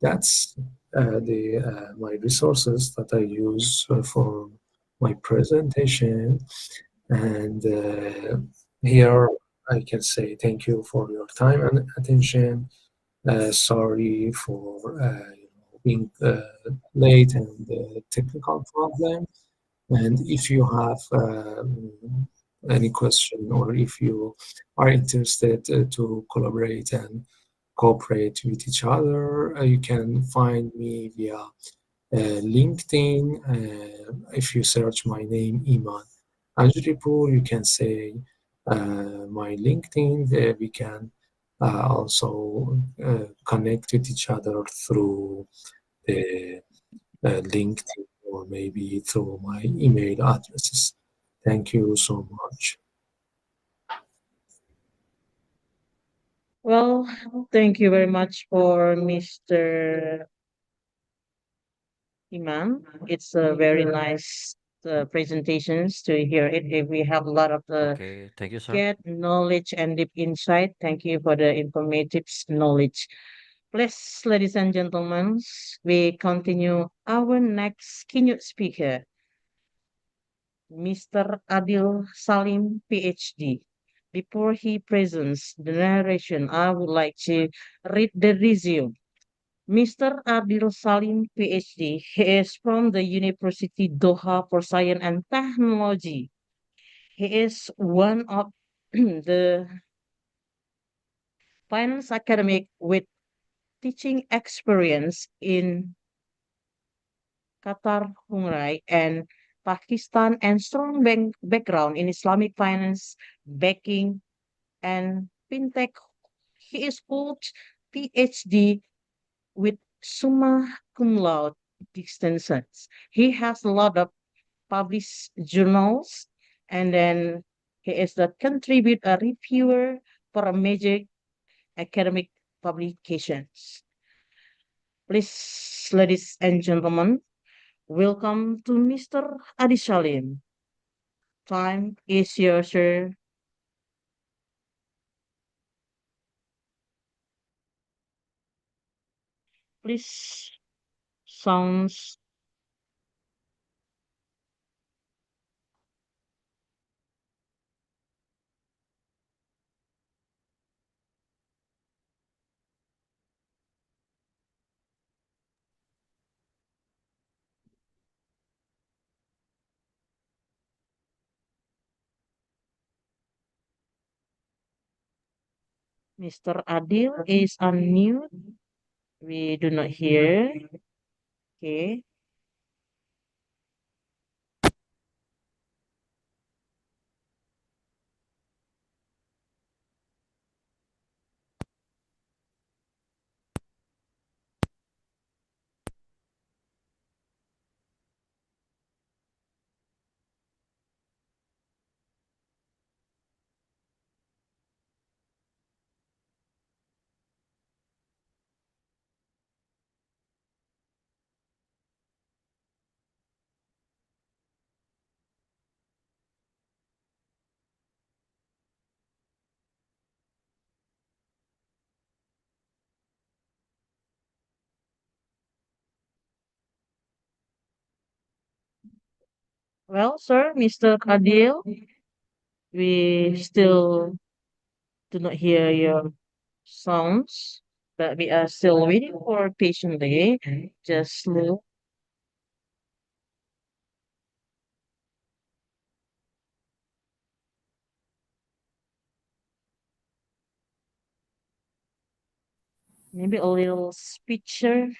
That's the my resources that I use for my presentation, and here I can say thank you for your time and attention. Sorry for being late and technical problem. And if you have any question, or if you are interested to collaborate and cooperate with each other, you can find me via LinkedIn. If you search my name, Iman Ajripur, you can say my LinkedIn. There we can also connect with each other through the LinkedIn, or maybe through my email addresses. Thank you so much. Well, thank you very much for Mr. Iman. It's a very nice presentations to hear it. We have a lot of Okay, thank you, sir. get knowledge and deep insight. Thank you for the informative knowledge. Please, ladies and gentlemen, we continue our next keynote speaker, Mr. Adil Salim, PhD. Before he presents the narration, I would like to read the resume. Mr. Adil Salim, PhD. He is from the University Doha for Science and Technology. He is one of the finance academic with teaching experience in Qatar, Humrai, and Pakistan, and strong background in Islamic finance, banking, and fintech. He is called PhD with summa cum laude distinctions. He has a lot of published journals, and then he is the contributor reviewer for a major academic publications. Please, ladies and gentlemen, welcome to Mr. Adi Salim. Time is yours, sir. Please, sounds. Mr. Adil is unmute. We do not hear. Okay. Well, sir, Mr. Adil, we still do not hear your sounds, but we are still waiting for patiently. Just look. Maybe a little speecher.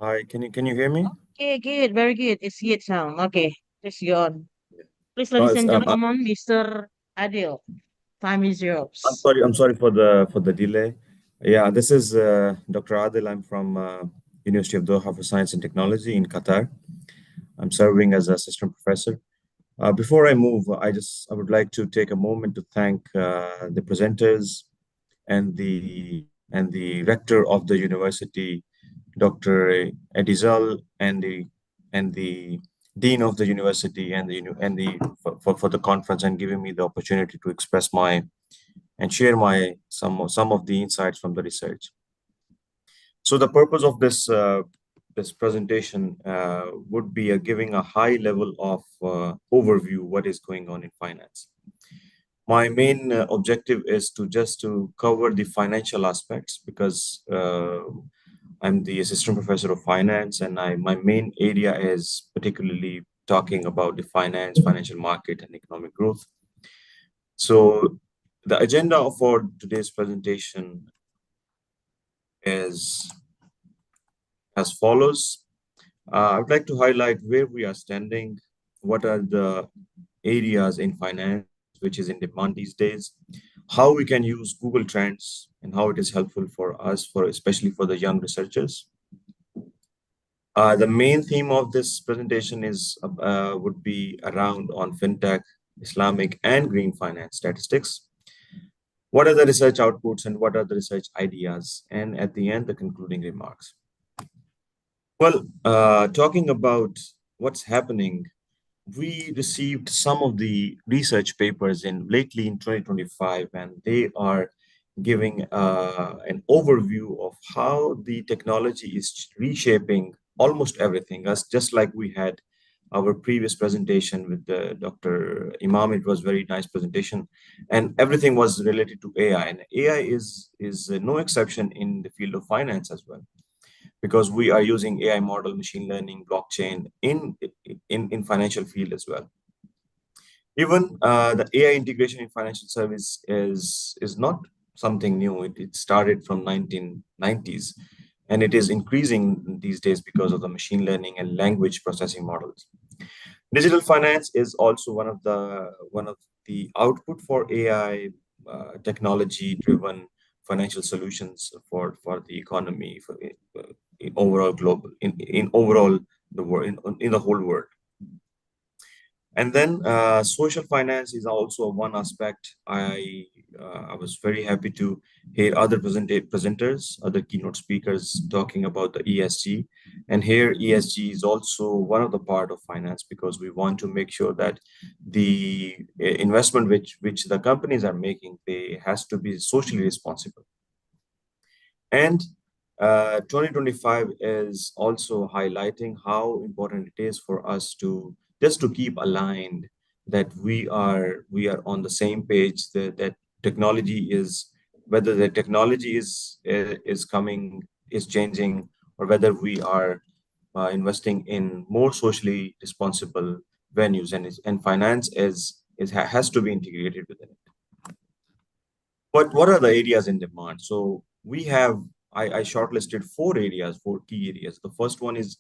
Hi, can you hear me? Okay, good, very good. It's good sound. Okay, please go on. Please, No, ladies it's and gentlemen, Mr. Adil, time is yours. I'm sorry for the delay. Yeah, this is Dr. Adil. I'm from University of Doha for Science and Technology in Qatar. I'm serving as assistant professor. Before I move, I would like to take a moment to thank the presenters and the rector of the university, Dr. Edizal, and the dean of the university and the for the conference and giving me the opportunity to express my and share my some of the insights from the research. So the purpose of this presentation would be giving a high level of overview what is going on in finance. My main objective is to cover the financial aspects because I'm the assistant professor of finance, and my main area is particularly talking about the financial market, and economic growth. So the agenda for today's presentation is as follows. I would like to highlight where we are standing, what are the areas in finance which is in demand these days, how we can use Google Trends, and how it is helpful for us, especially for the young researchers. The main theme of this presentation would be around on fintech, Islamic, and green finance statistics. What are the research outputs and what are the research ideas? And at the end, the concluding remarks. Well, talking about what's happening, we received some of the research papers lately in 2025, and they are giving an overview of how the technology is reshaping almost everything. Just like we had our previous presentation with Dr. Imam, it was very nice presentation, and everything was related to AI. And AI is no exception in the field of finance as well, because we are using AI model, machine learning, blockchain in financial field as well. Even the AI integration in financial service is not something new. It started from 1990s, and it is increasing these days because of the machine learning and language processing models. Digital finance is also one of the output for AI technology driven financial solutions for the economy, for in overall global in overall the world, in the whole world. And then social finance is also one aspect. I was very happy to hear other presenters, other keynote speakers talking about the ESG. And here ESG is also one of the part of finance, because we want to make sure that the investment which the companies are making, they has to be socially responsible. And 2025 is also highlighting how important it is for us to keep aligned, that we are on the same page, that technology is, whether the technology is changing, or whether we are investing in more socially responsible venues, and finance has to be integrated within it. But what are the areas in demand? So I shortlisted four key areas. The first one is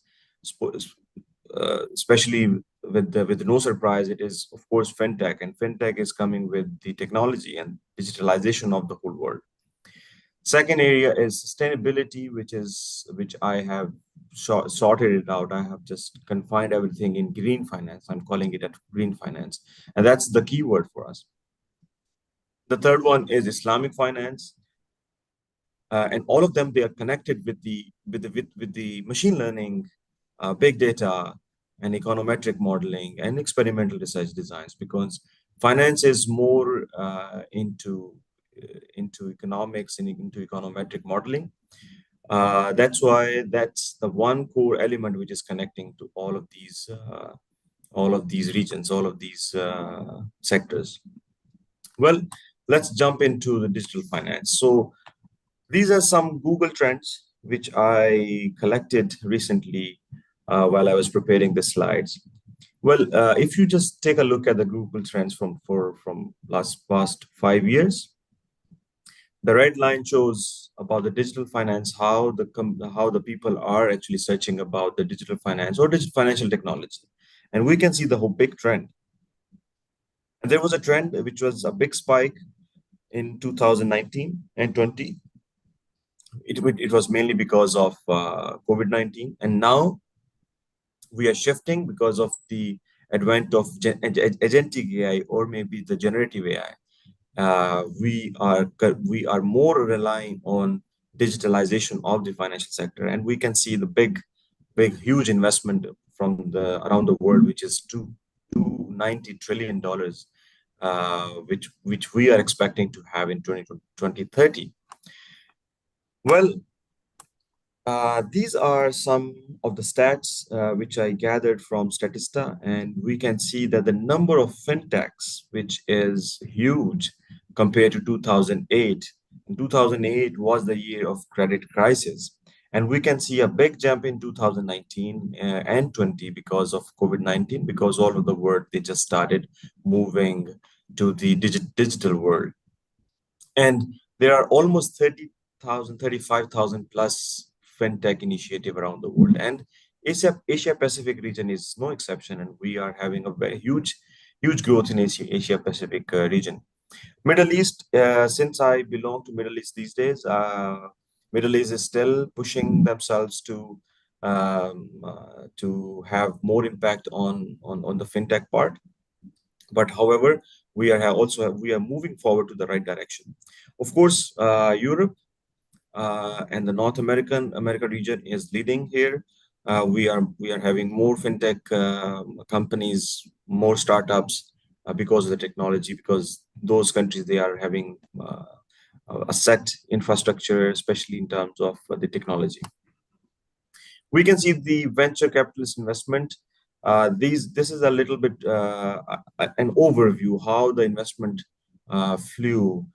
especially with no surprise, it is of course fintech, and fintech is coming with the technology and digitalization of the whole world. Second area is sustainability, which I have sorted it out. I have just confined everything in green finance. I'm calling it green finance, and that's the key word for us. The third one is Islamic finance. And all of them, they are connected with the machine learning, big data, and econometric modeling and experimental research designs, because finance is more into economics and into econometric modeling. That's why that's the one core element which is connecting to all of these regions, all of these sectors. Well, let's jump into the digital finance. So these are some Google Trends which I collected recently while I was preparing the slides. Well, if you just take a look at the Google Trends from past 5 years, The red line shows about the digital finance, how the people are actually searching about the digital finance or digital financial technology. And we can see the whole big trend. And there was a trend which was a big spike in 2019 and 20. It was mainly because of COVID-19. And now we are shifting because of the advent of agentic AI, or maybe the generative AI. We are more relying on digitalization of the financial sector, and we can see the huge investment from around the world, which is $290 trillion, which we are expecting to have in 2030. Well, these are some of the stats which I gathered from Statista, and we can see that the number of fintechs, which is huge compared to 2008. And 2008 was the year of credit crisis, and we can see a big jump in 2019 and 20 because of COVID-19, because all of the world, they just started moving to the digital world. And there are almost 30,000, 35,000 plus fintech initiative around the world, and Asia Pacific region is no exception, and we are having a very huge growth in Asia Pacific region. Middle East, since I belong to Middle East these days, Middle East is still pushing themselves to have more impact on the fintech part. But however, we are moving forward to the right direction. Of course, Europe and the North America region is leading here. We are having more fintech companies, more startups because of the technology, because those countries, they are having a set infrastructure, especially in terms of the technology. We can see the venture capitalist investment. This is a little bit an overview how the investment flew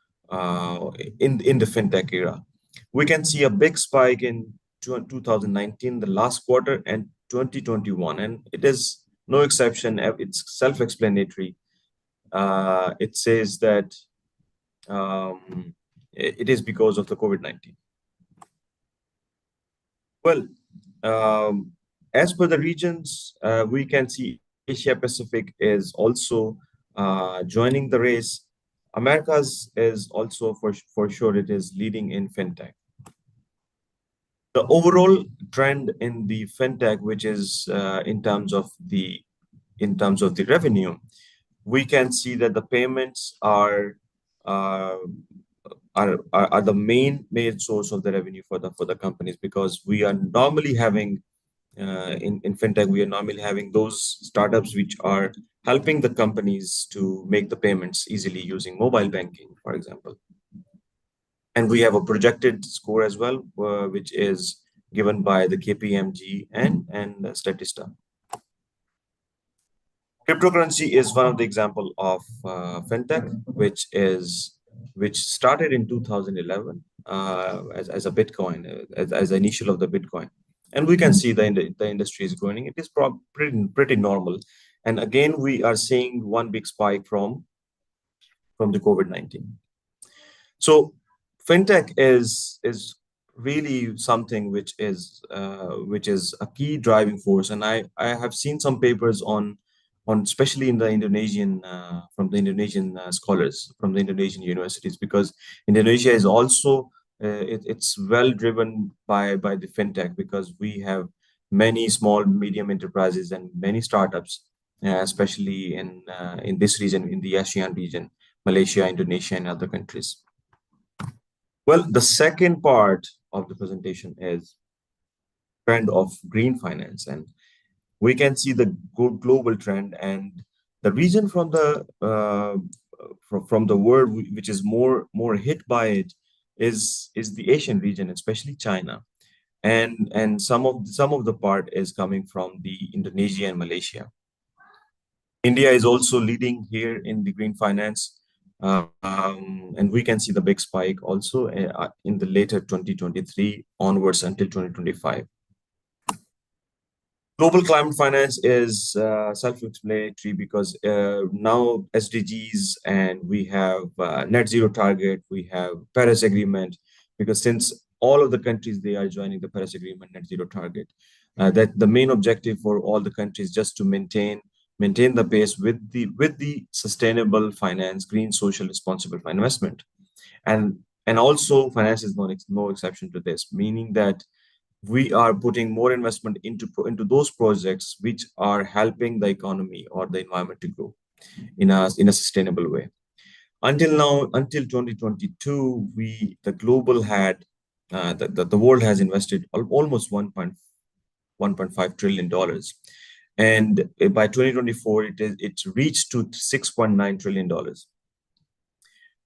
in the fintech era. We can see a big spike in 2019, the last quarter, and 2021, and it is no exception. It's self-explanatory. It says that it is because of the COVID-19. Well, as per the regions, we can see Asia Pacific is also joining the race. Americas is also for sure, it is leading in fintech. The overall trend in the fintech, which is in terms of the revenue, we can see that the payments are the main source of the revenue for the companies, because we are normally having in fintech, we are normally having those startups which are helping the companies to make the payments easily using mobile banking, for example. And we have a projected score as well, which is given by the KPMG and Statista. Cryptocurrency is one of the example of fintech, which started in 2011 as a Bitcoin, as the initial of the Bitcoin. And we can see the industry is growing. It is pretty normal. And again, we are seeing one big spike from the COVID-19. So fintech is really something which is a key driving force. And I have seen some papers on especially in the Indonesian from the Indonesian scholars from the Indonesian universities, because Indonesia is also it's well driven by the fintech, because we have many small medium enterprises and many startups, especially in this region, in the ASEAN region, Malaysia, Indonesia, and other countries. Well, the second part of the presentation is trend of green finance, and we can see the global trend, and the region from the world which is more hit by it is the Asian region, especially China, and some of the part is coming from the Indonesia and Malaysia. India is also leading here in the green finance, and we can see the big spike also in the later 2023 onwards until 2025. Global climate finance is self-explanatory because now SDGs and we have net zero target, we have Paris Agreement, because since all of the countries, they are joining the Paris Agreement net zero target, that the main objective for all the countries just to maintain the pace with the sustainable finance, green, social, responsible investment. And also finance is no exception to this, meaning that we are putting more investment into those projects which are helping the economy or the environment to grow in a sustainable way. Until now, until 2022, the world has invested almost $1.5 trillion, and by 2024 it's reached to $6.9 trillion.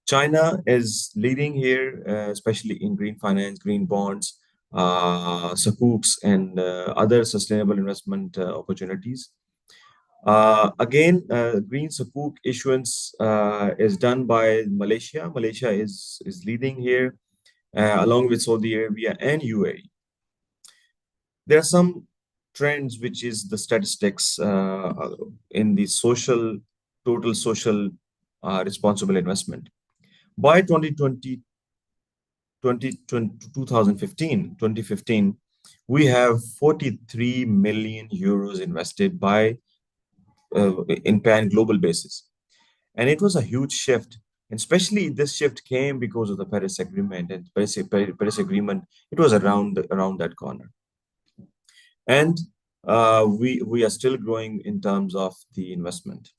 China is leading here, especially in green finance, green bonds, Sukuks, and other sustainable investment opportunities. Again, green Sukuk issuance is done by Malaysia. Malaysia is leading here, along with Saudi Arabia and UAE. There are some trends, which is the statistics in the total social responsible investment. By 2015, we have 43 million euros invested in pan global basis. And it was a huge shift. And especially this shift came because of the Paris Agreement, and Paris Agreement, it was around that corner. And we are still growing in terms of the investment.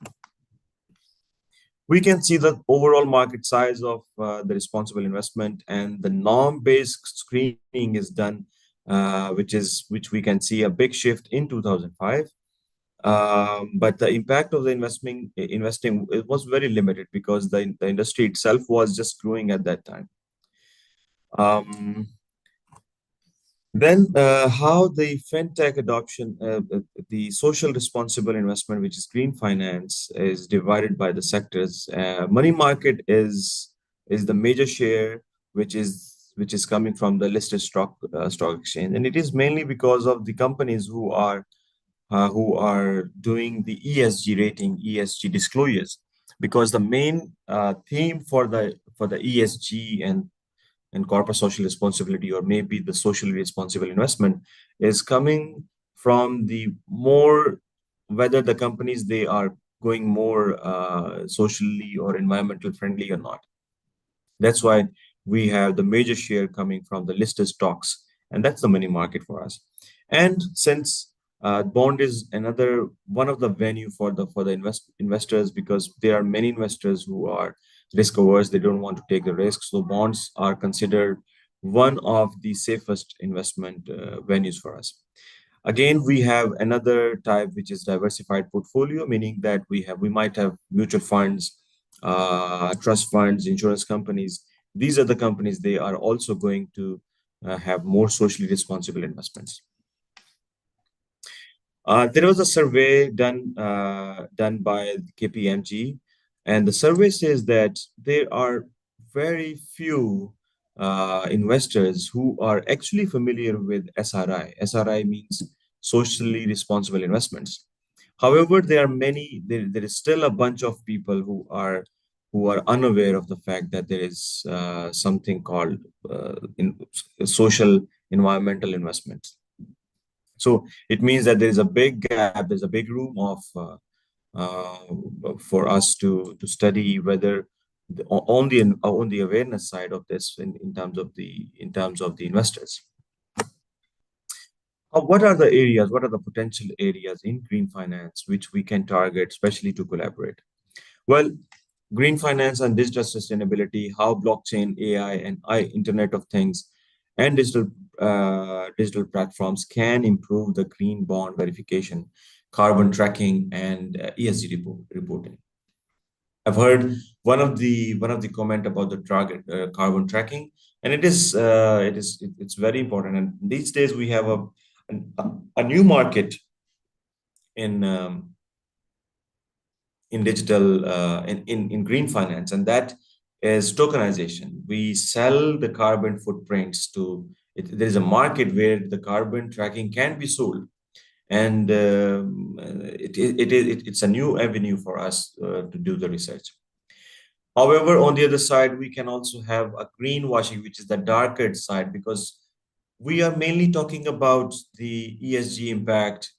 We can see the overall market size of the responsible investment, and the norm-based screening is done, which we can see a big shift in 2005. But the impact of the investing, it was very limited because the industry itself was just growing at that time. Then how the fintech adoption, the social responsible investment, which is green finance, is divided by the sectors. Money market is the major share, which is coming from the listed stock exchange, and it is mainly because of the companies who are doing the ESG rating, ESG disclosures, because the main theme for the ESG and corporate social responsibility, or maybe the socially responsible investment, is coming from whether the companies, they are going more socially or environmental friendly or not. That's why we have the major share coming from the listed stocks, and that's the money market for us. And since bond is another one of the venue for the investors, because there are many investors who are risk averse, they don't want to take the risk, so bonds are considered one of the safest investment venues for us. Again, we have another type, which is diversified portfolio, meaning that we might have mutual funds, trust funds, insurance companies. These are the companies, they are also going to have more socially responsible investments. There was a survey done by KPMG, and the survey says that there are very few investors who are actually familiar with SRI. SRI means socially responsible investments. However, there is still a bunch of people who are unaware of the fact that there is something called social environmental investments. So it means that there is a big gap, there's a big room for us to study whether on the awareness side of this in terms of the investors. What are the potential areas in green finance which we can target, especially to collaborate? Well, green finance and digital sustainability, how blockchain, AI, and Internet of Things and digital platforms can improve the green bond verification, carbon tracking, and ESG reporting. I've heard one of the comment about the target carbon tracking, and it's very important. And these days we have a new market in digital in green finance, and that is tokenization. We sell the carbon footprints there is a market where the carbon tracking can be sold, and it's a new avenue for us to do the research. However, on the other side, we can also have a greenwashing, which is the darker side, because we are mainly talking about the ESG impact,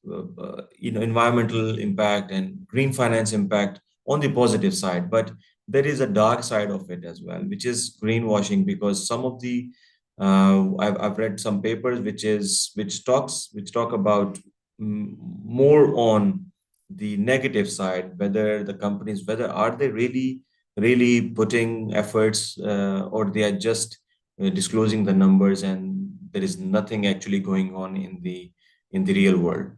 environmental impact and green finance impact on the positive side. But there is a dark side of it as well, which is greenwashing, because some of the I've read some papers which talk about more on the negative side, whether the companies, whether are they really putting efforts, or they are just disclosing the numbers and there is nothing actually going on in the real world.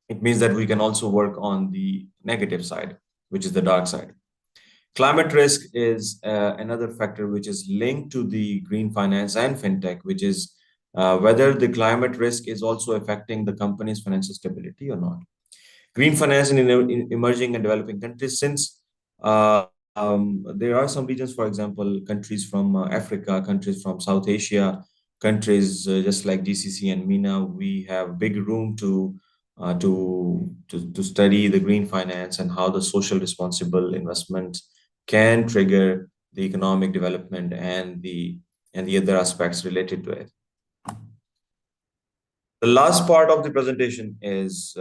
It means that we can also work on the negative side, which is the dark side. Climate risk is another factor which is linked to the green finance and fintech, which is whether the climate risk is also affecting the company's financial stability or not. Green finance in emerging and developing countries, since there are some regions, for example, countries from Africa, countries from South Asia, countries just like GCC and MENA, we have big room to study the green finance and how the social responsible investment can trigger the economic development and the other aspects related to it. The last part of the presentation is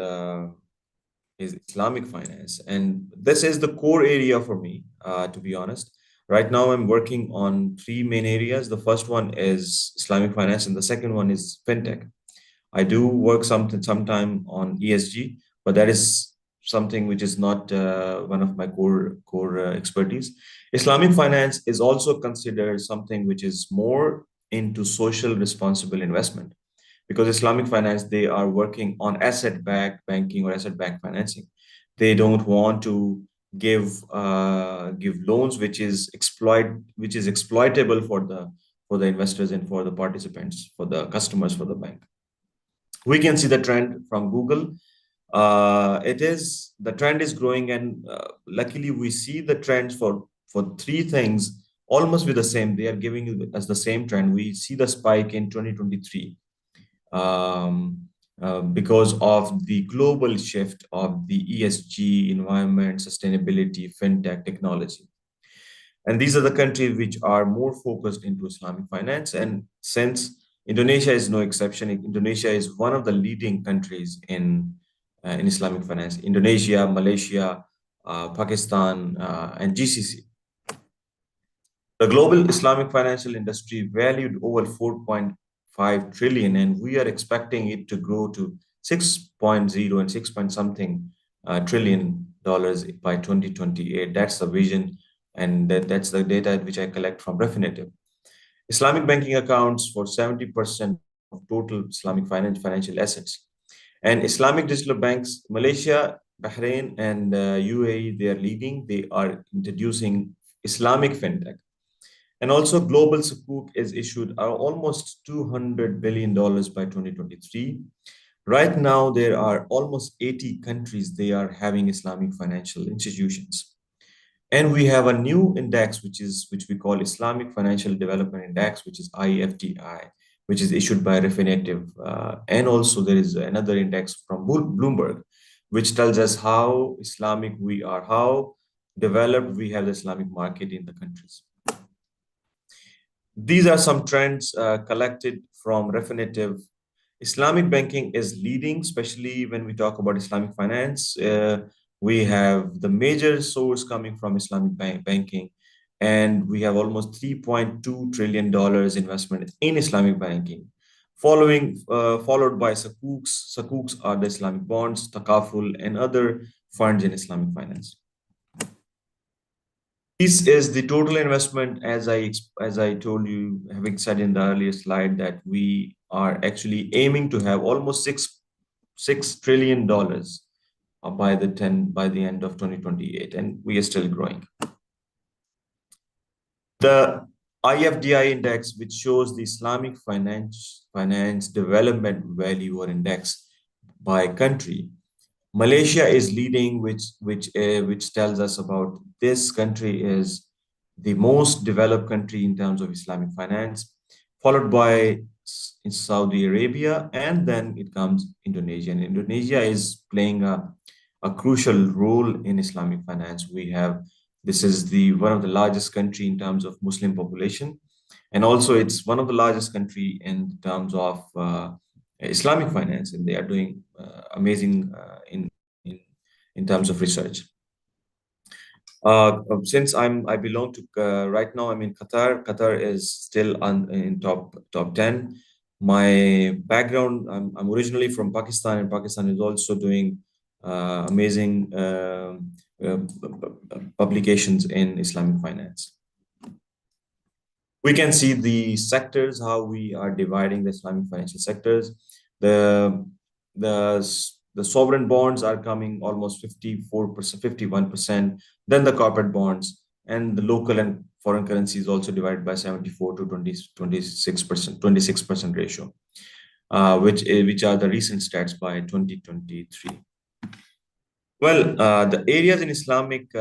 Islamic finance, and this is the core area for me, to be honest. Right now, I'm working on three main areas. The first one is Islamic finance, and the second one is fintech. I do work sometime on ESG, but that is something which is not one of my core expertise. Islamic finance is also considered something which is more into social responsible investment, because Islamic finance, they are working on asset-backed banking or asset-backed financing. They don't want to give loans which is exploitable for the investors and for the participants, for the customers, for the bank. We can see the trend from Google. The trend is growing, and luckily we see the trends for three things almost with the same. They are giving us the same trend. We see the spike in 2023 because of the global shift of the ESG, environment, sustainability, fintech, technology. And these are the countries which are more focused into Islamic finance. And since Indonesia is no exception, Indonesia is one of the leading countries in Islamic finance. Indonesia, Malaysia, Pakistan, and GCC. The global Islamic financial industry valued over 4.5 trillion, and we are expecting it to grow to 6.0 and 6 point something trillion dollars by 2028. That's the vision, and that's the data which I collect from Refinitiv. Islamic banking accounts for 70% of total Islamic financial assets. And Islamic digital banks, Malaysia, Bahrain, and UAE, they are leading. They are introducing Islamic fintech. And also global Sukuk is issued almost $200 billion by 2023. Right now, there are almost 80 countries, they are having Islamic financial institutions. And we have a new index, which we call Islamic Financial Development Index, which is IFDI, which is issued by Refinitiv. And also there is another index from Bloomberg, which tells us how Islamic we are, how developed we have the Islamic market in the countries. These are some trends collected from Refinitiv. Islamic banking is leading, especially when we talk about Islamic finance. We have the major source coming from Islamic banking, and we have almost $3.2 trillion investment in Islamic banking. Followed by Sukuks. Sukuks are the Islamic bonds, Takaful, and other funds in Islamic finance. This is the total investment, as I told you, having said in the earlier slide, that we are actually aiming to have almost $6 trillion by the end of 2028, and we are still growing. The IFDI index, which shows the Islamic finance development value or index by country, Malaysia is leading, which tells us about this country is the most developed country in terms of Islamic finance, followed by in Saudi Arabia, and then it comes Indonesia. And Indonesia is playing a crucial role in Islamic finance. This is one of the largest country in terms of Muslim population, and also it's one of the largest country in terms of Islamic finance, and they are doing amazing in terms of research. Since I belong to right now I'm in Qatar. Qatar is still in top 10. My background, I'm originally from Pakistan, and Pakistan is also doing amazing publications in Islamic finance. We can see the sectors, how we are dividing the Islamic financial sectors. The sovereign bonds are coming almost 54%, 51%. Then the corporate bonds, and the local and foreign currency is also divided by 74 to 26% ratio, which are the recent stats by 2023. Well, the areas in Islamic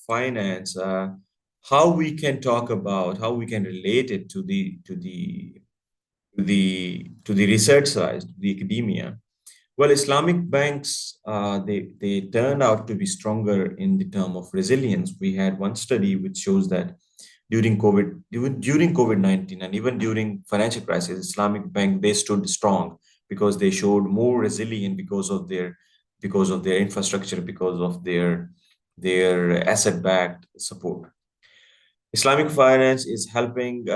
finance, how we can talk about, how we can relate it to the research side, the academia. Well, Islamic banks, they turned out to be stronger in the term of resilience. We had one study which shows that during COVID-19 and even during financial crisis, Islamic bank, they stood strong because they showed more resilient because of their infrastructure, because of their asset-backed support. Islamic finance is helping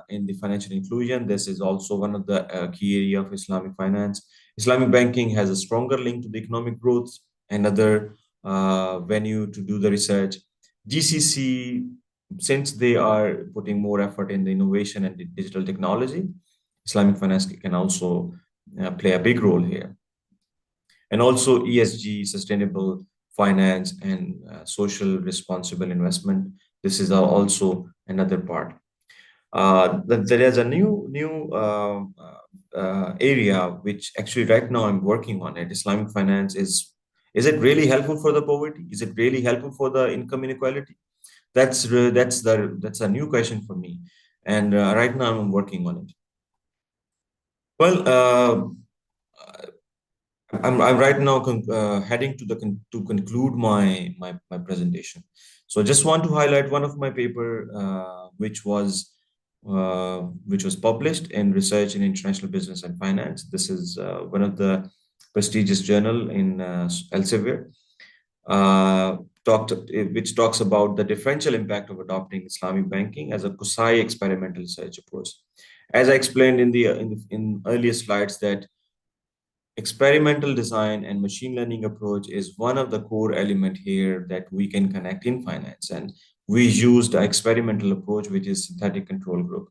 in the financial inclusion. This is also one of the key area of Islamic finance. Islamic banking has a stronger link to the economic growth, another venue to do the research. GCC, since they are putting more effort in the innovation and the digital technology, Islamic finance can also play a big role here. And also ESG, sustainable finance, and social responsible investment. This is also another part. There is a new area which actually right now I'm working on it. Islamic finance is it really helpful for the poverty? Is it really helpful for the income inequality? That's a new question for me, and right now I'm working on it. Well, I'm right now heading to conclude my presentation. So I just want to highlight one of my paper which was published in Research in International Business and Finance. This is one of the prestigious journal in Elsevier, which talks about the differential impact of adopting Islamic banking as a COSAI experimental research approach. As I explained in earlier slides, that experimental design and machine learning approach is one of the core element here that we can connect in finance. And we used an experimental approach, which is synthetic control group.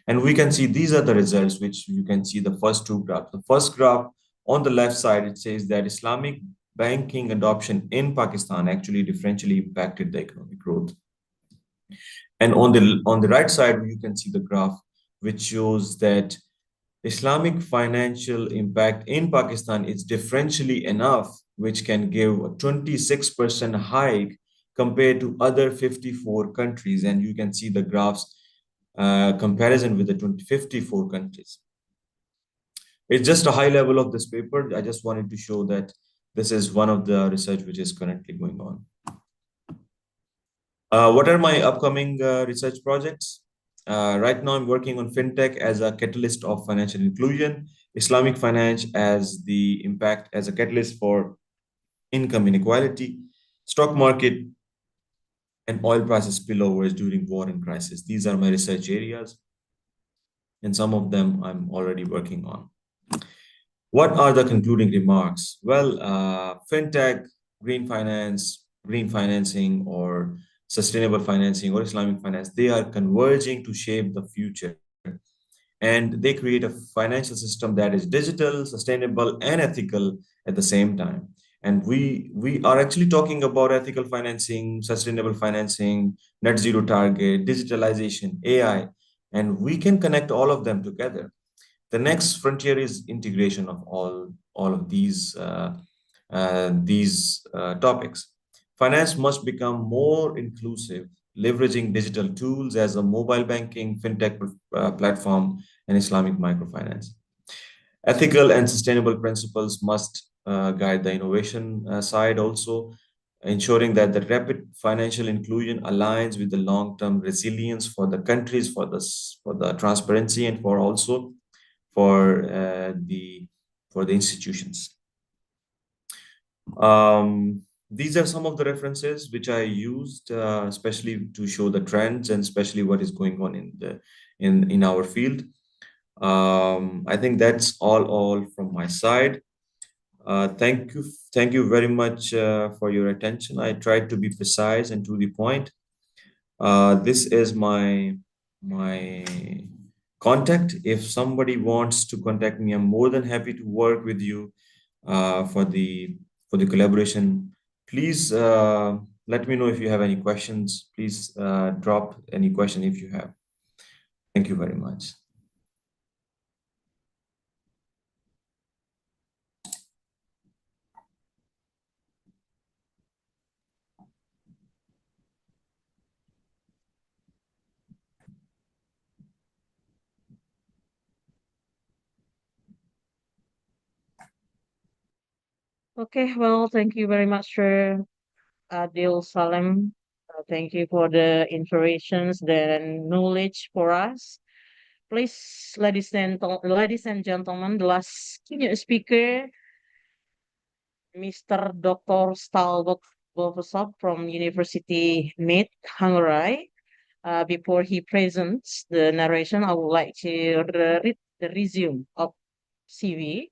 And we can see these are the results, which you can see the first two graphs. The first graph on the left side, it says that Islamic banking adoption in Pakistan actually differentially impacted the economic growth. And on the right side, you can see the graph, which shows that Islamic financial impact in Pakistan is differentially enough, which can give a 26% hike compared to other 54 countries. And you can see the graphs comparison with the 54 countries. It's just a high level of this paper. I just wanted to show that this is one of the research which is currently going on. What are my upcoming research projects? Right now, I'm working on fintech as a catalyst of financial inclusion, Islamic finance as the impact as a catalyst for income inequality, stock market, and oil prices spillovers during war and crisis. These are my research areas, and some of them I'm already working on. What are the concluding remarks? Well, fintech, green finance, green financing, or sustainable financing or Islamic finance, they are converging to shape the future. And they create a financial system that is digital, sustainable, and ethical at the same time. And we are actually talking about ethical financing, sustainable financing, net zero target, digitalization, AI, and we can connect all of them together. The next frontier is integration of all of these topics. Finance must become more inclusive, leveraging digital tools as a mobile banking, fintech platform, and Islamic microfinance. Ethical and sustainable principles must guide the innovation side also, ensuring that the rapid financial inclusion aligns with the long-term resilience for the countries, for the transparency, and for also for the institutions. These are some of the references which I used, especially to show the trends and especially what is going on in our field. I think that's all from my side. Thank you very much for your attention. I tried to be precise and to the point. This is my contact. If somebody wants to contact me, I'm more than happy to work with you for the collaboration. Please let me know if you have any questions. Please drop any question if you have. Thank you very much. Okay, well, thank you very much, Sir Adil Salem. Thank you for the informations and knowledge for us. Please, ladies and gentlemen, the last keynote speaker, Mr. Dr. Stalbok Bovosov from University Med, Hungary. Before he presents the narration, I would like to read the resume of CV.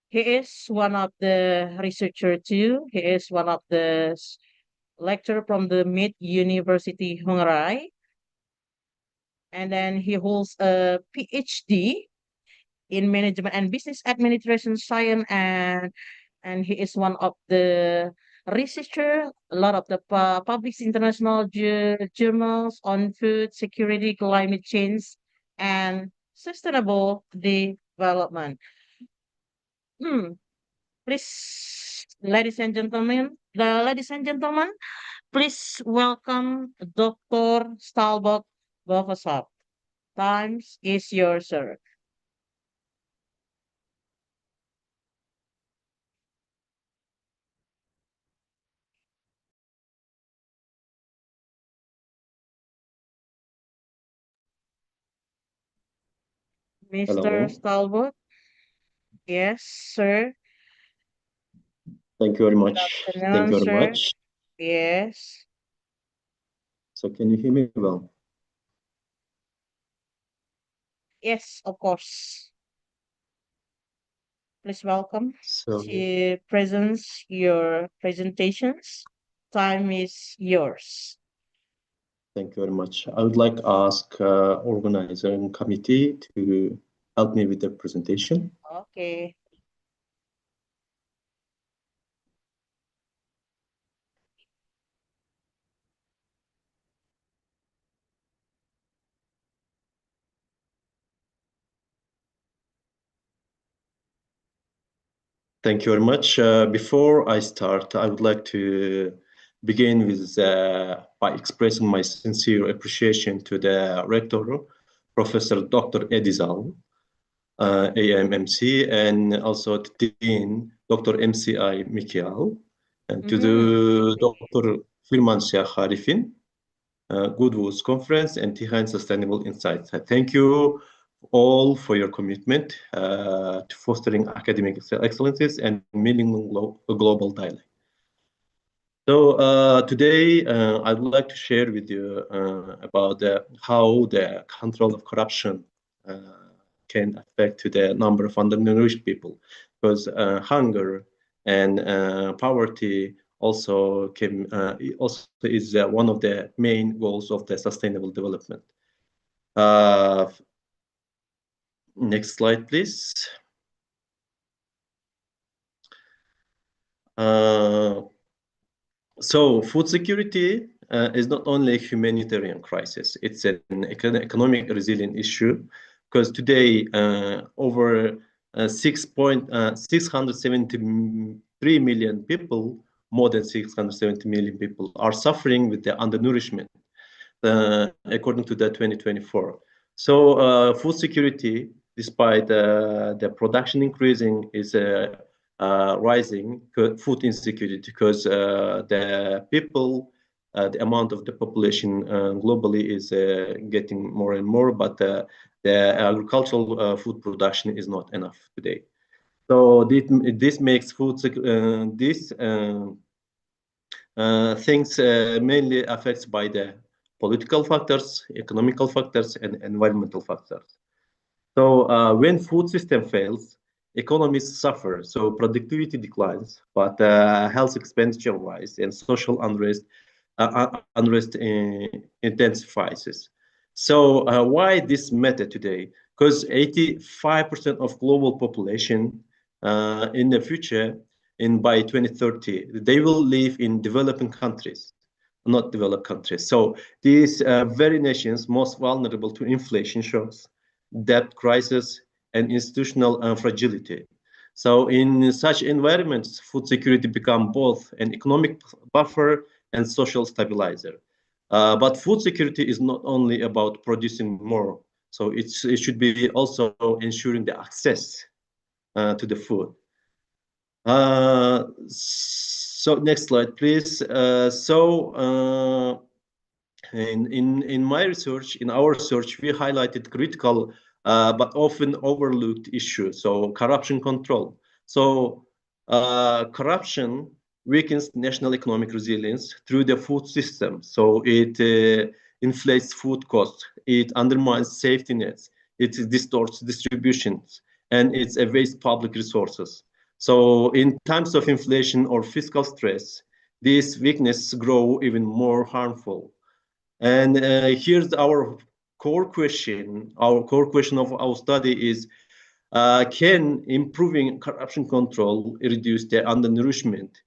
He is one of the researcher too. He is one of the lecturer from the Med University, Hungary. And then he holds a PhD in management and business administration science, and he is one of the researcher, a lot of the published international journals on food security, climate change, and sustainable development. Please, ladies and gentlemen, please welcome Dr. Stalbok Bovosov. Time is yours, sir. Mr. Stalbok? Yes, sir. Thank you very much. Thank you very Sir. much. Yes. So can you hear me well? Yes, of course. Please welcome So to present your presentations. Time is yours. thank you very much. I would like to ask organizing committee to help me with the presentation. Okay. Thank you very much. Before I start, I would like to begin with by expressing my sincere appreciation to the rector, Professor Dr. Edizal, AMMC, and also to Dean, Dr. MCI Mikial, and to the Dr. Firman Sheikh Harifin, Goodwoods Conference, and Tihan Sustainable Insights. Thank you all for your commitment to fostering academic excellences and meaningful global dialogue. So today, I would like to share with you about how the control of corruption can affect the number of undernourished people, because hunger and poverty also is one of the main goals of the sustainable development. Next slide, please. So food security is not only a humanitarian crisis, it's an economic resilient issue, because today over 673 million people, more than 670 million people are suffering with the undernourishment, according to the 2024. So food security, despite the production increasing, is rising. Food insecurity because the people, the amount of the population globally is getting more and more, but the agricultural food production is not enough today. So this makes food things mainly affects by the political factors, economical factors, and environmental factors. So when food system fails, economies suffer. So productivity declines, but health expenditure rise, and social unrest intensifies. So why this matter today? Because 85% of global population in the future, by 2030, they will live in developing countries, not developed countries. So these very nations most vulnerable to inflation shocks, debt crisis, and institutional fragility. So in such environments, food security become both an economic buffer and social stabilizer. But food security is not only about producing more. So it should be also ensuring the access to the food. So next slide, please. In my research, in our research, we highlighted critical but often overlooked issues. So corruption control. So corruption weakens national economic resilience through the food system. So it inflates food costs, it undermines safety nets, it distorts distributions, and it wastes public resources. So in times of inflation or fiscal stress, these weaknesses grow even more harmful. And here's our core question. Our core question of our study is, can improving corruption control reduce the undernourishment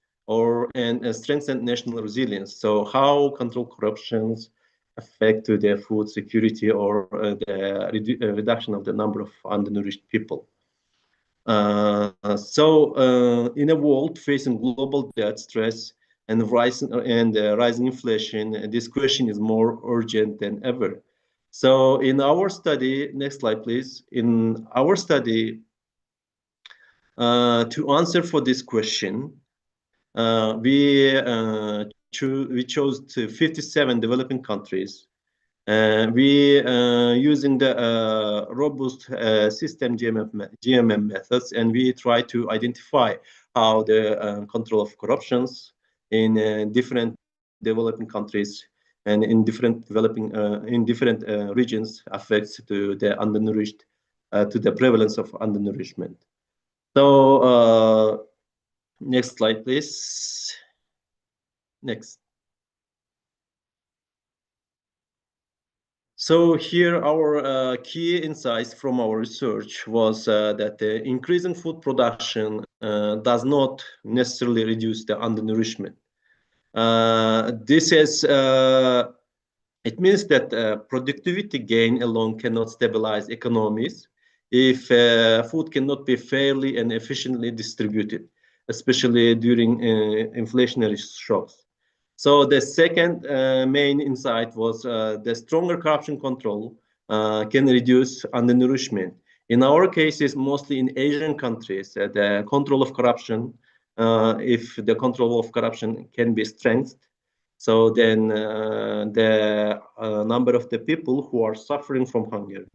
and strengthen national resilience? So how control corruptions affect to the food security or the reduction of the number of undernourished people? In a world facing global debt, stress, and rising inflation, this question is more urgent than ever. So in our study, next slide, please. In our study, to answer for this question, we chose 57 developing countries. We using the robust system GMM methods, and we try to identify how the control of corruptions in different developing countries and in different regions affects to the undernourished, to the prevalence of undernourishment. So next slide, please. Next. So here our key insights from our research was that the increasing food production does not necessarily reduce the undernourishment. It means that productivity gain alone cannot stabilize economies if food cannot be fairly and efficiently distributed, especially during inflationary shocks. So the second main insight was the stronger corruption control can reduce undernourishment. In our cases, mostly in Asian countries, the control of corruption, if the control of corruption can be strengthened, so then the number of the people who are suffering from hunger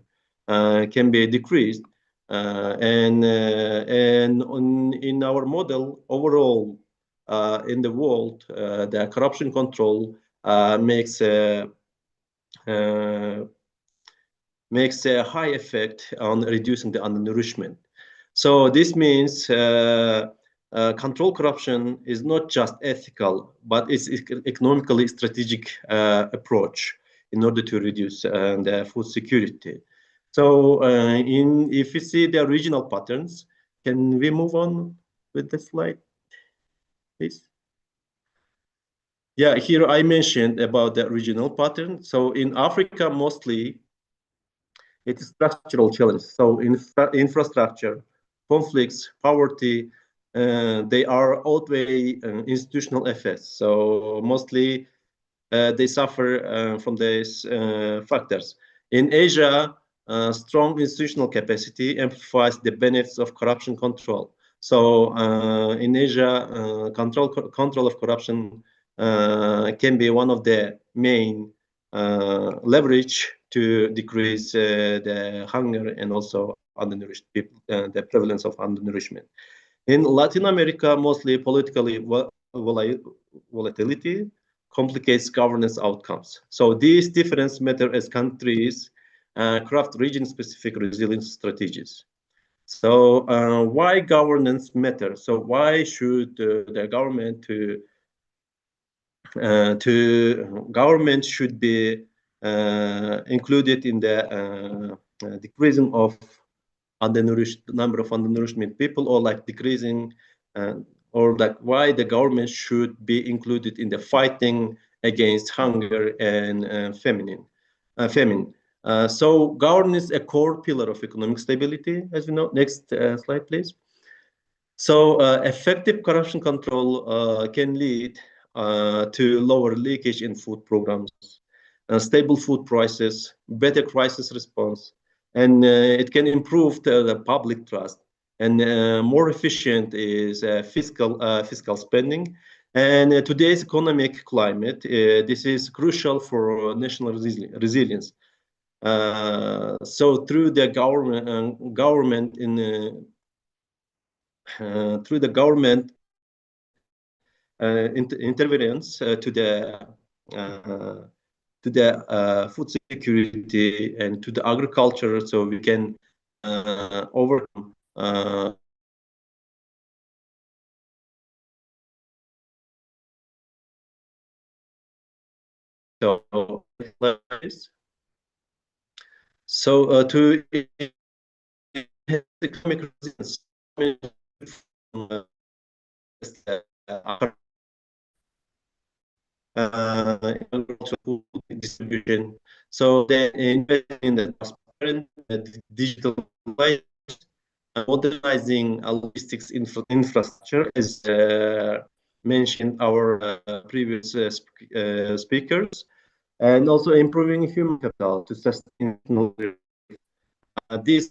can be decreased. In our model, overall, in the world, the corruption control makes a high effect on reducing the undernourishment. So this means control corruption is not just ethical, but it's economically strategic approach in order to reduce the food security. So if you see the regional patterns, can we move on with the slide, please? Yeah, here I mentioned about the regional pattern. So in Africa, mostly it is structural challenges. So infrastructure, conflicts, poverty, they are outweigh institutional effects. So mostly they suffer from these factors. In Asia, strong institutional capacity amplifies the benefits of corruption control. So in Asia, control of corruption can be one of the main leverage to decrease the hunger and also undernourished people, the prevalence of undernourishment. In Latin America, mostly politically volatility complicates governance outcomes. So these differences matter as countries craft region-specific resilience strategies. So why governance matter? So why should the government should be included in the decreasing of number of undernourished people, or like decreasing, or like why the government should be included in the fighting against hunger and famine. So governance is a core pillar of economic stability, as we know. Next slide, please. So effective corruption control can lead to lower leakage in food programs, stable food prices, better crisis response, and it can improve the public trust. And more efficient is fiscal spending. And today's economic climate, this is crucial for national resilience. So through the interference to the food security and to the agriculture, so we can overcome so to economic resilience, food distribution. So they invest in the transparent digital life, modernizing logistics infrastructure, as mentioned our previous speakers, and also improving human capital to sustain this.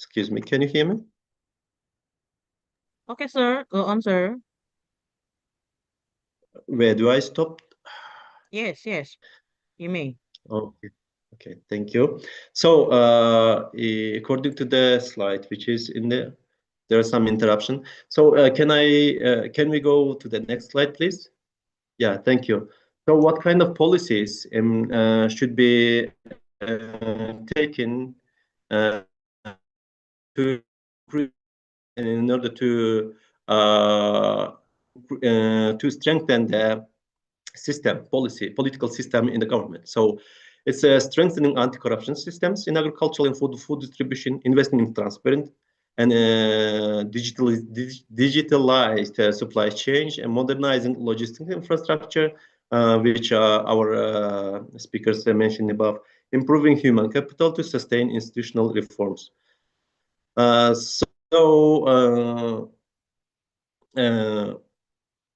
Excuse me, can you hear me? Okay, sir. Go on, sir. Where do I stop? Yes, you may. Okay, okay, thank you. So according to the slide, which is in there are some interruption. So can we go to the next slide, please? Yeah, thank you. So what kind of policies should be taken to in order to strengthen the political system in the government? So it's strengthening anti-corruption systems in agricultural and food distribution, investing in transparent and digitalized supply chain, and modernizing logistics infrastructure, which our speakers mentioned above, improving human capital to sustain institutional reforms.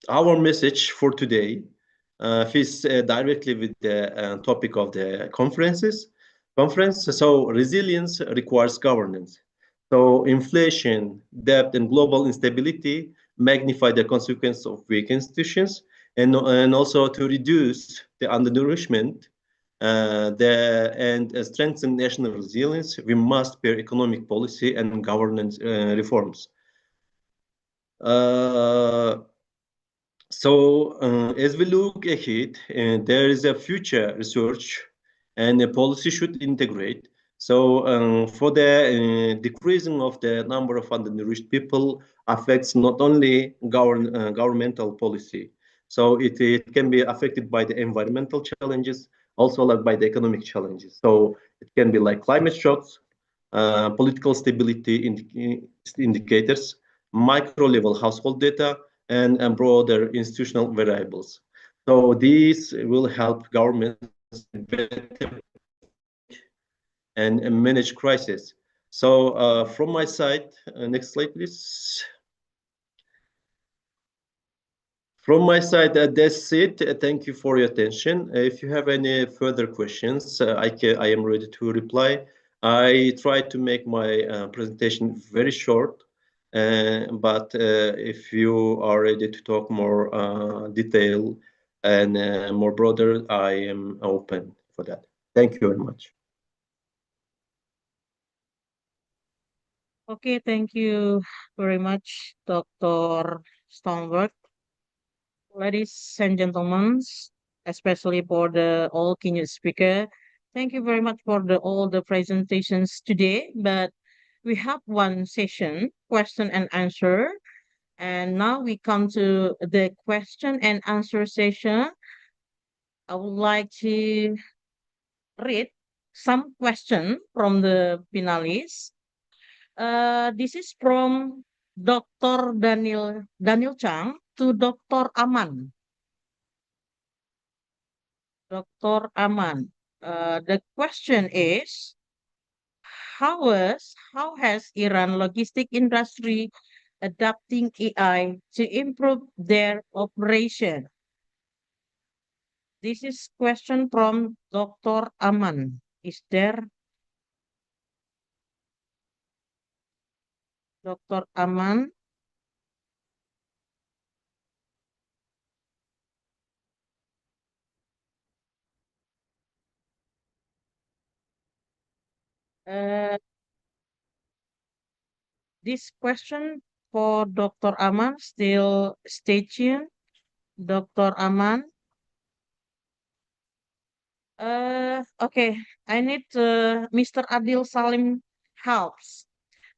Our message for today fits directly with the topic of the conference. So resilience requires governance. So inflation, debt, and global instability magnify the consequence of weak institutions, and also to reduce the undernourishment and strengthen national resilience, we must pair economic policy and governance reforms. As we look ahead, there is a future research and a policy should integrate. So for the decreasing of the number of undernourished people affects not only governmental policy. So it can be affected by the environmental challenges, also like by the economic challenges. So it can be like climate shocks, political stability indicators, micro level household data, and broader institutional variables. So these will help governments better and manage crisis. So from my side, next slide, please. From my side, that's it. Thank you for your attention. If you have any further questions, I am ready to reply. I tried to make my presentation very short, but if you are ready to talk more detail and more broader, I am open for that. Thank you very much. Okay, thank you very much, Dr. Stoneberg. Ladies and gentlemen, especially for the all keynote speaker, thank you very much for all the presentations today. But we have one session, question and answer. And now we come to the question and answer session. I would like to read some question from the finalists. This is from Dr. Daniel Chang to Dr. Aman. Dr. Aman, the question is, how has Iran logistic industry adapting AI to improve their operation? This is question from Dr. Aman. Is there Dr. Aman? This question for Dr. Aman, still stay tuned. Dr. Aman. Okay, I need Mr. Adil Salim helps.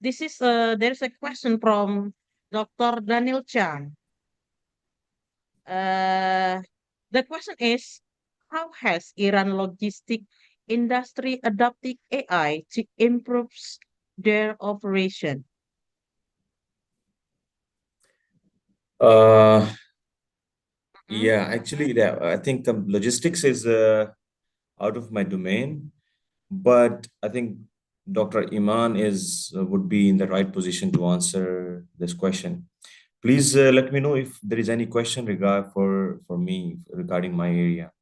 This is there's a question from Dr. Daniel Chan. The question is, how has Iran logistic industry adopted AI to improve their operation? Yeah, actually, I think logistics is out of my domain, but I think Dr. Iman would be in the right position to answer this question. Please let me know if there is any question for me regarding my area.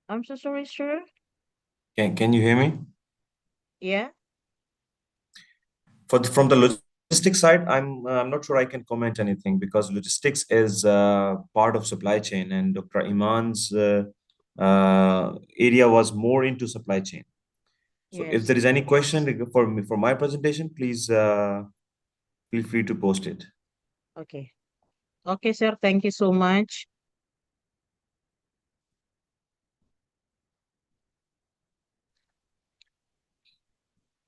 I'm so sorry, sir. Can you hear me? Yeah. From the logistics side, I'm not sure I can comment anything because logistics is part of supply chain, and Dr. Iman's area was more into supply chain. So if Yes. there is any question for my presentation, please feel free to post it. Okay. Okay, sir. Thank you so much.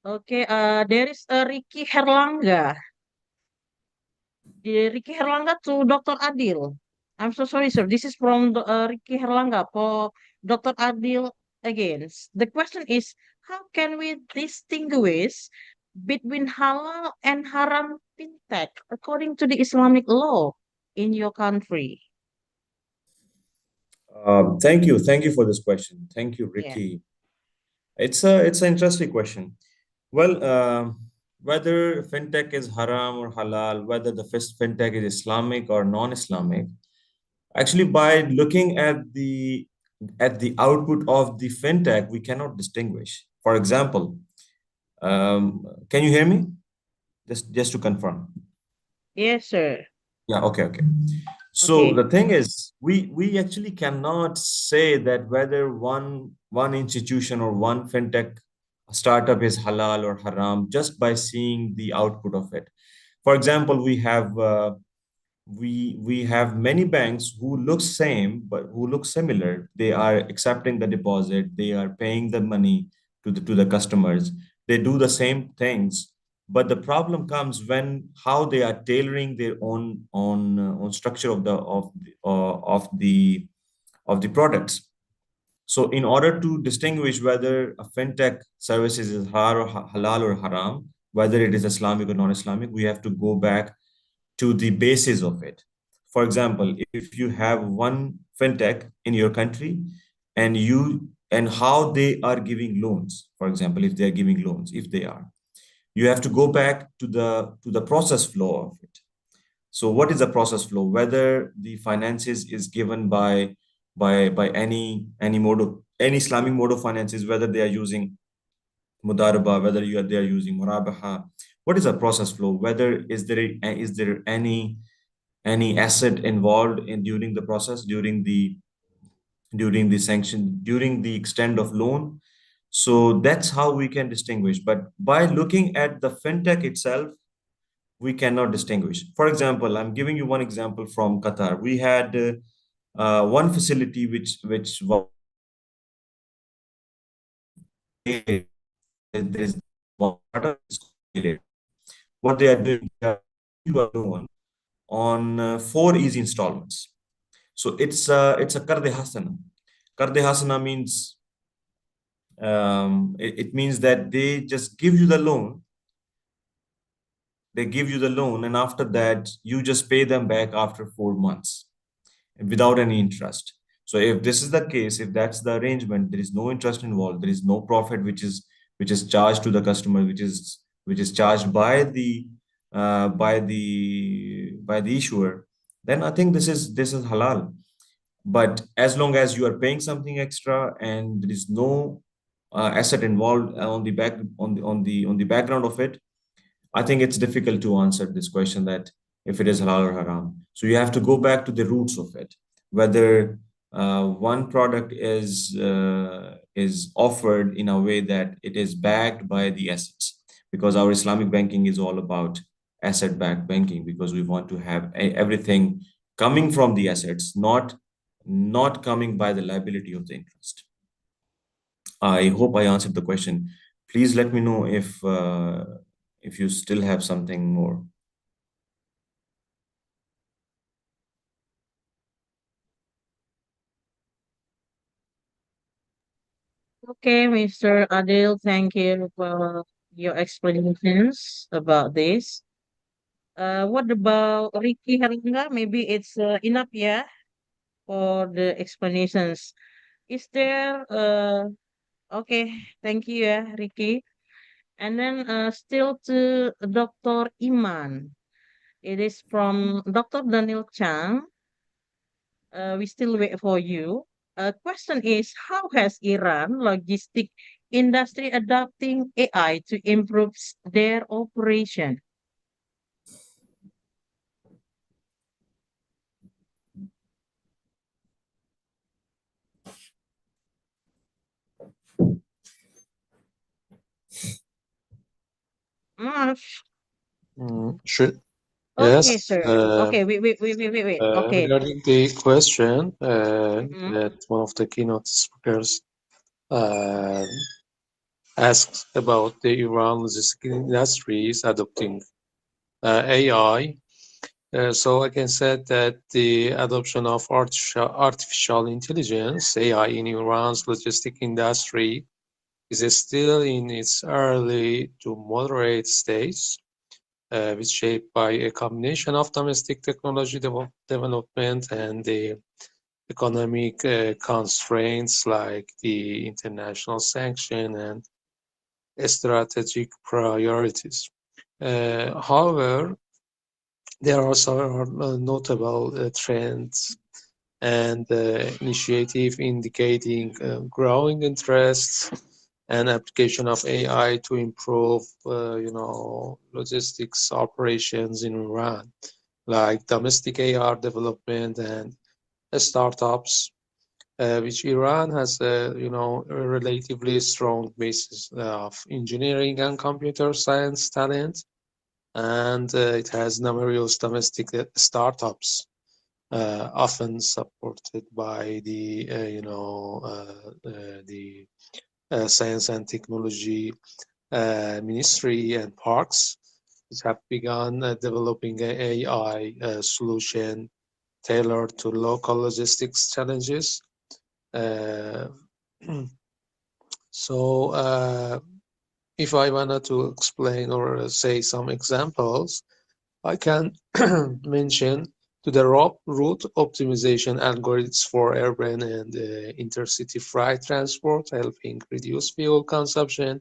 Okay, there is a Ricky Herlangga. Ricky Herlangga to Dr. Adil. I'm so sorry, sir. This is from Ricky Herlangga for Dr. Adil again. The question is, how can we distinguish between halal and haram fintech according to the Islamic law in your country? Thank you for this question. Thank you, Yeah. Ricky. It's an interesting question. Well, whether fintech is haram or halal, whether the fintech is Islamic or non-Islamic, actually by looking at the output of the fintech, we cannot distinguish. For example, can you hear me? Just to confirm. Yes, sir. Yeah, okay. So Okay. the thing is, we actually cannot say that whether one institution or one fintech startup is halal or haram just by seeing the output of it. For example, we have many banks who look same but who look similar. They are accepting the deposit, they are paying the money to the customers. They do the same things, But the problem comes when how they are tailoring their own structure of the products. So in order to distinguish whether a fintech services is halal or haram, whether it is Islamic or non-Islamic, we have to go back to the basis of it. For example, if you have one fintech in your country and how they are giving loans, for example, if they are giving loans, if they are, you have to go back to the process flow of it. So what is the process flow? Whether the finances is given by any Islamic mode of finances, whether they are using mudaraba, whether they are using murabaha. What is the process flow? Whether is there any asset involved in during the process, during the sanction, during the extent of loan. So that's how we can distinguish. But by looking at the fintech itself, we cannot distinguish. For example, I'm giving you one example from Qatar. We had one facility which was there's what they are doing, they are giving you a loan on 4 easy installments. So it's a Qarde Hasana. Qarde Hasana means it means that they just give you the loan. They give you the loan, and after that, you just pay them back after 4 months without any interest. So if this is the case, if that's the arrangement, there is no interest involved, there is no profit which is charged to the customer, which is charged by the issuer, then I think this is halal. But as long as you are paying something extra and there is no asset involved on the background of it, I think it's difficult to answer this question that if it is halal or haram. So you have to go back to the roots of it, whether one product is offered in a way that it is backed by the assets, because our Islamic banking is all about asset-backed banking, because we want to have everything coming from the assets, not coming by the liability of the interest. I hope I answered the question. Please let me know if you still have something more. Okay, Mr. Adil, thank you for your explanations about this. What about Ricky Haringa? Maybe it's enough, yeah, for the explanations. Is there okay, thank you, yeah, Ricky. And then still to Dr. Iman. It is from Dr. Daniel Chang. We still wait for you. Question is, how has Iran logistic industry adopting AI to improve their operation? Should Okay, yes. sir. Okay, wait. Okay. Regarding the question Mhm. that one of the keynote speakers asked about the Iran logistic industry is adopting AI. So I can say that the adoption of artificial intelligence, AI, in Iran's logistic industry is still in its early to moderate stage, which shaped by a combination of domestic technology development and the economic constraints like the international sanction and strategic priorities. However, there are some notable trends and initiative indicating growing interest and application of AI to improve, logistics operations in Iran, like domestic AI development and startups, which Iran has a relatively strong basis of engineering and computer science talent, and it has numerous domestic startups, often supported by the Science and Technology Ministry and Parks, which have begun developing an AI solution tailored to local logistics challenges. So if I wanted to explain or say some examples, I can mention to the route optimization algorithms for urban and intercity freight transport, helping reduce fuel consumption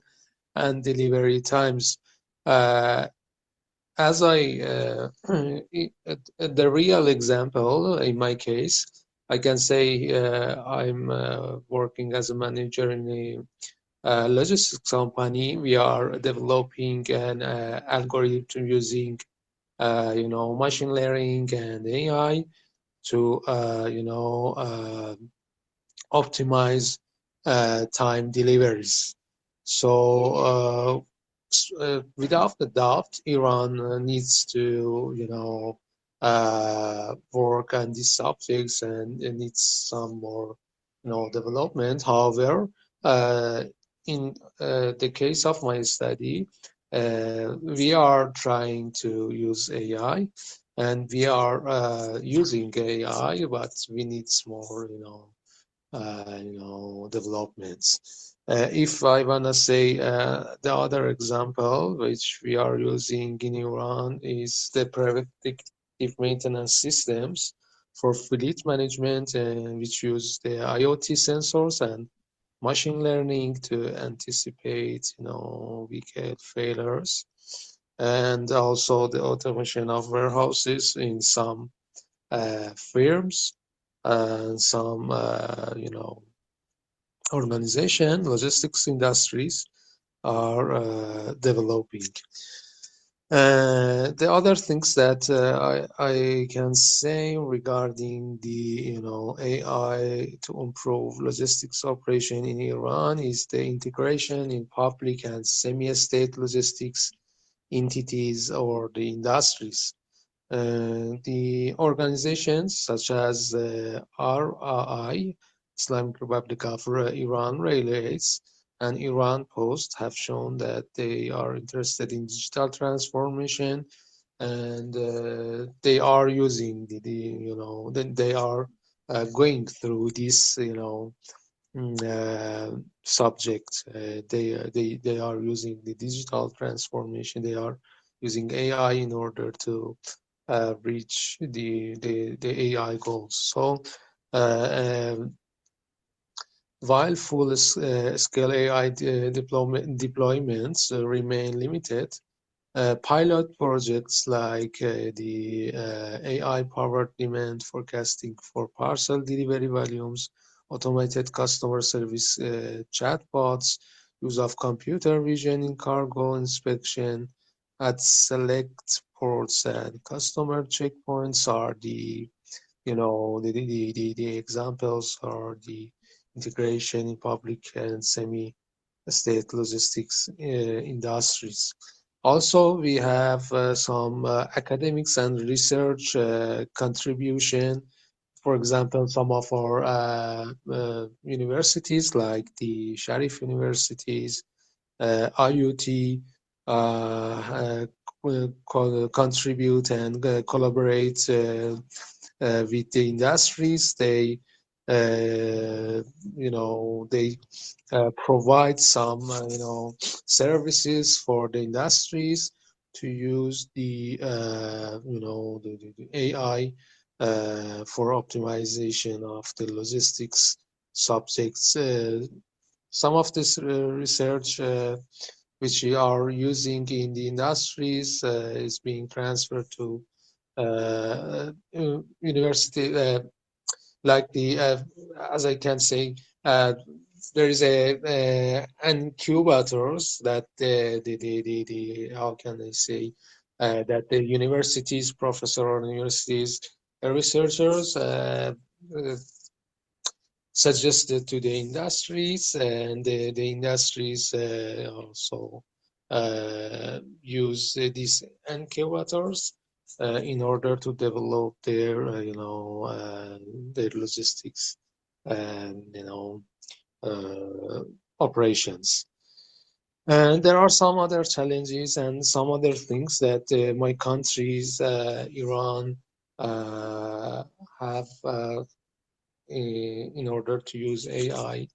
and delivery times. As the real example in my case, I can say I'm working as a manager in a logistics company. We are developing an algorithm using machine learning and AI to optimize time deliveries. So without a doubt, Iran needs to work on these subjects and it needs some more development. However, in the case of my study, we are trying to use AI, and we are using AI, but we need more, developments. If I wanna say the other example which we are using in Iran is the predictive maintenance systems for fleet management, which use the IoT sensors and machine learning to anticipate, vehicle failures, and also the automation of warehouses in some firms and some, organization, logistics industries are developing. The other things that I can say regarding the AI to improve logistics operation in Iran is the integration in public and semi-state logistics entities or the industries. The organizations such as RRI, Islamic Republic of Iran Railways, and Iran Post have shown that they are interested in digital transformation, and they are using they are going through this subject. They are using the digital transformation. They are using AI in order to reach the AI goals. So while full-scale AI deployments remain limited, pilot projects like the AI-powered demand forecasting for parcel delivery volumes, automated customer service chatbots, use of computer vision in cargo inspection at select ports and customer checkpoints are the examples, or the integration in public and semi-state logistics industries. Also, we have some academics and research contribution. For example, some of our universities, like the Sharif universities, IUT, contribute and collaborate with the industries. They provide some services for the industries to use the the AI for optimization of the logistics subjects. Some of this research which we are using in the industries is being transferred to university, like the as I can say, there is a incubators that the how can I say that the universities, professor or universities, researchers suggested to the industries, and the industries also use these incubators in order to develop their their logistics and operations. And there are some other challenges and some other things that my countries, Iran, have in order to use AI.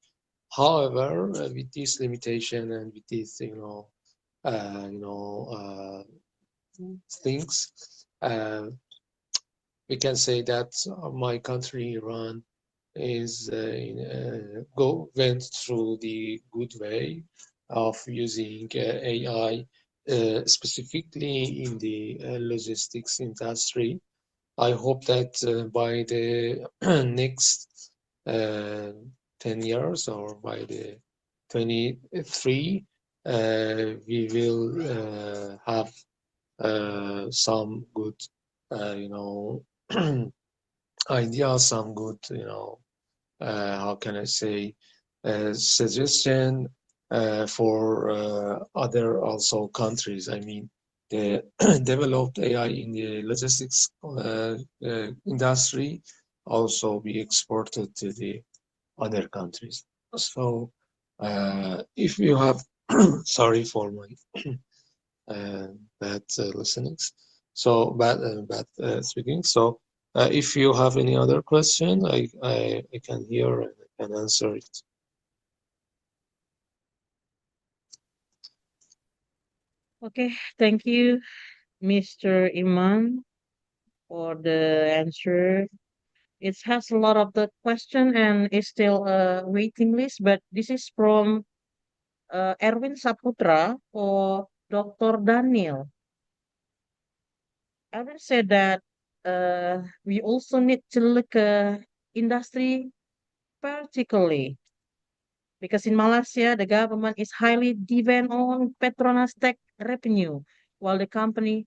However, with this limitation and with these, things, we can say that my country, Iran, is went through the good way of using AI, specifically in the logistics industry. I hope that by the next 10 years or by the 23, we will have some good, ideas, some good, how can I say, suggestion for other also countries. I mean, the developed AI in the logistics industry also be exported to the other countries. So, if you have, sorry for my bad listenings, so bad speaking. So, if you have any other question, I can hear and I can answer it. Okay, thank you, Mr. Iman, for the answer. It has a lot of the question and is still a waiting list, but this is from Erwin Saputra for Dr. Daniel. Erwin said that we also need to look industry particularly because in Malaysia the government is highly dependent on Petronas tax revenue while the company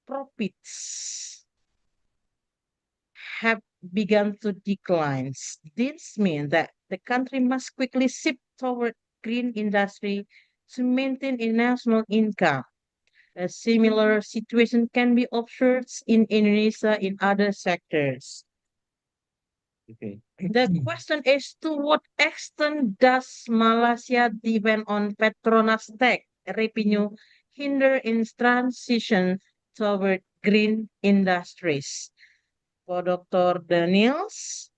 profits have begun to decline. This means that the country must quickly shift toward green industry to maintain a national income. A similar situation can be observed in Indonesia in other sectors. Okay. The question is, to what extent does Malaysia depend on Petronas tax revenue hinder its transition toward green industries? For Dr. Daniels,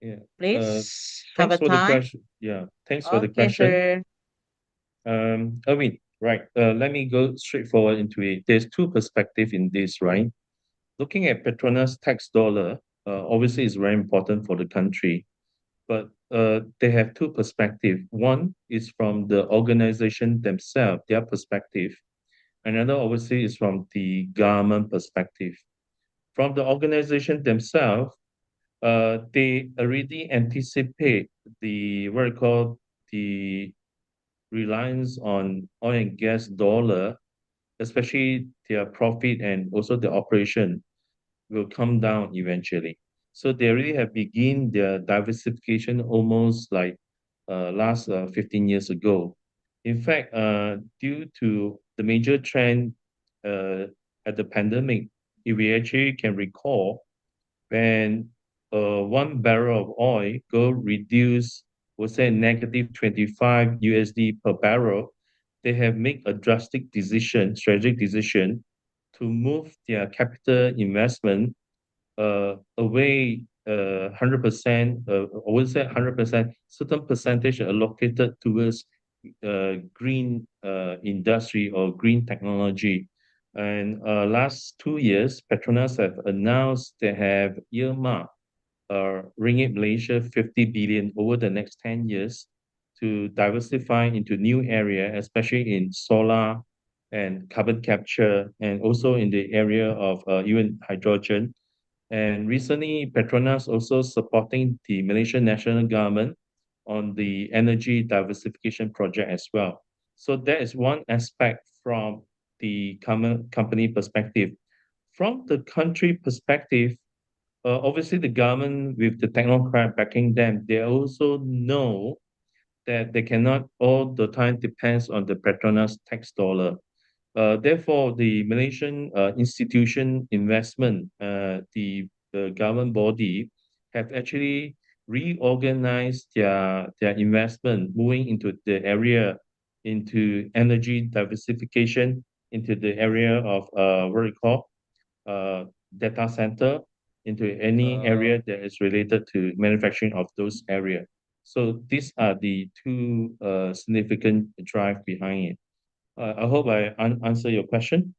Yeah. please have Thanks a for the time. question. Yeah. Thanks for the Okay, question. sir. Erwin, right. Let me go straight forward into it. There's two perspectives in this, right? Looking at Petronas tax dollar, obviously is very important for the country, but they have two perspectives. One is from the organization themselves, their perspective. Another obviously is from the government perspective. From the organization themselves, they already anticipate the what I call the reliance on oil and gas dollar, especially their profit and also the operation will come down eventually. So they already have begin their diversification almost like last 15 years ago. In fact, due to the major trend at the pandemic, if we actually can recall, when 1 barrel of oil go reduce, was say negative 25 USD per barrel, they have made a drastic decision, strategic decision, to move their capital investment away 100%, I would say 100%, certain percentage allocated towards green industry or green technology. And last 2 years, Petronas have announced they have earmarked ringgit Malaysia 50 billion over the next 10 years to diversify into new area, especially in solar and carbon capture, and also in the area of even hydrogen. And recently, Petronas also supporting the Malaysian national government on the energy diversification project as well. So that is one aspect from the company perspective. From the country perspective, obviously the government with the technocrat backing them, they also know that they cannot all the time depends on the Petronas tax dollar. Therefore, the Malaysian institution investment, the government body, have actually reorganized their investment, moving into the area into energy diversification, into the area of what we call data center, into any area that is related to manufacturing of those area. So these are the two significant drive behind it. I hope I answer your question.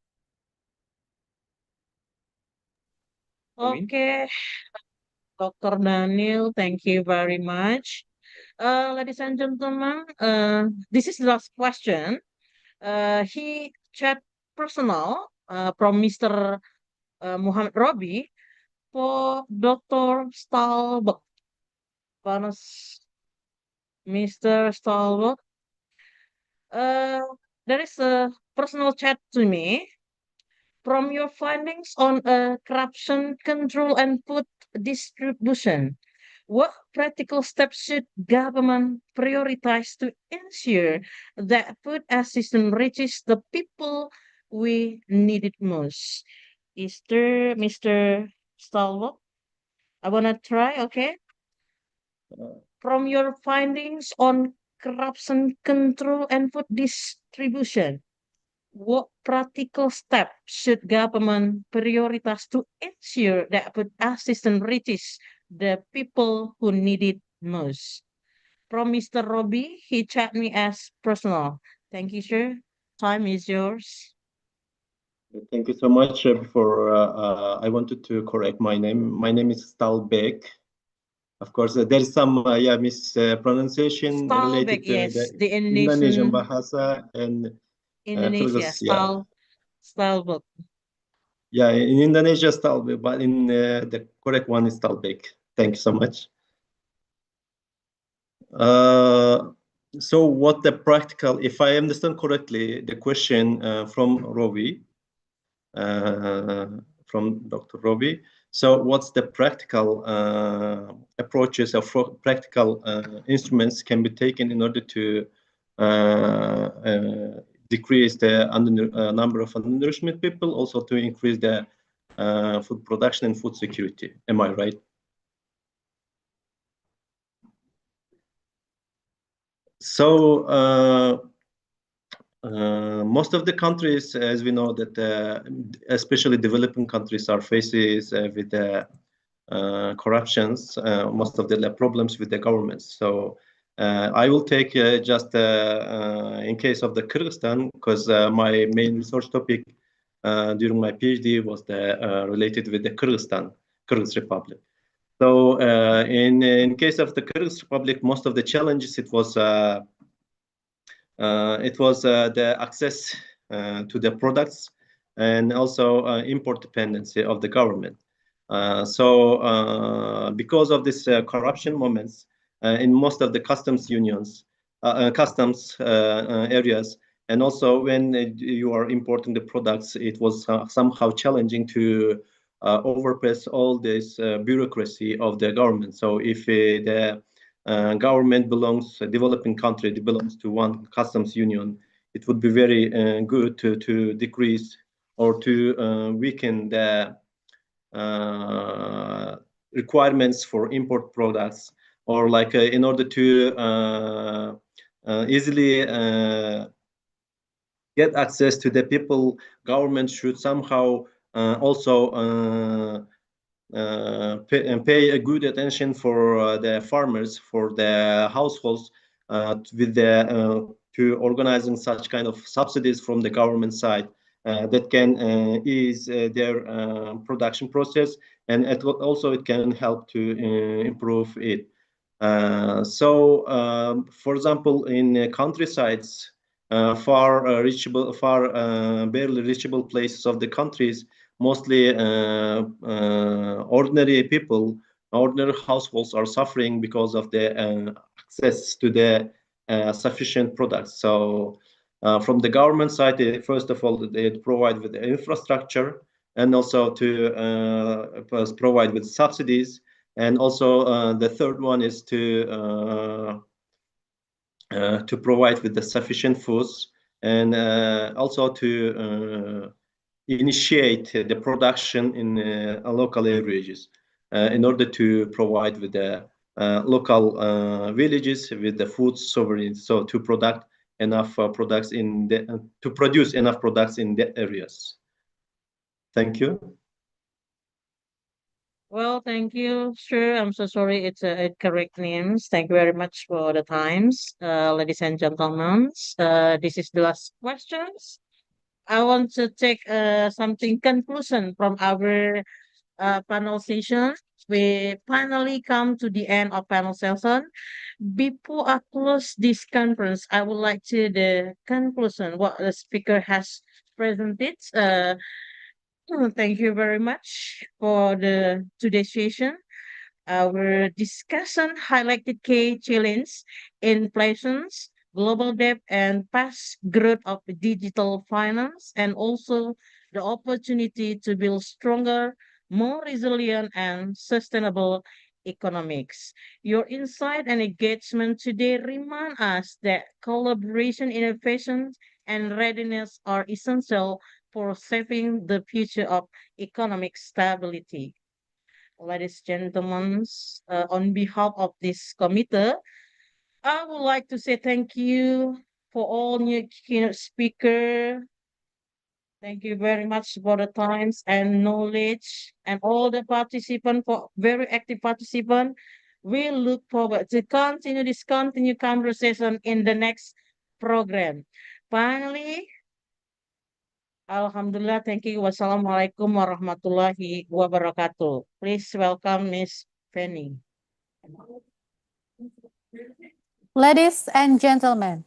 Amin? Okay, Dr. Daniel, thank you very much. Ladies and gentlemen, this is the last question. He chat personal from Mr. Muhammad Robi for Dr. Stalberg. Mr. Stalberg, there is a personal chat to me. From your findings on corruption control and food distribution, what practical steps should government prioritize to ensure that food assistance reaches the people we need it most? Is there Mr. Stalwart? I wanna try, okay? From your findings on corruption control and food distribution, what practical steps should government prioritize to ensure that food assistance reaches the people who need it most? From Mr. Robi, he chat me as personal. Thank you, sir. Time is yours. Thank you so much. I wanted to correct my name. My name is Stalbeck. Of course, there's some mispronunciation related Stalbeck, to yes, the Indonesian Indonesian bahasa and Indonesia, Kyrgyz, yeah. Stalbeck. Yeah, in Indonesia, Stalbeck, but in the correct one is Stalbeck. Thank you so much. So what the practical, if I understand correctly, the question from Rovi, from Dr. Rovi. So what's the practical approaches or practical instruments can be taken in order to decrease the number of undernourishment people, also to increase the food production and food security? Am I right? So most of the countries, as we know, that especially developing countries are faces with the corruptions, most of the problems with the governments. So I will take just in case of the Kyrgyzstan, because my main research topic during my PhD was related with the Kyrgyz Republic. So in case of the Kyrgyz Republic, most of the challenges it was the access to the products and also import dependency of the government. So because of this corruption moments in most of the customs unions, customs areas, and also when you are importing the products, it was somehow challenging to overpass all this bureaucracy of the government. So if the government developing country belongs to one customs union, it would be very good to decrease or to weaken the requirements for import products, or like in order to easily get access to the people, government should somehow also pay a good attention for the farmers, for the households, with to organizing such kind of subsidies from the government side that can ease their production process, and also it can help to improve it. So, for example, in countrysides, far barely reachable places of the countries, mostly ordinary people, ordinary households are suffering because of the access to the sufficient products. So from the government side, first of all, they provide with the infrastructure, and also to provide with subsidies. And also the third one is to provide with the sufficient foods, and also to initiate the production in local areas in order to provide with the local villages with the food sovereignty, so to product enough products in to produce enough products in the areas. Thank you. Well, thank you, sir. I'm so sorry it's incorrect names. Thank you very much for the times, ladies and gentlemen. This is the last questions. I want to take something conclusion from our panel session. We finally come to the end of panel session. Before I close this conference, I would like to the conclusion what the speaker has presented. Thank you very much for the today's session. Our discussion highlighted key challenges, inflation, global debt, and fast growth of digital finance, and also the opportunity to build stronger, more resilient, and sustainable economics. Your insight and engagement today remind us that collaboration, innovation, and readiness are essential for shaping the future of economic stability. Ladies and gentlemen, on behalf of this committee, I would like to say thank you for all new keynote speaker. Thank you very much for the times and knowledge and all the participants for very active participant. We look forward to continue this conversation in the next program. Finally, Alhamdulillah, thank you. Wassalamualaikum warahmatullahi wabarakatuh. Please welcome Miss Penny. Ladies and gentlemen,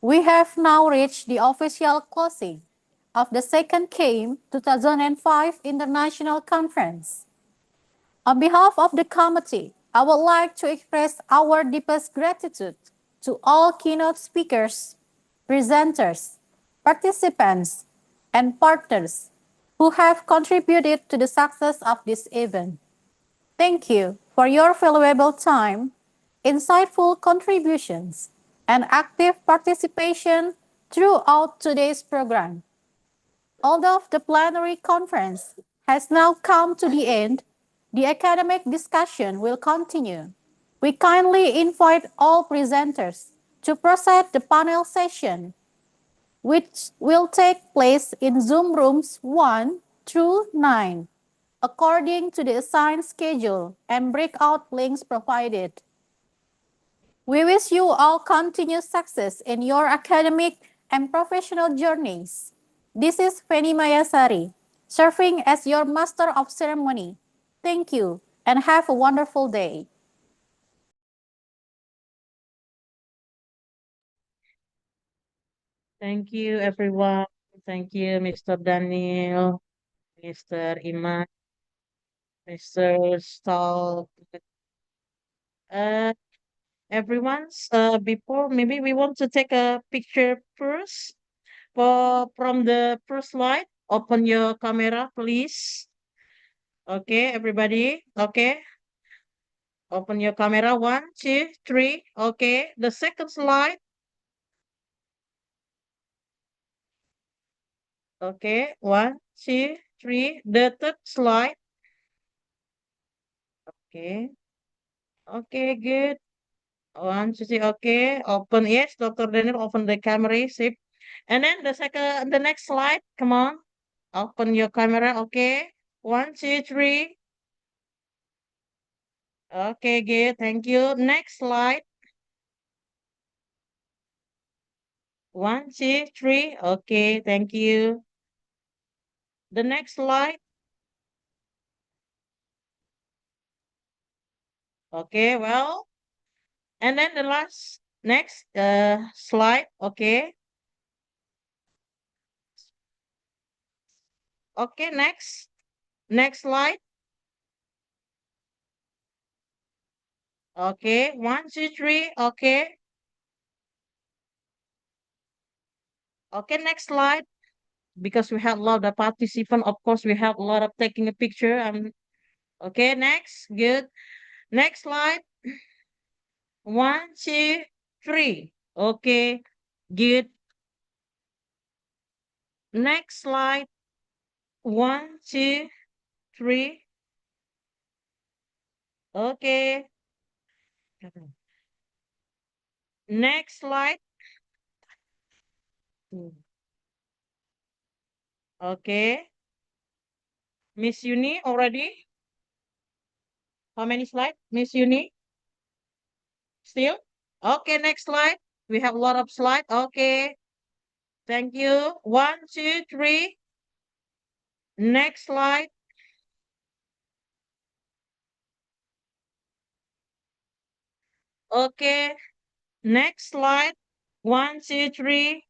we have now reached the official closing of the second CAIM 2005 International Conference. On behalf of the committee, I would like to express our deepest gratitude to all keynote speakers, presenters, participants, and partners who have contributed to the success of this event. Thank you for your valuable time, insightful contributions, and active participation throughout today's program. Although the plenary conference has now come to the end, the academic discussion will continue. We kindly invite all presenters to proceed the panel session, which will take place in Zoom rooms 1 through 9, according to the assigned schedule and breakout links provided. We wish you all continued success in your academic and professional journeys. This is Penny Mayasari, serving as your Master of Ceremony. Thank you and have a wonderful day. Thank you, everyone. Thank you, Mr. Daniel, Mr. Iman, Mr. Stahl. Everyone's before maybe we want to take a picture first. From the first slide, open your camera, please. Okay, everybody. Okay. Open your camera. 1, 2, 3. Okay. The second slide. Okay. 1, 2, 3. The third slide. Okay. Okay, good. 1, 2, 3. Okay. Open. Yes, Dr. Daniel, open the camera. Sip. And then the next slide. Come on. Open your camera. Okay. 1, 2, 3. Okay, good. Thank you. Next slide. 1, 2, 3. Okay, thank you. The next slide. Okay, well, and then the next slide. Okay. Okay, next slide. Okay, 1, 2, 3. Okay. Okay, next slide. Because we have a lot of participants, of course, we have a lot of taking a picture. Okay, next. Good. Next slide. 1, 2, 3. Okay, good. Next slide. 1, 2, 3. Okay. Next slide. Okay. Miss Yuni already? How many slides? Miss Yuni? Still? Okay, next slide. We have a lot of slides. Okay. Thank you. 1, 2, 3. Next slide. Okay. Next slide. 1, 2, 3.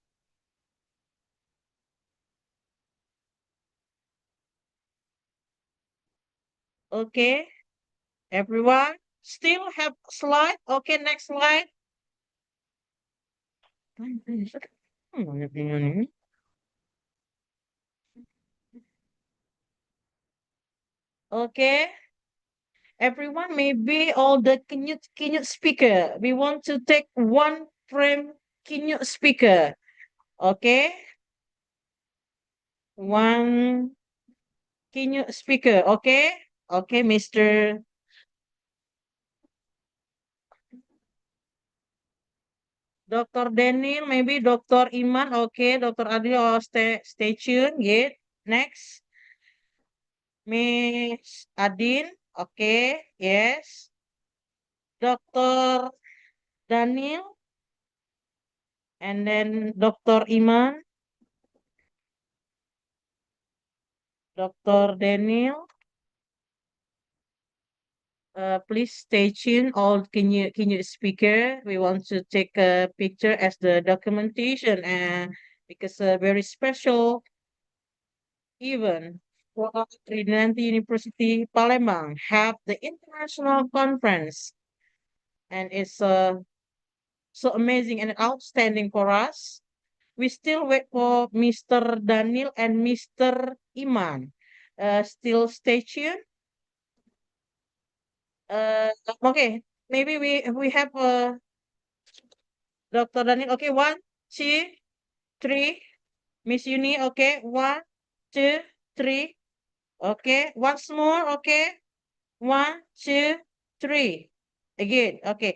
Okay. Everyone still have slide? Okay, next slide. Okay. Everyone, maybe all the keynote speaker. We want to take one frame keynote speaker. Okay. One keynote speaker. Okay. Okay, Mr. Dr. Daniel, maybe Dr. Iman. Okay, Dr. Adil, oh, stay tuned. Yeah. Next. Miss Adin. Okay. Yes. Dr. Daniel. And then Dr. Iman. Dr. Daniel. Please stay tuned. All can you speaker? We want to take a picture as the documentation, and because a very special event for our Trinity University Palembang have the international conference, and it's so amazing and outstanding for us. We still wait for Mr. Daniel and Mr. Iman. Still stay tuned. Okay, maybe we have Dr. Daniel. Okay, 1, 2, 3. Miss Uni. Okay, 1, 2, 3. Okay, once more. Okay, 1, 2, 3. Again. Okay.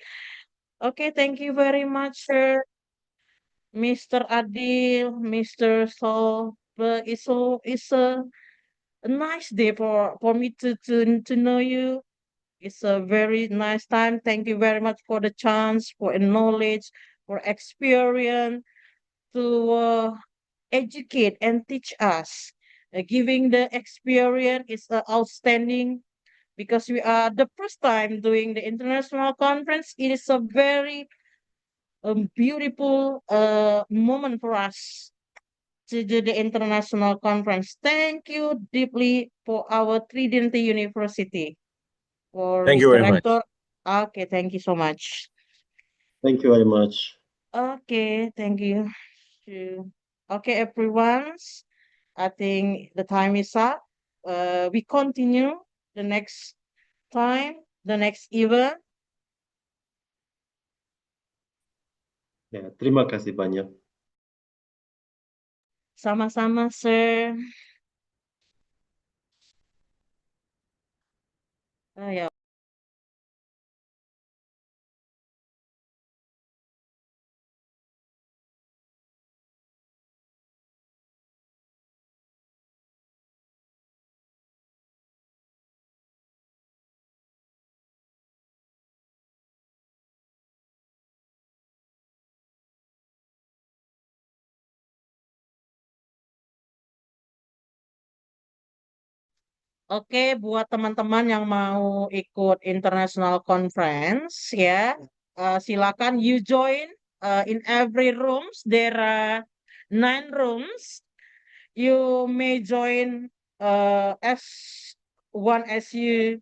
Okay, thank you very much, sir. Mr. Adil, Mr. Sol. It's a nice day for me to know you. It's a very nice time. Thank you very much for the chance, for knowledge, for experience to educate and teach us. Giving the experience is outstanding because we are the first time doing the international conference. It is a very beautiful moment for us to do the international conference. Thank you deeply for our Tridenti University. For Thank you Mr. very much. Rector. Okay, thank you so much. Thank you very much. Okay, thank you. Okay, everyone. I think the time is up. We continue the next time, the next event. Ya, terima kasih banyak. Sama-sama, sir. Ya. Oke, buat teman-teman yang mau ikut international conference ya, silakan you join in every rooms. There are 9 rooms. You may join as one as you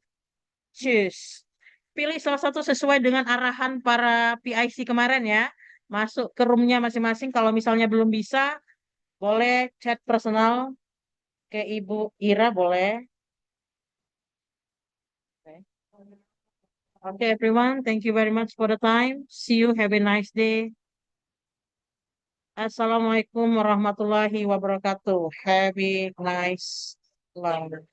choose. Pilih salah satu sesuai dengan arahan para PIC kemarin ya. Masuk ke roomnya masing-masing. Kalau misalnya belum bisa, boleh chat personal ke Ibu Ira, boleh. Okay, everyone. Thank you very much for the time. See you. Have a nice day. Assalamualaikum warahmatullahi wabarakatuh. Have a nice lunch.